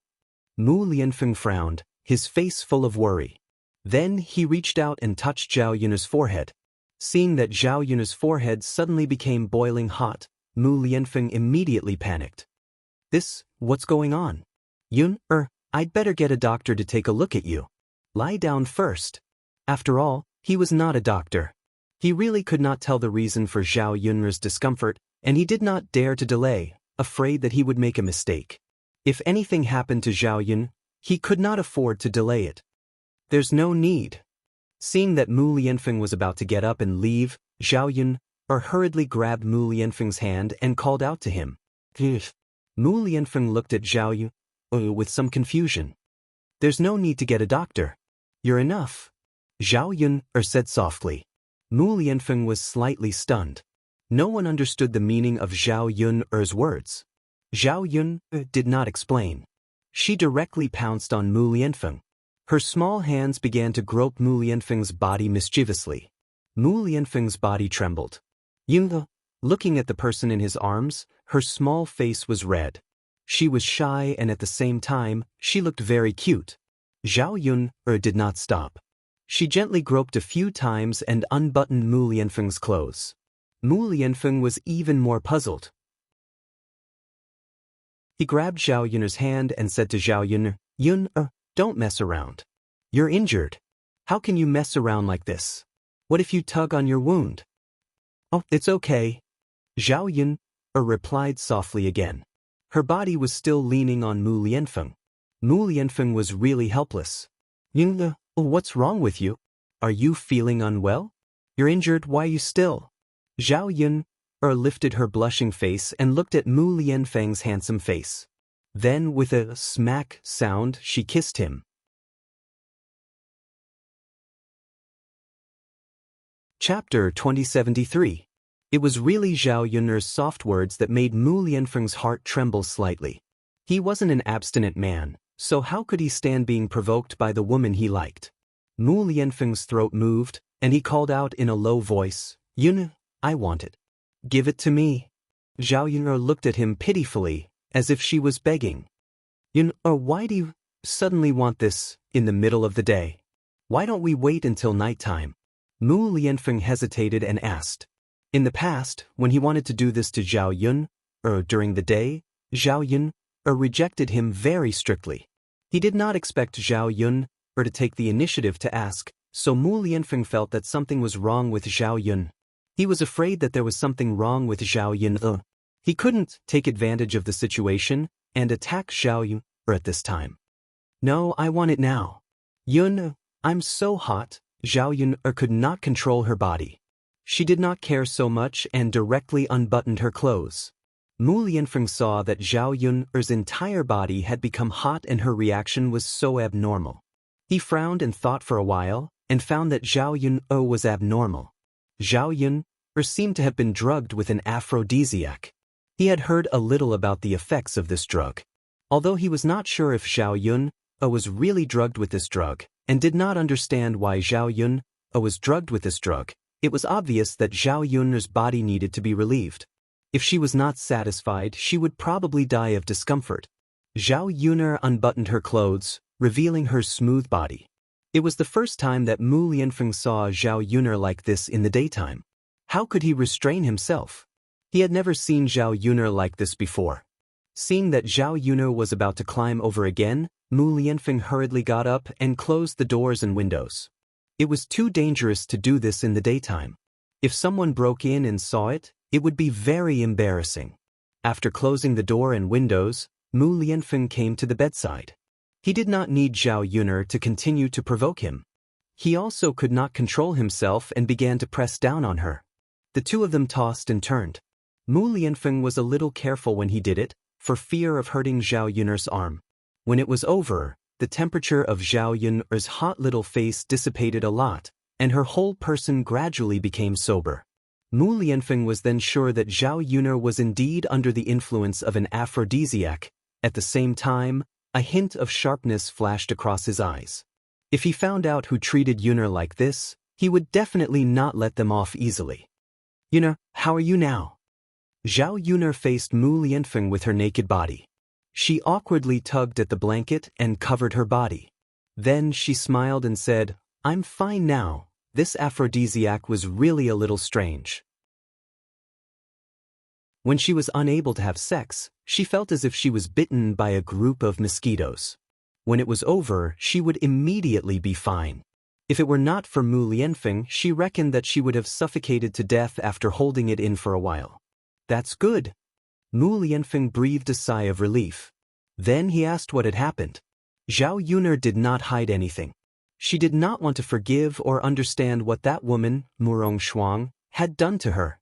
Mu Lianfeng frowned, his face full of worry. Then he reached out and touched Zhao Yun's forehead. Seeing that Zhao Yun's forehead suddenly became boiling hot, Mu Lianfeng immediately panicked. What's going on? "Yun, I'd better get a doctor to take a look at you. Lie down first." After all, he was not a doctor. He really could not tell the reason for Zhao Yun's discomfort, and he did not dare to delay, afraid that he would make a mistake. If anything happened to Zhao Yun, he could not afford to delay it. "There's no need." Seeing that Mu Lianfeng was about to get up and leave, Zhao Yun hurriedly grabbed Mu Lianfeng's hand and called out to him. Mu Lianfeng looked at Zhao Yun with some confusion. "There's no need to get a doctor. You're enough," Zhao Yun said softly. Mu Lianfeng was slightly stunned. No one understood the meaning of Zhao Yun's words. Zhao Yun did not explain. She directly pounced on Mu Lianfeng. Her small hands began to grope Mu Lianfeng's body mischievously. Mu Lianfeng's body trembled. Yun, looking at the person in his arms, her small face was red. She was shy and at the same time, she looked very cute. Zhao Yun did not stop. She gently groped a few times and unbuttoned Mu Lianfeng's clothes. Mu Lianfeng was even more puzzled. He grabbed Zhao Yun's hand and said to Zhao Yun, "Yun, don't mess around. You're injured. How can you mess around like this? What if you tug on your wound?" Oh, it's okay. Zhao Yun replied softly again. Her body was still leaning on Mu Lianfeng. Mu Lianfeng was really helpless. Yun, what's wrong with you? Are you feeling unwell? You're injured, why are you still? Zhao Yun lifted her blushing face and looked at Mu Lianfeng's handsome face. Then, with a smack sound, she kissed him. Chapter 2073. It was really Zhao Yun's soft words that made Mu Lianfeng's heart tremble slightly. He wasn't an abstinent man, so how could he stand being provoked by the woman he liked? Mu Lianfeng's throat moved, and he called out in a low voice, Yun, I want it. Give it to me. Zhao Yun looked at him pitifully, as if she was begging. Yun, why do you suddenly want this in the middle of the day? Why don't we wait until nighttime? Mu Lianfeng hesitated and asked. In the past, when he wanted to do this to Zhao Yun, during the day, Zhao Yun rejected him very strictly. He did not expect Zhao Yun to take the initiative to ask, so Mu Lianfeng felt that something was wrong with Zhao Yun. He was afraid that there was something wrong with Zhao Yun. He couldn't take advantage of the situation and attack Zhao Yun at this time. No, I want it now. Yun, I'm so hot. Zhao Yun could not control her body. She did not care so much and directly unbuttoned her clothes. Mu Lianfeng saw that Zhao Yun's entire body had become hot and her reaction was so abnormal. He frowned and thought for a while, and found that Zhao Yun was abnormal. Zhao Yun seemed to have been drugged with an aphrodisiac. He had heard a little about the effects of this drug. Although he was not sure if Zhao Yun was really drugged with this drug, and did not understand why Zhao Yun was drugged with this drug, it was obvious that Zhao Yun's body needed to be relieved. If she was not satisfied, she would probably die of discomfort. Zhao Yun unbuttoned her clothes, revealing her smooth body. It was the first time that Mu Lianfeng saw Zhao Yun like this in the daytime. How could he restrain himself? He had never seen Zhao Yun like this before. Seeing that Zhao Yun was about to climb over again, Mu Lianfeng hurriedly got up and closed the doors and windows. It was too dangerous to do this in the daytime. If someone broke in and saw it, it would be very embarrassing. After closing the door and windows, Mu Lianfeng came to the bedside. He did not need Zhao Yun to continue to provoke him. He also could not control himself and began to press down on her. The two of them tossed and turned. Mu Lianfeng was a little careful when he did it, for fear of hurting Zhao Yun's arm. When it was over, the temperature of Zhao Yun's hot little face dissipated a lot, and her whole person gradually became sober. Mu Lianfeng was then sure that Zhao Yun was indeed under the influence of an aphrodisiac. At the same time, a hint of sharpness flashed across his eyes. If he found out who treated Yun like this, he would definitely not let them off easily. Yun, how are you now? Zhao Yun faced Mu Lianfeng with her naked body. She awkwardly tugged at the blanket and covered her body. Then she smiled and said, I'm fine now. This aphrodisiac was really a little strange. When she was unable to have sex, she felt as if she was bitten by a group of mosquitoes. When it was over, she would immediately be fine. If it were not for Mu Lianfeng, she reckoned that she would have suffocated to death after holding it in for a while. That's good. Mu Lianfeng breathed a sigh of relief. Then he asked what had happened. Zhao Yun did not hide anything. She did not want to forgive or understand what that woman, Murong Shuang, had done to her.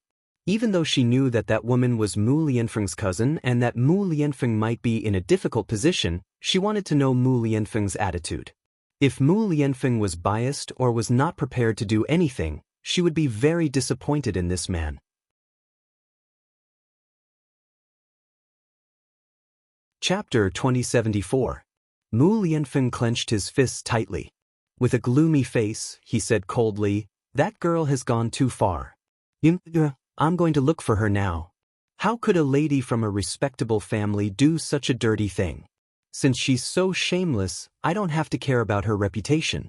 Even though she knew that that woman was Mu Lianfeng's cousin and that Mu Lianfeng might be in a difficult position, she wanted to know Mu Lianfeng's attitude. If Mu Lianfeng was biased or was not prepared to do anything, she would be very disappointed in this man. Chapter 2074. Mu Lianfeng clenched his fists tightly. With a gloomy face, he said coldly, That girl has gone too far. I'm going to look for her now. How could a lady from a respectable family do such a dirty thing? Since she's so shameless, I don't have to care about her reputation.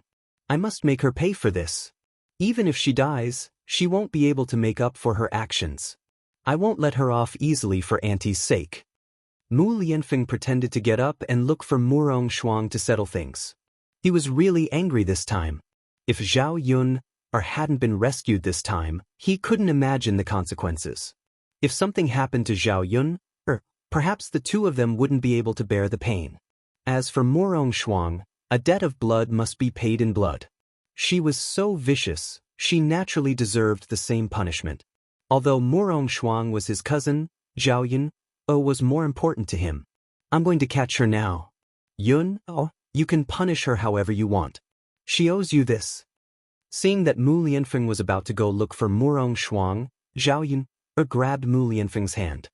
I must make her pay for this. Even if she dies, she won't be able to make up for her actions. I won't let her off easily for Auntie's sake. Mu Lianfeng pretended to get up and look for Murong Shuang to settle things. He was really angry this time. If Zhao Yun hadn't been rescued this time, he couldn't imagine the consequences. If something happened to Zhao Yun, perhaps the two of them wouldn't be able to bear the pain. As for Murong Shuang, a debt of blood must be paid in blood. She was so vicious, she naturally deserved the same punishment. Although Murong Shuang was his cousin, Zhao Yun was more important to him. I'm going to catch her now. Yun, you can punish her however you want. She owes you this. Seeing that Mu Lianfeng was about to go look for Murong Shuang, Zhao Yun grabbed Mu Lianfeng's hand.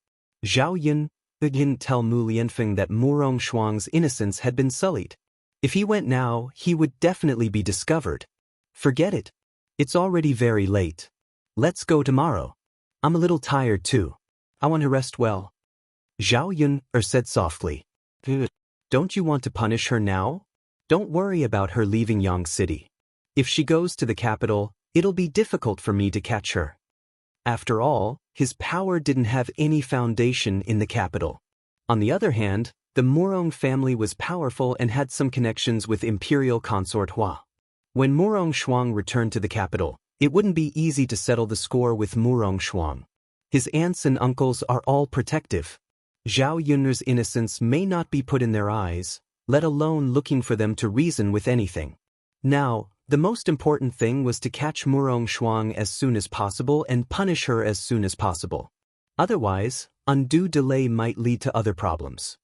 Zhao Yun didn't tell Mu Lianfeng that Murong Shuang's innocence had been sullied. If he went now, he would definitely be discovered. Forget it. It's already very late. Let's go tomorrow. I'm a little tired too. I want to rest well. Zhao Yun said softly. Don't you want to punish her now? Don't worry about her leaving Yang City. If she goes to the capital, it'll be difficult for me to catch her. After all, his power didn't have any foundation in the capital. On the other hand, the Murong family was powerful and had some connections with Imperial Consort Hua. When Murong Shuang returned to the capital, it wouldn't be easy to settle the score with Murong Shuang. His aunts and uncles are all protective. Zhao Yun's innocence may not be put in their eyes, let alone looking for them to reason with anything. Now, the most important thing was to catch Murong Shuang as soon as possible and punish her as soon as possible. Otherwise, undue delay might lead to other problems.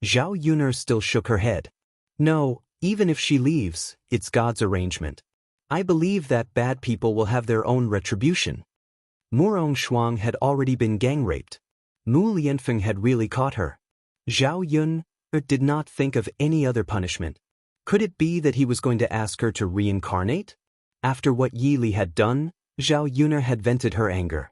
Zhao Yun still shook her head. No, even if she leaves, it's God's arrangement. I believe that bad people will have their own retribution. Murong Shuang had already been gang raped. Mu Lianfeng had really caught her. Zhao Yun did not think of any other punishment. Could it be that he was going to ask her to reincarnate? After what Yi Li had done, Zhao Yun had vented her anger.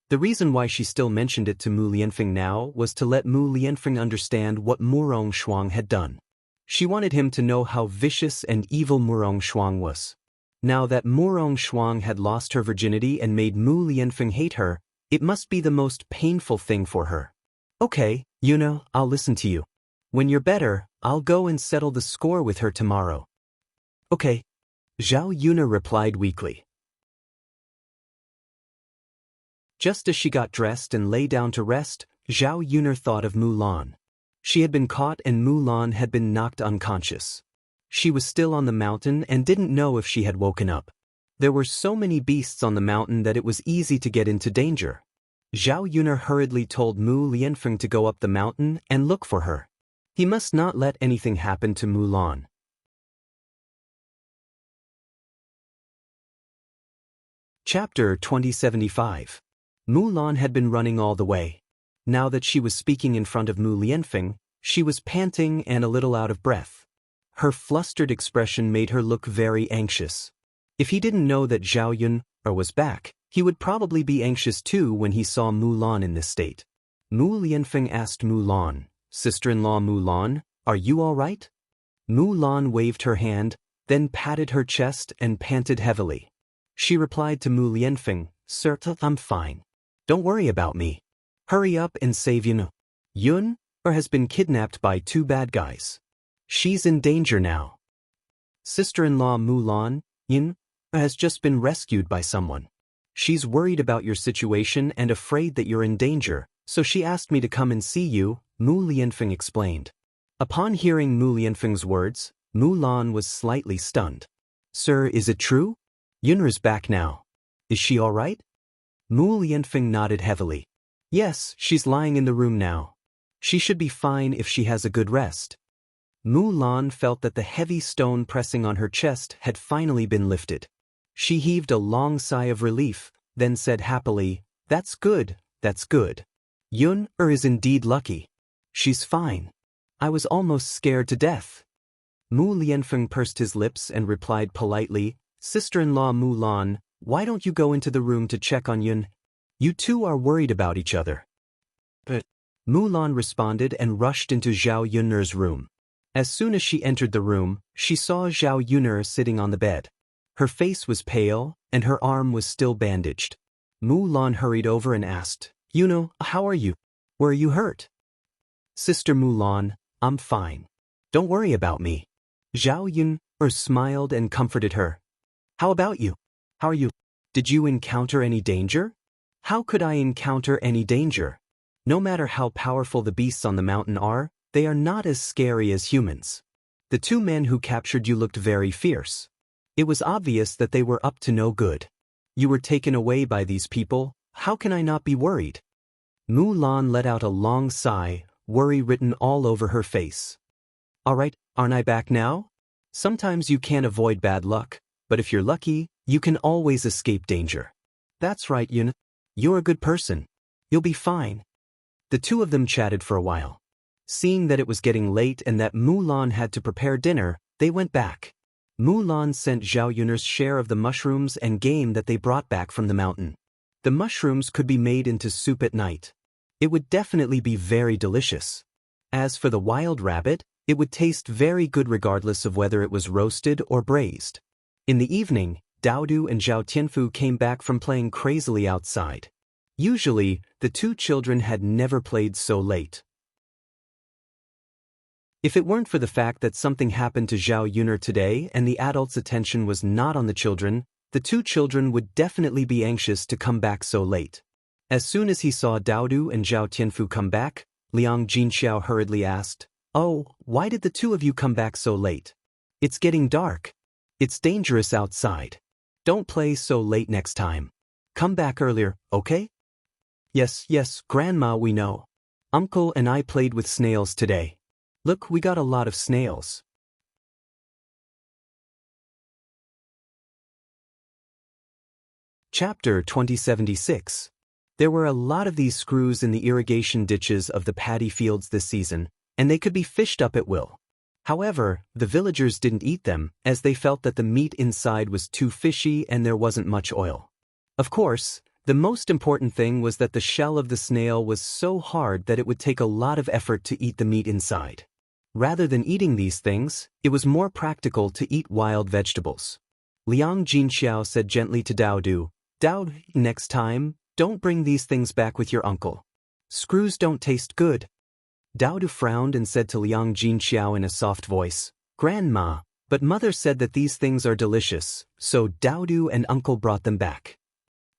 The reason why she still mentioned it to Mu Lianfeng now was to let Mu Lianfeng understand what Murong Shuang had done. She wanted him to know how vicious and evil Murong Shuang was. Now that Murong Shuang had lost her virginity and made Mu Lianfeng hate her, it must be the most painful thing for her. Okay, Yuna, I'll listen to you. When you're better, I'll go and settle the score with her tomorrow. Okay. Zhao Yuna replied weakly. Just as she got dressed and lay down to rest, Zhao Yuna thought of Mulan. She had been caught and Mulan had been knocked unconscious. She was still on the mountain and didn't know if she had woken up. There were so many beasts on the mountain that it was easy to get into danger. Zhao Yun hurriedly told Mu Lianfeng to go up the mountain and look for her. He must not let anything happen to Mulan. Chapter 2075. Mulan had been running all the way. Now that she was speaking in front of Mu Lianfeng, she was panting and a little out of breath. Her flustered expression made her look very anxious. If he didn't know that Zhao Yun was back, he would probably be anxious too when he saw Mulan in this state. Mu Lianfeng asked Mulan, "Sister-in-law Mulan, are you all right?" Mulan waved her hand, then patted her chest and panted heavily. She replied to Mu Lianfeng, "Sir, I'm fine. Don't worry about me. Hurry up and save Yun. Yun has been kidnapped by two bad guys. She's in danger now. Sister-in-law Mulan, Yun has just been rescued by someone. She's worried about your situation and afraid that you're in danger, so she asked me to come and see you," Mu Lianfeng explained. Upon hearing Mu Lianfeng's words, Mulan was slightly stunned. "Sir, is it true? Yun's back now. Is she all right?" Mu Lianfeng nodded heavily. "Yes, she's lying in the room now. She should be fine if she has a good rest." Mulan felt that the heavy stone pressing on her chest had finally been lifted. She heaved a long sigh of relief, then said happily, That's good, that's good. Yun is indeed lucky. She's fine. I was almost scared to death." Mu Lianfeng pursed his lips and replied politely, "Sister-in-law Mulan, why don't you go into the room to check on Yun? You two are worried about each other." But Mulan responded and rushed into Zhao Yun's room. As soon as she entered the room, she saw Zhao Yun sitting on the bed. Her face was pale, and her arm was still bandaged. Mulan hurried over and asked, "Yun, how are you? Were you hurt?" "Sister Mulan, I'm fine. Don't worry about me." Zhao Yun smiled and comforted her. "How about you? How are you? Did you encounter any danger? How could I encounter any danger? No matter how powerful the beasts on the mountain are, they are not as scary as humans. The two men who captured you looked very fierce. It was obvious that they were up to no good. You were taken away by these people, how can I not be worried? Mulan let out a long sigh, worry written all over her face. Alright, aren't I back now? Sometimes you can't avoid bad luck, but if you're lucky, you can always escape danger. That's right, Yun. You're a good person. You'll be fine. The two of them chatted for a while. Seeing that it was getting late and that Mulan had to prepare dinner, they went back. Mulan sent Zhao Yun'er's share of the mushrooms and game that they brought back from the mountain. The mushrooms could be made into soup at night. It would definitely be very delicious. As for the wild rabbit, it would taste very good regardless of whether it was roasted or braised. In the evening, Daodu and Zhao Tianfu came back from playing crazily outside. Usually, the two children had never played so late. If it weren't for the fact that something happened to Zhao Yun'er today and the adults' attention was not on the children, the two children would definitely be anxious to come back so late. As soon as he saw Daodu and Zhao Tianfu come back, Liang Jinxiao hurriedly asked, "Oh, why did the two of you come back so late? It's getting dark. It's dangerous outside. Don't play so late next time. Come back earlier, okay?" Yes, Grandma, we know. Uncle and I played with snails today. Look, we got a lot of snails. Chapter 2076. There were a lot of these screws in the irrigation ditches of the paddy fields this season, and they could be fished up at will. However, the villagers didn't eat them, as they felt that the meat inside was too fishy and there wasn't much oil. Of course, the most important thing was that the shell of the snail was so hard that it would take a lot of effort to eat the meat inside. Rather than eating these things, it was more practical to eat wild vegetables. Liang Jinxiao said gently to Daodu, "Daodu, next time, don't bring these things back with your uncle. Screws don't taste good." Daodu frowned and said to Liang Jinxiao in a soft voice, "Grandma, but mother said that these things are delicious, so Daodu and uncle brought them back."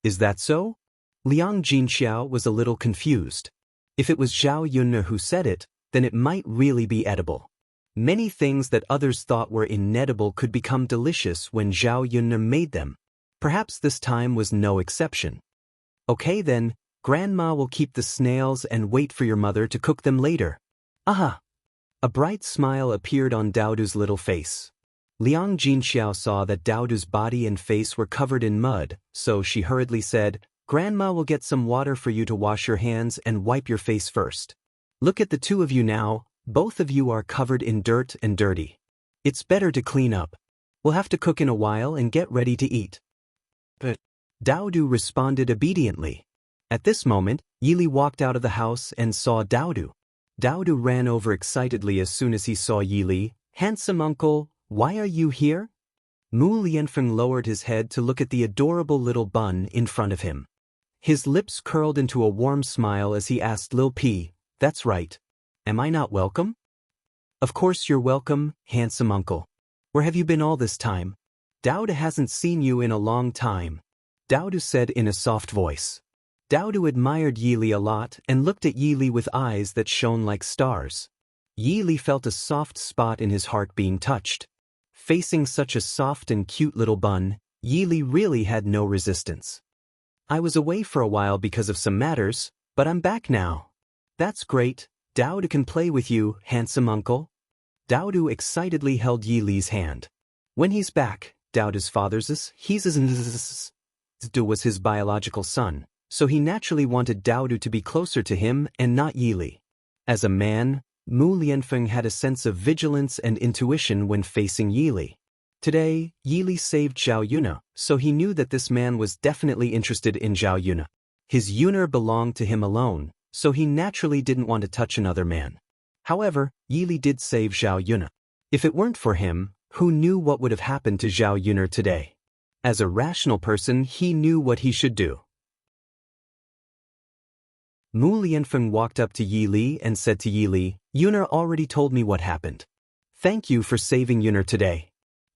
"Is that so?" Liang Jinxiao was a little confused. If it was Zhao Yun'er who said it, then it might really be edible. Many things that others thought were inedible could become delicious when Zhao Yun'er made them. Perhaps this time was no exception. "Okay then, Grandma will keep the snails and wait for your mother to cook them later." "Aha!" A bright smile appeared on Daodu's little face. Liang Jinxiao saw that Daodu's body and face were covered in mud, so she hurriedly said, "Grandma will get some water for you to wash your hands and wipe your face first. Look at the two of you now, both of you are covered in dirt and dirty. It's better to clean up. We'll have to cook in a while and get ready to eat." But Daodu responded obediently. At this moment, Yili walked out of the house and saw Daodu. Daodu ran over excitedly as soon as he saw Yili. "Handsome uncle, why are you here?" Mu Lianfeng lowered his head to look at the adorable little bun in front of him. His lips curled into a warm smile as he asked Lil P, "That's right. Am I not welcome?" "Of course you're welcome, handsome uncle. Where have you been all this time? Daodu hasn't seen you in a long time," Daodu said in a soft voice. Daodu admired Yili a lot and looked at Yili with eyes that shone like stars. Yili felt a soft spot in his heart being touched. Facing such a soft and cute little bun, Yili really had no resistance. "I was away for a while because of some matters, but I'm back now." "That's great. Daodu can play with you, handsome uncle." Daodu excitedly held Yili's hand. When he's back, Daodu's father's was his biological son, so he naturally wanted Daodu to be closer to him and not Yili. As a man, Mu Lianfeng had a sense of vigilance and intuition when facing Yili. Today, Yili saved Zhao Yun'er, so he knew that this man was definitely interested in Zhao Yun'er. His Yun'er belonged to him alone, so he naturally didn't want to touch another man. However, Yili did save Zhao Yun'er. If it weren't for him, who knew what would have happened to Zhao Yun'er today? As a rational person, he knew what he should do. Mu Lianfeng walked up to Yili and said to Yili, "Yun'er already told me what happened. Thank you for saving Yun'er today.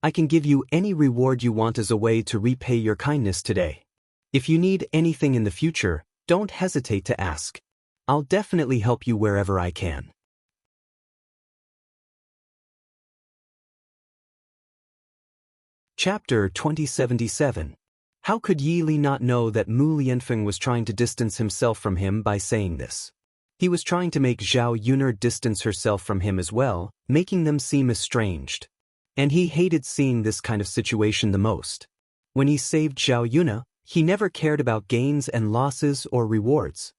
I can give you any reward you want as a way to repay your kindness today. If you need anything in the future, don't hesitate to ask. I'll definitely help you wherever I can. Chapter 2077. How could Yi Li not know that Mu Lianfeng was trying to distance himself from him by saying this? He was trying to make Zhao Yuner distance herself from him as well, making them seem estranged. And he hated seeing this kind of situation the most. When he saved Zhao Yuna, he never cared about gains and losses or rewards.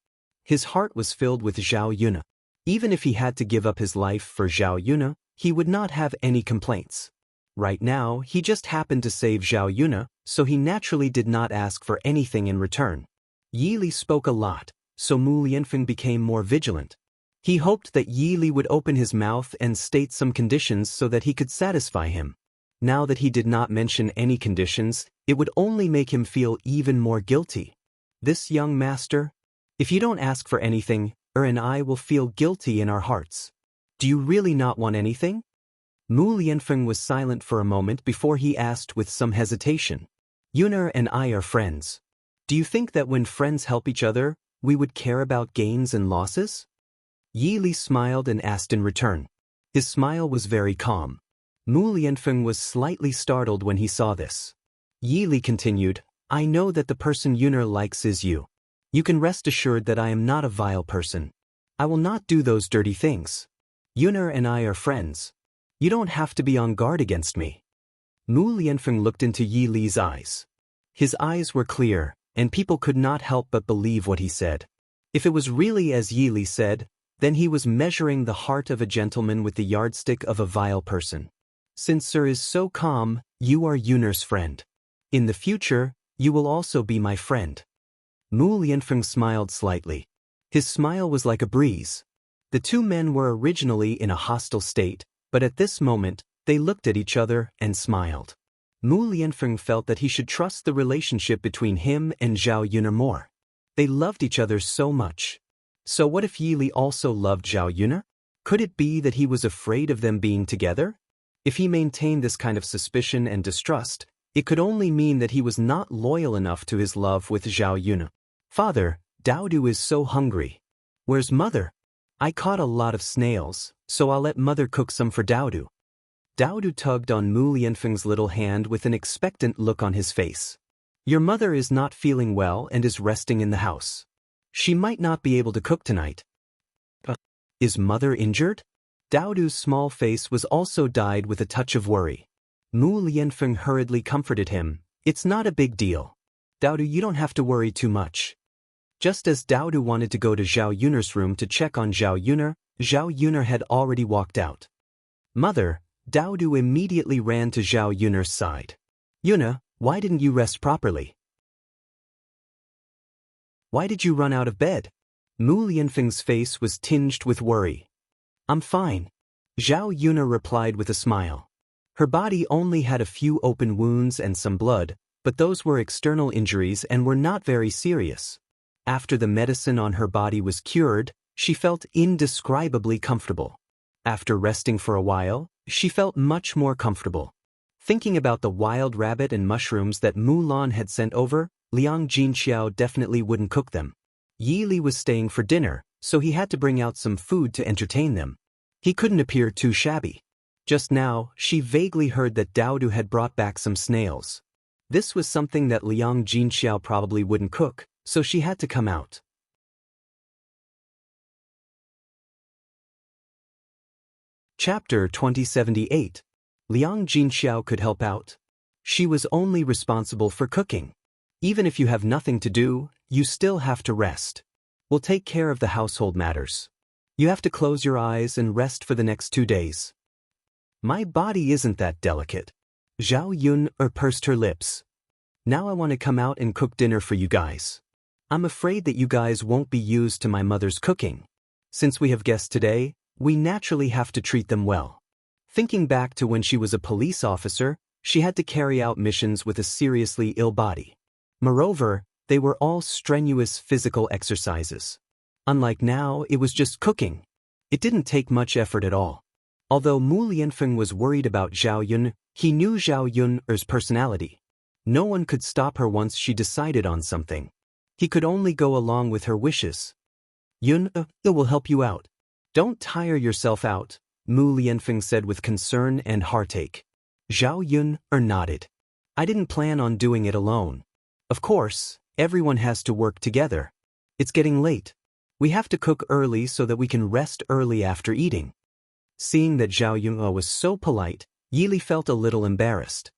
His heart was filled with Zhao Yuna. Even if he had to give up his life for Zhao Yuna, he would not have any complaints. Right now, he just happened to save Zhao Yuna, so he naturally did not ask for anything in return. Yi Li spoke a lot, so Mu Lianfeng became more vigilant. He hoped that Yi Li would open his mouth and state some conditions so that he could satisfy him. Now that he did not mention any conditions, it would only make him feel even more guilty. This young master? If you don't ask for anything, and I will feel guilty in our hearts. Do you really not want anything? Mu Lianfeng was silent for a moment before he asked with some hesitation. Yuner and I are friends. Do you think that when friends help each other, we would care about gains and losses? Yi Li smiled and asked in return. His smile was very calm. Mu Lianfeng was slightly startled when he saw this. Yi Li continued, I know that the person Yuner likes is you. You can rest assured that I am not a vile person. I will not do those dirty things. Yuner and I are friends. You don't have to be on guard against me. Mu Lianfeng looked into Yi Li's eyes. His eyes were clear, and people could not help but believe what he said. If it was really as Yi Li said, then he was measuring the heart of a gentleman with the yardstick of a vile person. Since Sir is so calm, you are Yuner's friend. In the future, you will also be my friend. Mu Lianfeng smiled slightly. His smile was like a breeze. The two men were originally in a hostile state, but at this moment, they looked at each other and smiled. Mu Lianfeng felt that he should trust the relationship between him and Zhao Yuner more. They loved each other so much. So what if Yi Li also loved Zhao Yuner? Could it be that he was afraid of them being together? If he maintained this kind of suspicion and distrust, it could only mean that he was not loyal enough to his love with Zhao Yuner. Father, Daodu is so hungry. Where's Mother? I caught a lot of snails, so I'll let Mother cook some for Daodu. Daodu tugged on Mu Lianfeng's little hand with an expectant look on his face. Your mother is not feeling well and is resting in the house. She might not be able to cook tonight. Is Mother injured? Daodu's small face was also dyed with a touch of worry. Mu Lianfeng hurriedly comforted him. It's not a big deal. Daodu, you don't have to worry too much. Just as Daodu wanted to go to Zhao Yuner's room to check on Zhao Yuner had already walked out. Mother, Daodu immediately ran to Zhao Yuner's side. Yuna, why didn't you rest properly? Why did you run out of bed? Mu Lianfeng's face was tinged with worry. I'm fine. Zhao Yuner replied with a smile. Her body only had a few open wounds and some blood, but those were external injuries and were not very serious. After the medicine on her body was cured, she felt indescribably comfortable. After resting for a while, she felt much more comfortable. Thinking about the wild rabbit and mushrooms that Mulan had sent over, Liang Jinxiao definitely wouldn't cook them. Yi Li was staying for dinner, so he had to bring out some food to entertain them. He couldn't appear too shabby. Just now, she vaguely heard that Daodu had brought back some snails. This was something that Liang Jinxiao probably wouldn't cook, so she had to come out. Chapter 2078. Liang Jinxiao could help out. She was only responsible for cooking. Even if you have nothing to do, you still have to rest. We'll take care of the household matters. You have to close your eyes and rest for the next 2 days. My body isn't that delicate. Zhao Yuner pursed her lips. Now I want to come out and cook dinner for you guys. I'm afraid that you guys won't be used to my mother's cooking. Since we have guests today, we naturally have to treat them well. Thinking back to when she was a police officer, she had to carry out missions with a seriously ill body. Moreover, they were all strenuous physical exercises. Unlike now, it was just cooking. It didn't take much effort at all. Although Mu Lianfeng was worried about Zhao Yun, He knew Zhao Yun's personality. No one could stop her once she decided on something. He could only go along with her wishes. Yun, it will help you out. Don't tire yourself out, Mu Lianfeng said with concern and heartache. Zhao Yun nodded. I didn't plan on doing it alone. Of course, everyone has to work together. It's getting late. We have to cook early so that we can rest early after eating. Seeing that Zhao Yun was so polite, Yili felt a little embarrassed.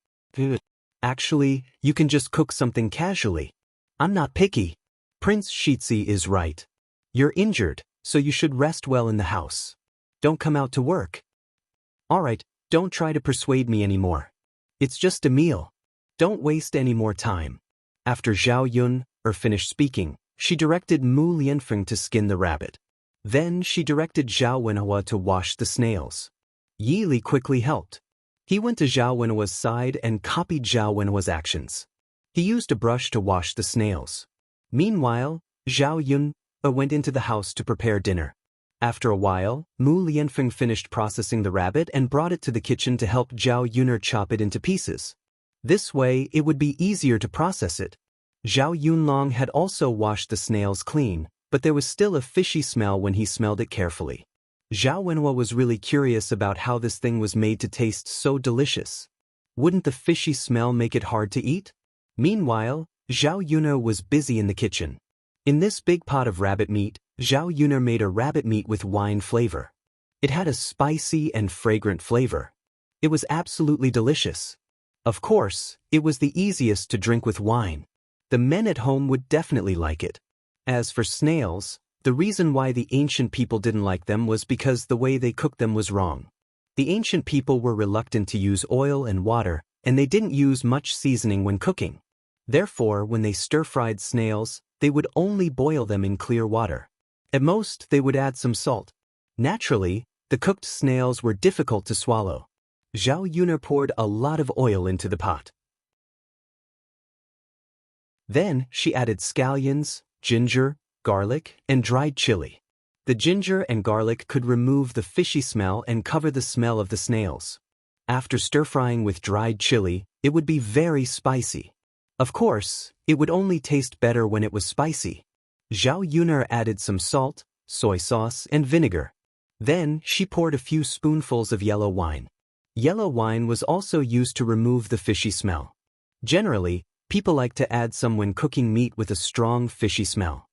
Actually, you can just cook something casually. I'm not picky. Prince Shitzi is right. You're injured, so you should rest well in the house. Don't come out to work. Alright, don't try to persuade me anymore. It's just a meal. Don't waste any more time. After Zhao Yun finished speaking, she directed Mu Lianfeng to skin the rabbit. Then she directed Zhao Wenhua to wash the snails. Yi Li quickly helped. He went to Zhao Wenhua's side and copied Zhao Wenhua's actions. He used a brush to wash the snails. Meanwhile, Zhao Yun went into the house to prepare dinner. After a while, Mu Lianfeng finished processing the rabbit and brought it to the kitchen to help Zhao Yun chop it into pieces. This way, it would be easier to process it. Zhao Yunlong had also washed the snails clean, but there was still a fishy smell when he smelled it carefully. Zhao Wenhua was really curious about how this thing was made to taste so delicious. Wouldn't the fishy smell make it hard to eat? Meanwhile, Zhao Yun was busy in the kitchen. In this big pot of rabbit meat, Zhao Yun made a rabbit meat with wine flavor. It had a spicy and fragrant flavor. It was absolutely delicious. Of course, it was the easiest to drink with wine. The men at home would definitely like it. As for snails, the reason why the ancient people didn't like them was because the way they cooked them was wrong. The ancient people were reluctant to use oil and water, and they didn't use much seasoning when cooking. Therefore, when they stir-fried snails, they would only boil them in clear water. At most, they would add some salt. Naturally, the cooked snails were difficult to swallow. Zhao Yun poured a lot of oil into the pot. Then, she added scallions, ginger, garlic, and dried chili. The ginger and garlic could remove the fishy smell and cover the smell of the snails. After stir-frying with dried chili, it would be very spicy. Of course, it would only taste better when it was spicy. Zhao Yun added some salt, soy sauce, and vinegar. Then, she poured a few spoonfuls of yellow wine. Yellow wine was also used to remove the fishy smell. Generally, people like to add some when cooking meat with a strong fishy smell.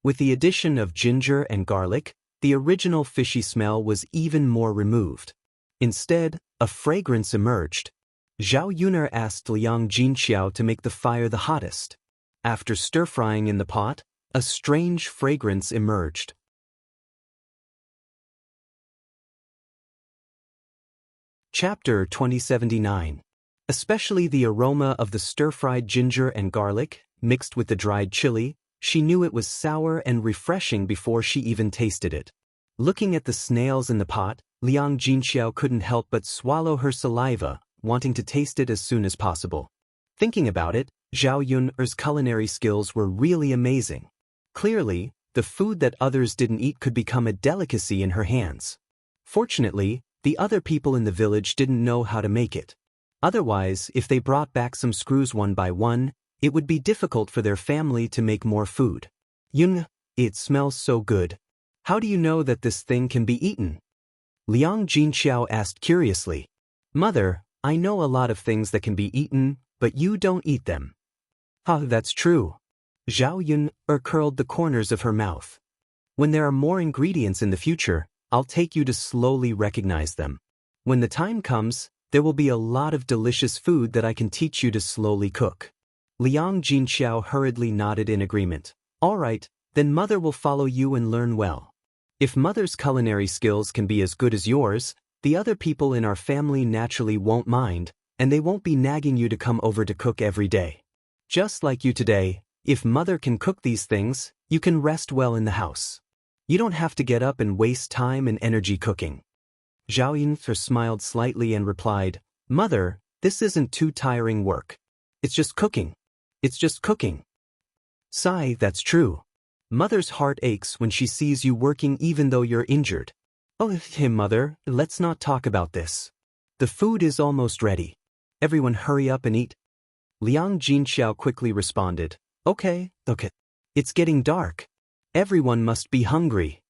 With the addition of ginger and garlic, the original fishy smell was even more removed. Instead, a fragrance emerged. Zhao Yun asked Liang Jinqiao to make the fire the hottest. After stir-frying in the pot, a strange fragrance emerged. Chapter 2079. Especially the aroma of the stir-fried ginger and garlic, mixed with the dried chili, she knew it was sour and refreshing before she even tasted it. Looking at the snails in the pot, Liang Jinqiao couldn't help but swallow her saliva, wanting to taste it as soon as possible. Thinking about it, Zhao Yun's culinary skills were really amazing. Clearly, the food that others didn't eat could become a delicacy in her hands. Fortunately, the other people in the village didn't know how to make it. Otherwise, if they brought back some screws one by one, it would be difficult for their family to make more food. Yun, it smells so good. How do you know that this thing can be eaten? Liang Jinqiao asked curiously. Mother, I know a lot of things that can be eaten, but you don't eat them. That's true. Zhao Yun curled the corners of her mouth. When there are more ingredients in the future, I'll take you to slowly recognize them. When the time comes, there will be a lot of delicious food that I can teach you to slowly cook. Liang Jinqiao hurriedly nodded in agreement. All right, then Mother will follow you and learn well. If Mother's culinary skills can be as good as yours, the other people in our family naturally won't mind, and they won't be nagging you to come over to cook every day. Just like you today, if Mother can cook these things, you can rest well in the house. You don't have to get up and waste time and energy cooking. Zhao Yun smiled slightly and replied, Mother, this isn't too tiring work. It's just cooking. It's just cooking. Sigh, that's true. Mother's heart aches when she sees you working even though you're injured. Oh, Mother, let's not talk about this. The food is almost ready. Everyone hurry up and eat. Liang Jinxiao quickly responded, Okay. It's getting dark. Everyone must be hungry.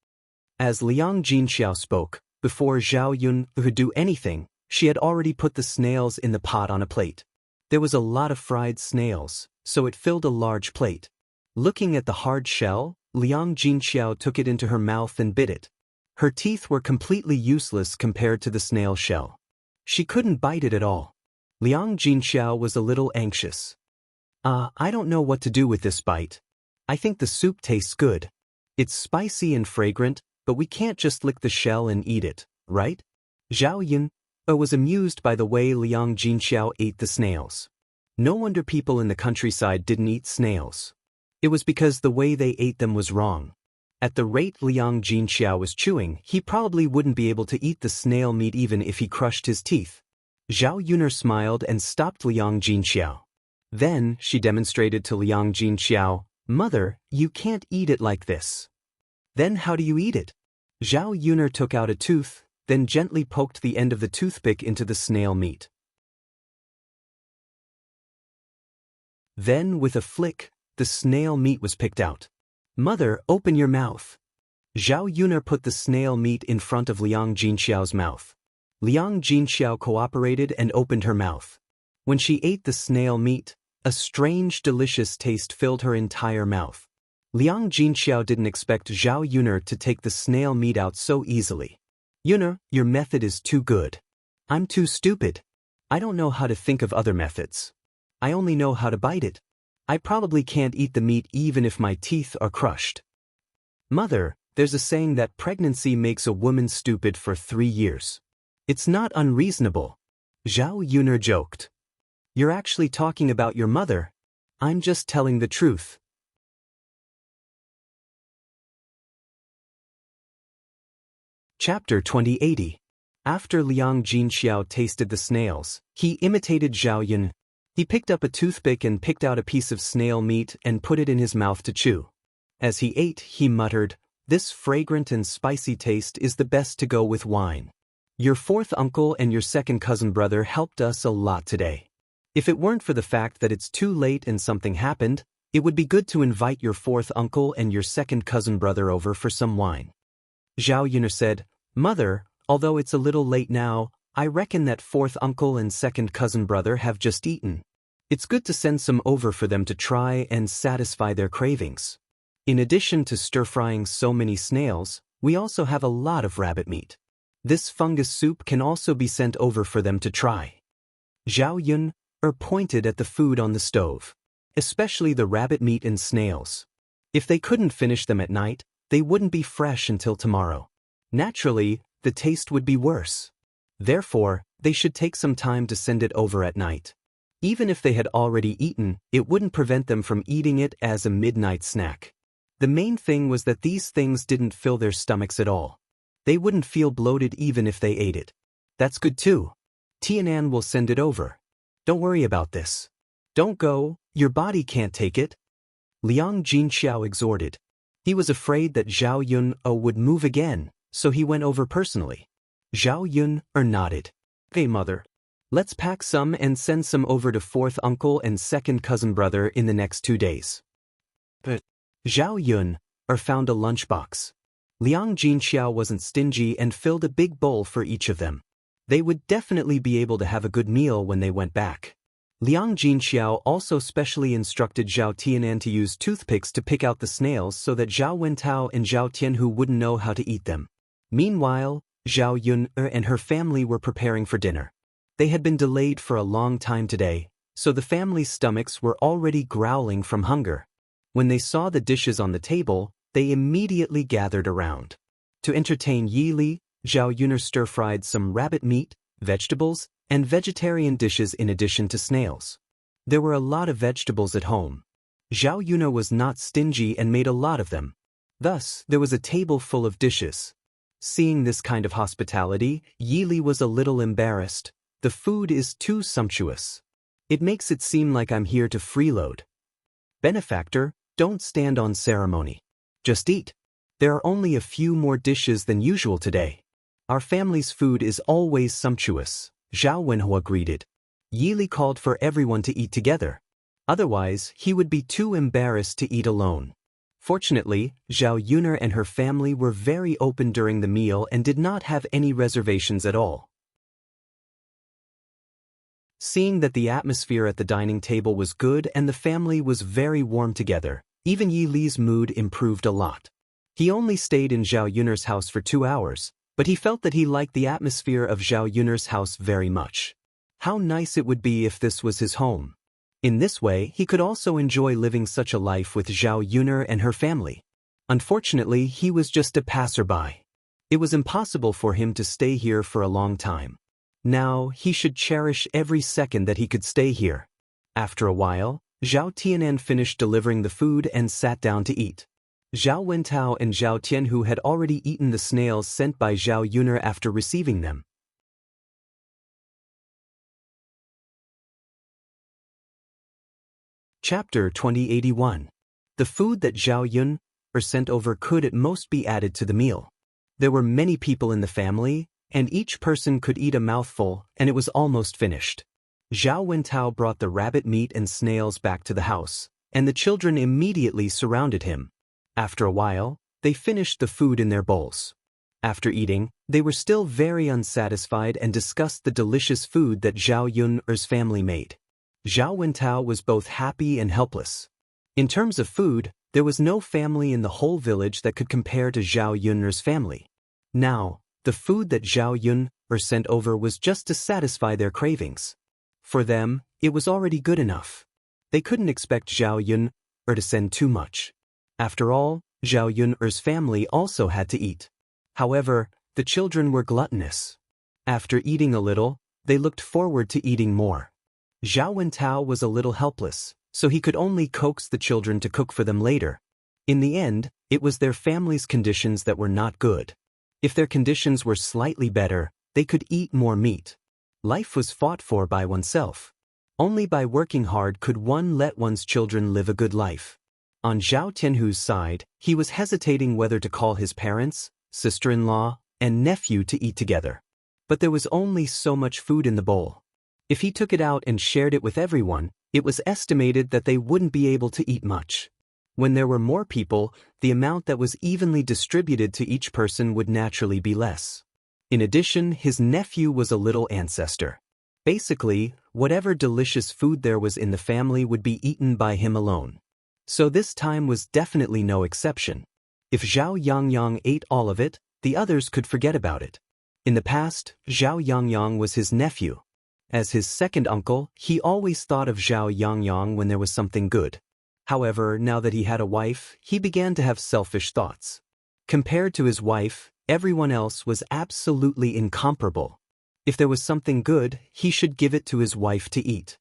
As Liang Jinxiao spoke, before Zhao Yun could do anything, she had already put the snails in the pot on a plate. There was a lot of fried snails, so it filled a large plate. Looking at the hard shell, Liang Jinxiao took it into her mouth and bit it. Her teeth were completely useless compared to the snail shell. She couldn't bite it at all. Liang Jinxiao was a little anxious. I don't know what to do with this bite. I think the soup tastes good. It's spicy and fragrant, but we can't just lick the shell and eat it, right? Zhao Yun was amused by the way Liang Jinxiao ate the snails. No wonder people in the countryside didn't eat snails. It was because the way they ate them was wrong. At the rate Liang Jinxiao was chewing, he probably wouldn't be able to eat the snail meat even if he crushed his teeth. Zhao Yun'er smiled and stopped Liang Jinxiao. Then she demonstrated to Liang Jinxiao, Mother, you can't eat it like this. Then how do you eat it? Zhao Yun'er took out a tooth, then gently poked the end of the toothpick into the snail meat. Then with a flick, the snail meat was picked out. Mother, open your mouth. Zhao Yun'er put the snail meat in front of Liang Jinxiao's mouth. Liang Jinxiao cooperated and opened her mouth. When she ate the snail meat, a strange, delicious taste filled her entire mouth. Liang Jinxiao didn't expect Zhao Yun'er to take the snail meat out so easily. Yun'er, your method is too good. I'm too stupid. I don't know how to think of other methods. I only know how to bite it. I probably can't eat the meat even if my teeth are crushed. Mother, there's a saying that pregnancy makes a woman stupid for 3 years. It's not unreasonable. Zhao Yun'er joked. You're actually talking about your mother. I'm just telling the truth. Chapter 2080. After Liang Jinxiao tasted the snails, he imitated Zhao Yun. He picked up a toothpick and picked out a piece of snail meat and put it in his mouth to chew. As he ate, he muttered, This fragrant and spicy taste is the best to go with wine. Your fourth uncle and your second cousin brother helped us a lot today. If it weren't for the fact that it's too late and something happened, it would be good to invite your fourth uncle and your second cousin brother over for some wine. Zhao Yun'er said, Mother, although it's a little late now, I reckon that fourth uncle and second cousin brother have just eaten. It's good to send some over for them to try and satisfy their cravings. In addition to stir-frying so many snails, we also have a lot of rabbit meat. This fungus soup can also be sent over for them to try. Zhao Yun'er pointed at the food on the stove, especially the rabbit meat and snails. If they couldn't finish them at night, they wouldn't be fresh until tomorrow. Naturally, the taste would be worse. Therefore, they should take some time to send it over at night. Even if they had already eaten, it wouldn't prevent them from eating it as a midnight snack. The main thing was that these things didn't fill their stomachs at all. They wouldn't feel bloated even if they ate it. That's good too. Tianan will send it over. Don't worry about this. Don't go, your body can't take it. Liang Jinxiao exhorted. He was afraid that Zhao Yun'er would move again, so he went over personally. Zhao Yun'er nodded. Hey mother. Let's pack some and send some over to fourth uncle and second cousin brother in the next 2 days. But Zhao Yun'er found a lunchbox. Liang Jinxiao wasn't stingy and filled a big bowl for each of them. They would definitely be able to have a good meal when they went back. Liang Jinxiao also specially instructed Zhao Tianan to use toothpicks to pick out the snails so that Zhao Wentao and Zhao Tianhu wouldn't know how to eat them. Meanwhile, Zhao Yun'er and her family were preparing for dinner. They had been delayed for a long time today, so the family's stomachs were already growling from hunger. When they saw the dishes on the table, they immediately gathered around. To entertain Yili, Zhao Yun'er stir-fried some rabbit meat, vegetables, and vegetarian dishes in addition to snails. There were a lot of vegetables at home. Zhao Yun'er was not stingy and made a lot of them. Thus, there was a table full of dishes. Seeing this kind of hospitality, Yili was a little embarrassed. The food is too sumptuous. It makes it seem like I'm here to freeload. Benefactor, don't stand on ceremony. Just eat. There are only a few more dishes than usual today. Our family's food is always sumptuous, Zhao Wenhua greeted. Yi Li called for everyone to eat together. Otherwise, he would be too embarrassed to eat alone. Fortunately, Zhao Yuner and her family were very open during the meal and did not have any reservations at all. Seeing that the atmosphere at the dining table was good and the family was very warm together, even Yi Li's mood improved a lot. He only stayed in Zhao Yuner's house for 2 hours, but he felt that he liked the atmosphere of Zhao Yuner's house very much. How nice it would be if this was his home. In this way, he could also enjoy living such a life with Zhao Yuner and her family. Unfortunately, he was just a passerby. It was impossible for him to stay here for a long time. Now, he should cherish every second that he could stay here. After a while, Zhao Tianan finished delivering the food and sat down to eat. Zhao Wentao and Zhao Tianhu had already eaten the snails sent by Zhao Yuner after receiving them. Chapter 2081. The food that Zhao Yuner sent over could at most be added to the meal. There were many people in the family, and each person could eat a mouthful, and it was almost finished. Zhao Wentao brought the rabbit meat and snails back to the house, and the children immediately surrounded him. After a while, they finished the food in their bowls. After eating, they were still very unsatisfied and discussed the delicious food that Zhao Yuner's family made. Zhao Wentao was both happy and helpless. In terms of food, there was no family in the whole village that could compare to Zhao Yuner's family. Now, the food that Zhao Yuner sent over was just to satisfy their cravings. For them, it was already good enough. They couldn't expect Zhao Yuner to send too much. After all, Zhao Yuner's family also had to eat. However, the children were gluttonous. After eating a little, they looked forward to eating more. Zhao Wentao was a little helpless, so he could only coax the children to cook for them later. In the end, it was their family's conditions that were not good. If their conditions were slightly better, they could eat more meat. Life was fought for by oneself. Only by working hard could one let one's children live a good life. On Zhao Tianhu's side, he was hesitating whether to call his parents, sister-in-law, and nephew to eat together. But there was only so much food in the bowl. If he took it out and shared it with everyone, it was estimated that they wouldn't be able to eat much. When there were more people, the amount that was evenly distributed to each person would naturally be less. In addition, his nephew was a little ancestor. Basically, whatever delicious food there was in the family would be eaten by him alone. So this time was definitely no exception. If Zhao Yangyang ate all of it, the others could forget about it. In the past, Zhao Yangyang was his nephew. As his second uncle, he always thought of Zhao Yangyang when there was something good. However, now that he had a wife, he began to have selfish thoughts. Compared to his wife, everyone else was absolutely incomparable. If there was something good, he should give it to his wife to eat.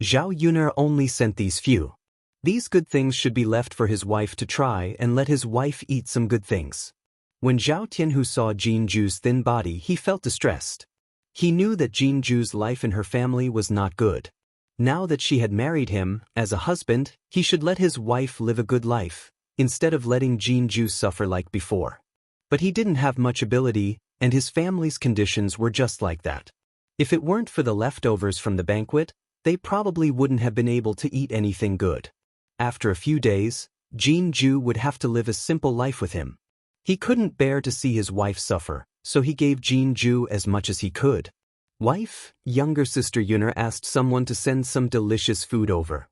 Zhao Yuner only sent these few. These good things should be left for his wife to try and let his wife eat some good things. When Zhao Tianhu saw Jinju's thin body, he felt distressed. He knew that Jinju's life in her family was not good. Now that she had married him, as a husband, he should let his wife live a good life, instead of letting Jinju suffer like before. But he didn't have much ability, and his family's conditions were just like that. If it weren't for the leftovers from the banquet, they probably wouldn't have been able to eat anything good. After a few days, Jinju would have to live a simple life with him. He couldn't bear to see his wife suffer, so he gave Jinju as much as he could. Wife, younger sister Yuner asked someone to send some delicious food over.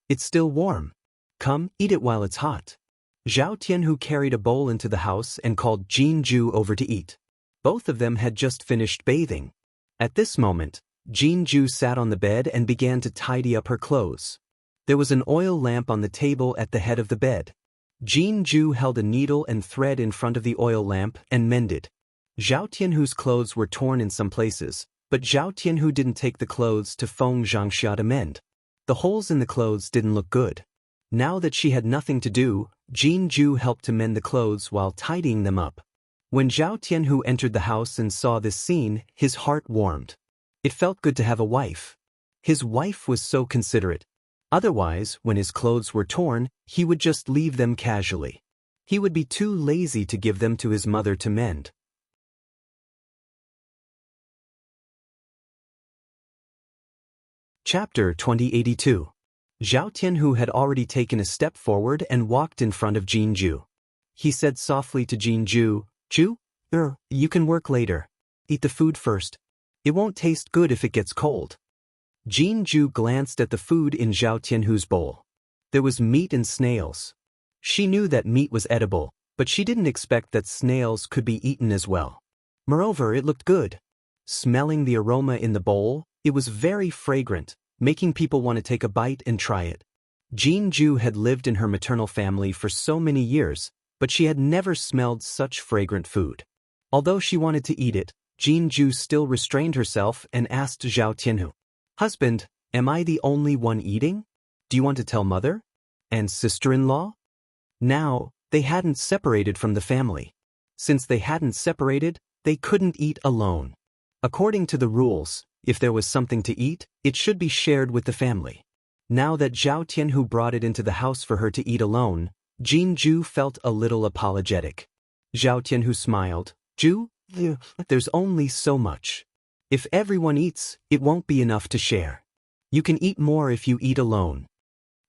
It's still warm. Come, eat it while it's hot. Zhao Tianhu carried a bowl into the house and called Jinju over to eat. Both of them had just finished bathing. At this moment, Jinju sat on the bed and began to tidy up her clothes. There was an oil lamp on the table at the head of the bed. Jinju held a needle and thread in front of the oil lamp and mended. Zhao Tianhu's clothes were torn in some places, but Zhao Tianhu didn't take the clothes to Feng Zhangxia to mend. The holes in the clothes didn't look good. Now that she had nothing to do, Jinju helped to mend the clothes while tidying them up. When Zhao Tianhu entered the house and saw this scene, his heart warmed. It felt good to have a wife. His wife was so considerate. Otherwise, when his clothes were torn, he would just leave them casually. He would be too lazy to give them to his mother to mend. Chapter 2082. Zhao Tianhu had already taken a step forward and walked in front of Jinju. He said softly to Jinju, "Ju, you can work later. Eat the food first. It won't taste good if it gets cold." Jinju glanced at the food in Zhao Tianhu's bowl. There was meat and snails. She knew that meat was edible, but she didn't expect that snails could be eaten as well. Moreover, it looked good. Smelling the aroma in the bowl, it was very fragrant, making people want to take a bite and try it. Jinju had lived in her maternal family for so many years, but she had never smelled such fragrant food. Although she wanted to eat it, Jinju still restrained herself and asked Zhao Tianhu, "Husband, am I the only one eating? Do you want to tell mother? And sister-in-law?" Now, they hadn't separated from the family. Since they hadn't separated, they couldn't eat alone. According to the rules, if there was something to eat, it should be shared with the family. Now that Zhao Tianhu brought it into the house for her to eat alone, Jinju felt a little apologetic. Zhao Tianhu smiled. "Ju, there's only so much. If everyone eats, it won't be enough to share. You can eat more if you eat alone."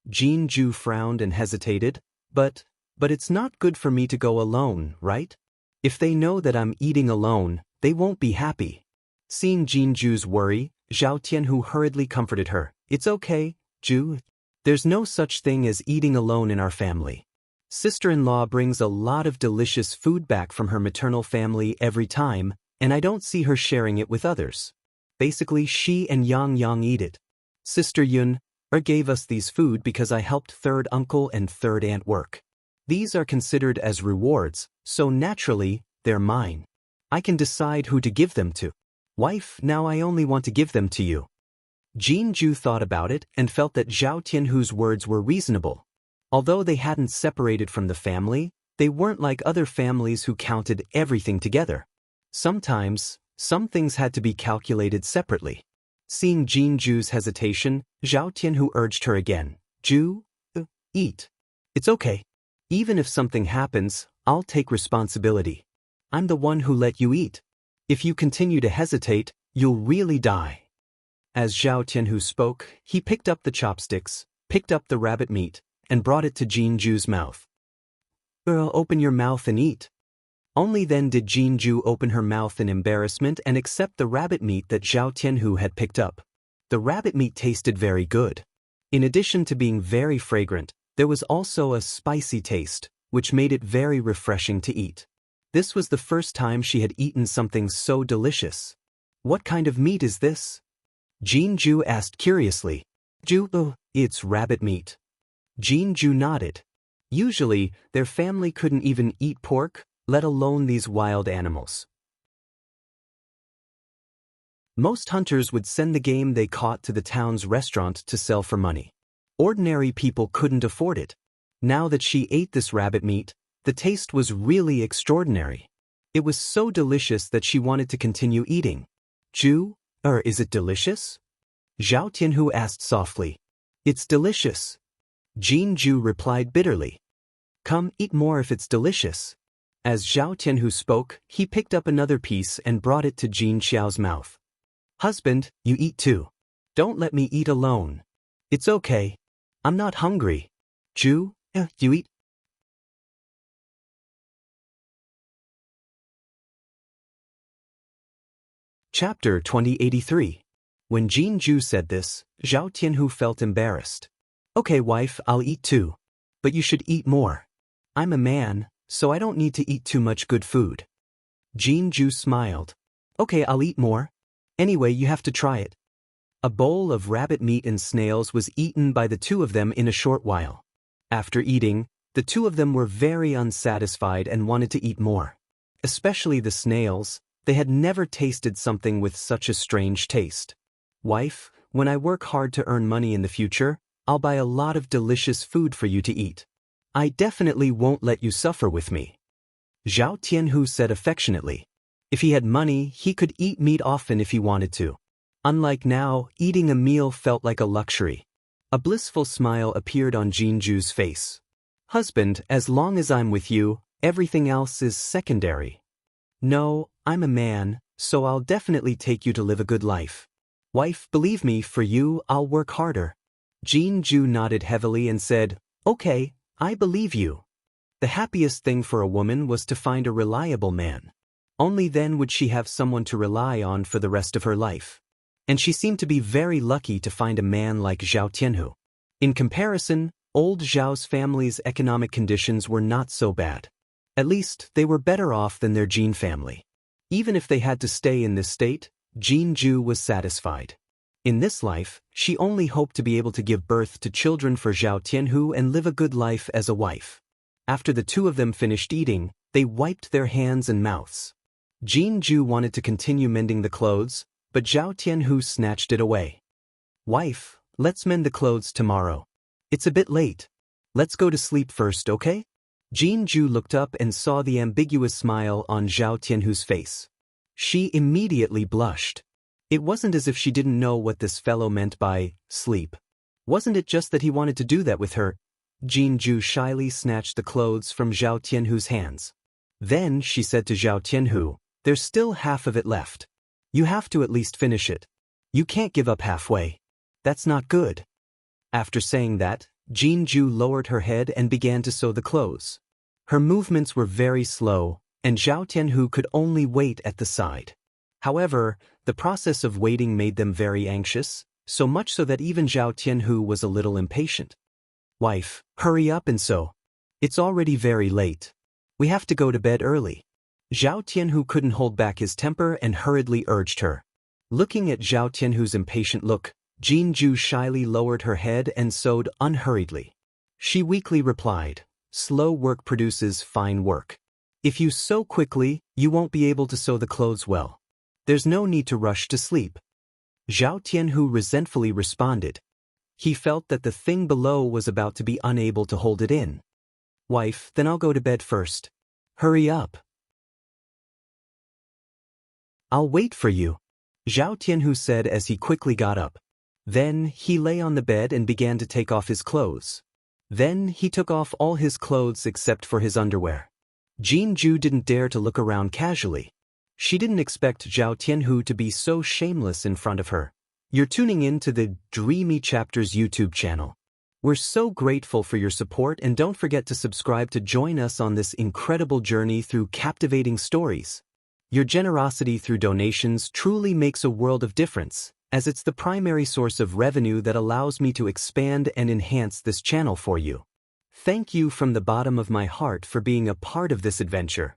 Jinju frowned and hesitated. But it's not good for me to go alone, right? If they know that I'm eating alone, they won't be happy." Seeing Jinju's worry, Zhao Tianhu hurriedly comforted her. "It's okay, Ju. There's no such thing as eating alone in our family. Sister-in-law brings a lot of delicious food back from her maternal family every time, and I don't see her sharing it with others. Basically, she and Yang eat it. Sister Yun gave us these food because I helped third uncle and third aunt work. These are considered as rewards, so naturally, they're mine. I can decide who to give them to. Wife, now I only want to give them to you." Jinju thought about it and felt that Zhao Tianhu's words were reasonable. Although they hadn't separated from the family, they weren't like other families who counted everything together. Sometimes, some things had to be calculated separately. Seeing Jinju's hesitation, Zhao Tianhu urged her again. "Ju, eat. It's okay. Even if something happens, I'll take responsibility. I'm the one who let you eat. If you continue to hesitate, you'll really die." As Zhao Tianhu spoke, he picked up the chopsticks, picked up the rabbit meat, and brought it to Jinju's mouth. "Open your mouth and eat." Only then did Jinju open her mouth in embarrassment and accept the rabbit meat that Zhao Tianhu had picked up. The rabbit meat tasted very good. In addition to being very fragrant, there was also a spicy taste, which made it very refreshing to eat. This was the first time she had eaten something so delicious. "What kind of meat is this?" Jinju asked curiously. "Ju, it's rabbit meat." Jinju nodded. Usually, their family couldn't even eat pork, let alone these wild animals. Most hunters would send the game they caught to the town's restaurant to sell for money. Ordinary people couldn't afford it. Now that she ate this rabbit meat, the taste was really extraordinary. It was so delicious that she wanted to continue eating. "Ju, is it delicious?" Zhao Tianhu asked softly. "It's delicious." Jinju replied bitterly. "Come, eat more if it's delicious." As Zhao Tianhu spoke, he picked up another piece and brought it to Jin Xiao's mouth. "Husband, you eat too. Don't let me eat alone." "It's okay. I'm not hungry." "Ju, you eat." Chapter 2083. When Jinju said this, Zhao Tianhu felt embarrassed. "Okay, wife, I'll eat too. But you should eat more. I'm a man, so I don't need to eat too much good food." Jinju smiled. "Okay, I'll eat more. Anyway, you have to try it." A bowl of rabbit meat and snails was eaten by the two of them in a short while. After eating, the two of them were very unsatisfied and wanted to eat more. Especially the snails, they had never tasted something with such a strange taste. "Wife, when I work hard to earn money in the future, I'll buy a lot of delicious food for you to eat. I definitely won't let you suffer with me." Zhao Tianhu said affectionately. If he had money, he could eat meat often if he wanted to. Unlike now, eating a meal felt like a luxury. A blissful smile appeared on Jinju's face. "Husband, as long as I'm with you, everything else is secondary." "No, I'm a man, so I'll definitely take you to live a good life. Wife, believe me, for you, I'll work harder. Jean-ju nodded heavily and said, Okay, I believe you. The happiest thing for a woman was to find a reliable man. Only then would she have someone to rely on for the rest of her life. And she seemed to be very lucky to find a man like Zhao Tianhu. In comparison, old Zhao's family's economic conditions were not so bad. At least, they were better off than their Jean family. Even if they had to stay in this state, Jean-ju was satisfied. In this life, she only hoped to be able to give birth to children for Zhao Tianhu and live a good life as a wife. After the two of them finished eating, they wiped their hands and mouths. Jean-ju wanted to continue mending the clothes, but Zhao Tianhu snatched it away. Wife, let's mend the clothes tomorrow. It's a bit late. Let's go to sleep first, okay? Jean-ju looked up and saw the ambiguous smile on Zhao Tianhu's face. She immediately blushed. It wasn't as if she didn't know what this fellow meant by sleep. Wasn't it just that he wanted to do that with her? Jean-ju shyly snatched the clothes from Zhao Tianhu's hands. Then she said to Zhao Tianhu, There's still half of it left. You have to at least finish it. You can't give up halfway. That's not good. After saying that, Jean-ju lowered her head and began to sew the clothes. Her movements were very slow, and Zhao Tianhu could only wait at the side. However, the process of waiting made them very anxious, so much so that even Zhao Tianhu was a little impatient. Wife, hurry up and sew. It's already very late. We have to go to bed early. Zhao Tianhu couldn't hold back his temper and hurriedly urged her. Looking at Zhao Tianhu's impatient look, Jean-ju shyly lowered her head and sewed unhurriedly. She weakly replied, Slow work produces fine work. If you sew quickly, you won't be able to sew the clothes well. There's no need to rush to sleep. Zhao Tianhu resentfully responded. He felt that the thing below was about to be unable to hold it in. Wife, then I'll go to bed first. Hurry up. I'll wait for you, Zhao Tianhu said as he quickly got up. Then he lay on the bed and began to take off his clothes. Then he took off all his clothes except for his underwear. Jean-ju didn't dare to look around casually. She didn't expect Zhao Tianhu to be so shameless in front of her. You're tuning in to the Dreamy Chapters YouTube channel. We're so grateful for your support, and don't forget to subscribe to join us on this incredible journey through captivating stories. Your generosity through donations truly makes a world of difference, as it's the primary source of revenue that allows me to expand and enhance this channel for you. Thank you from the bottom of my heart for being a part of this adventure.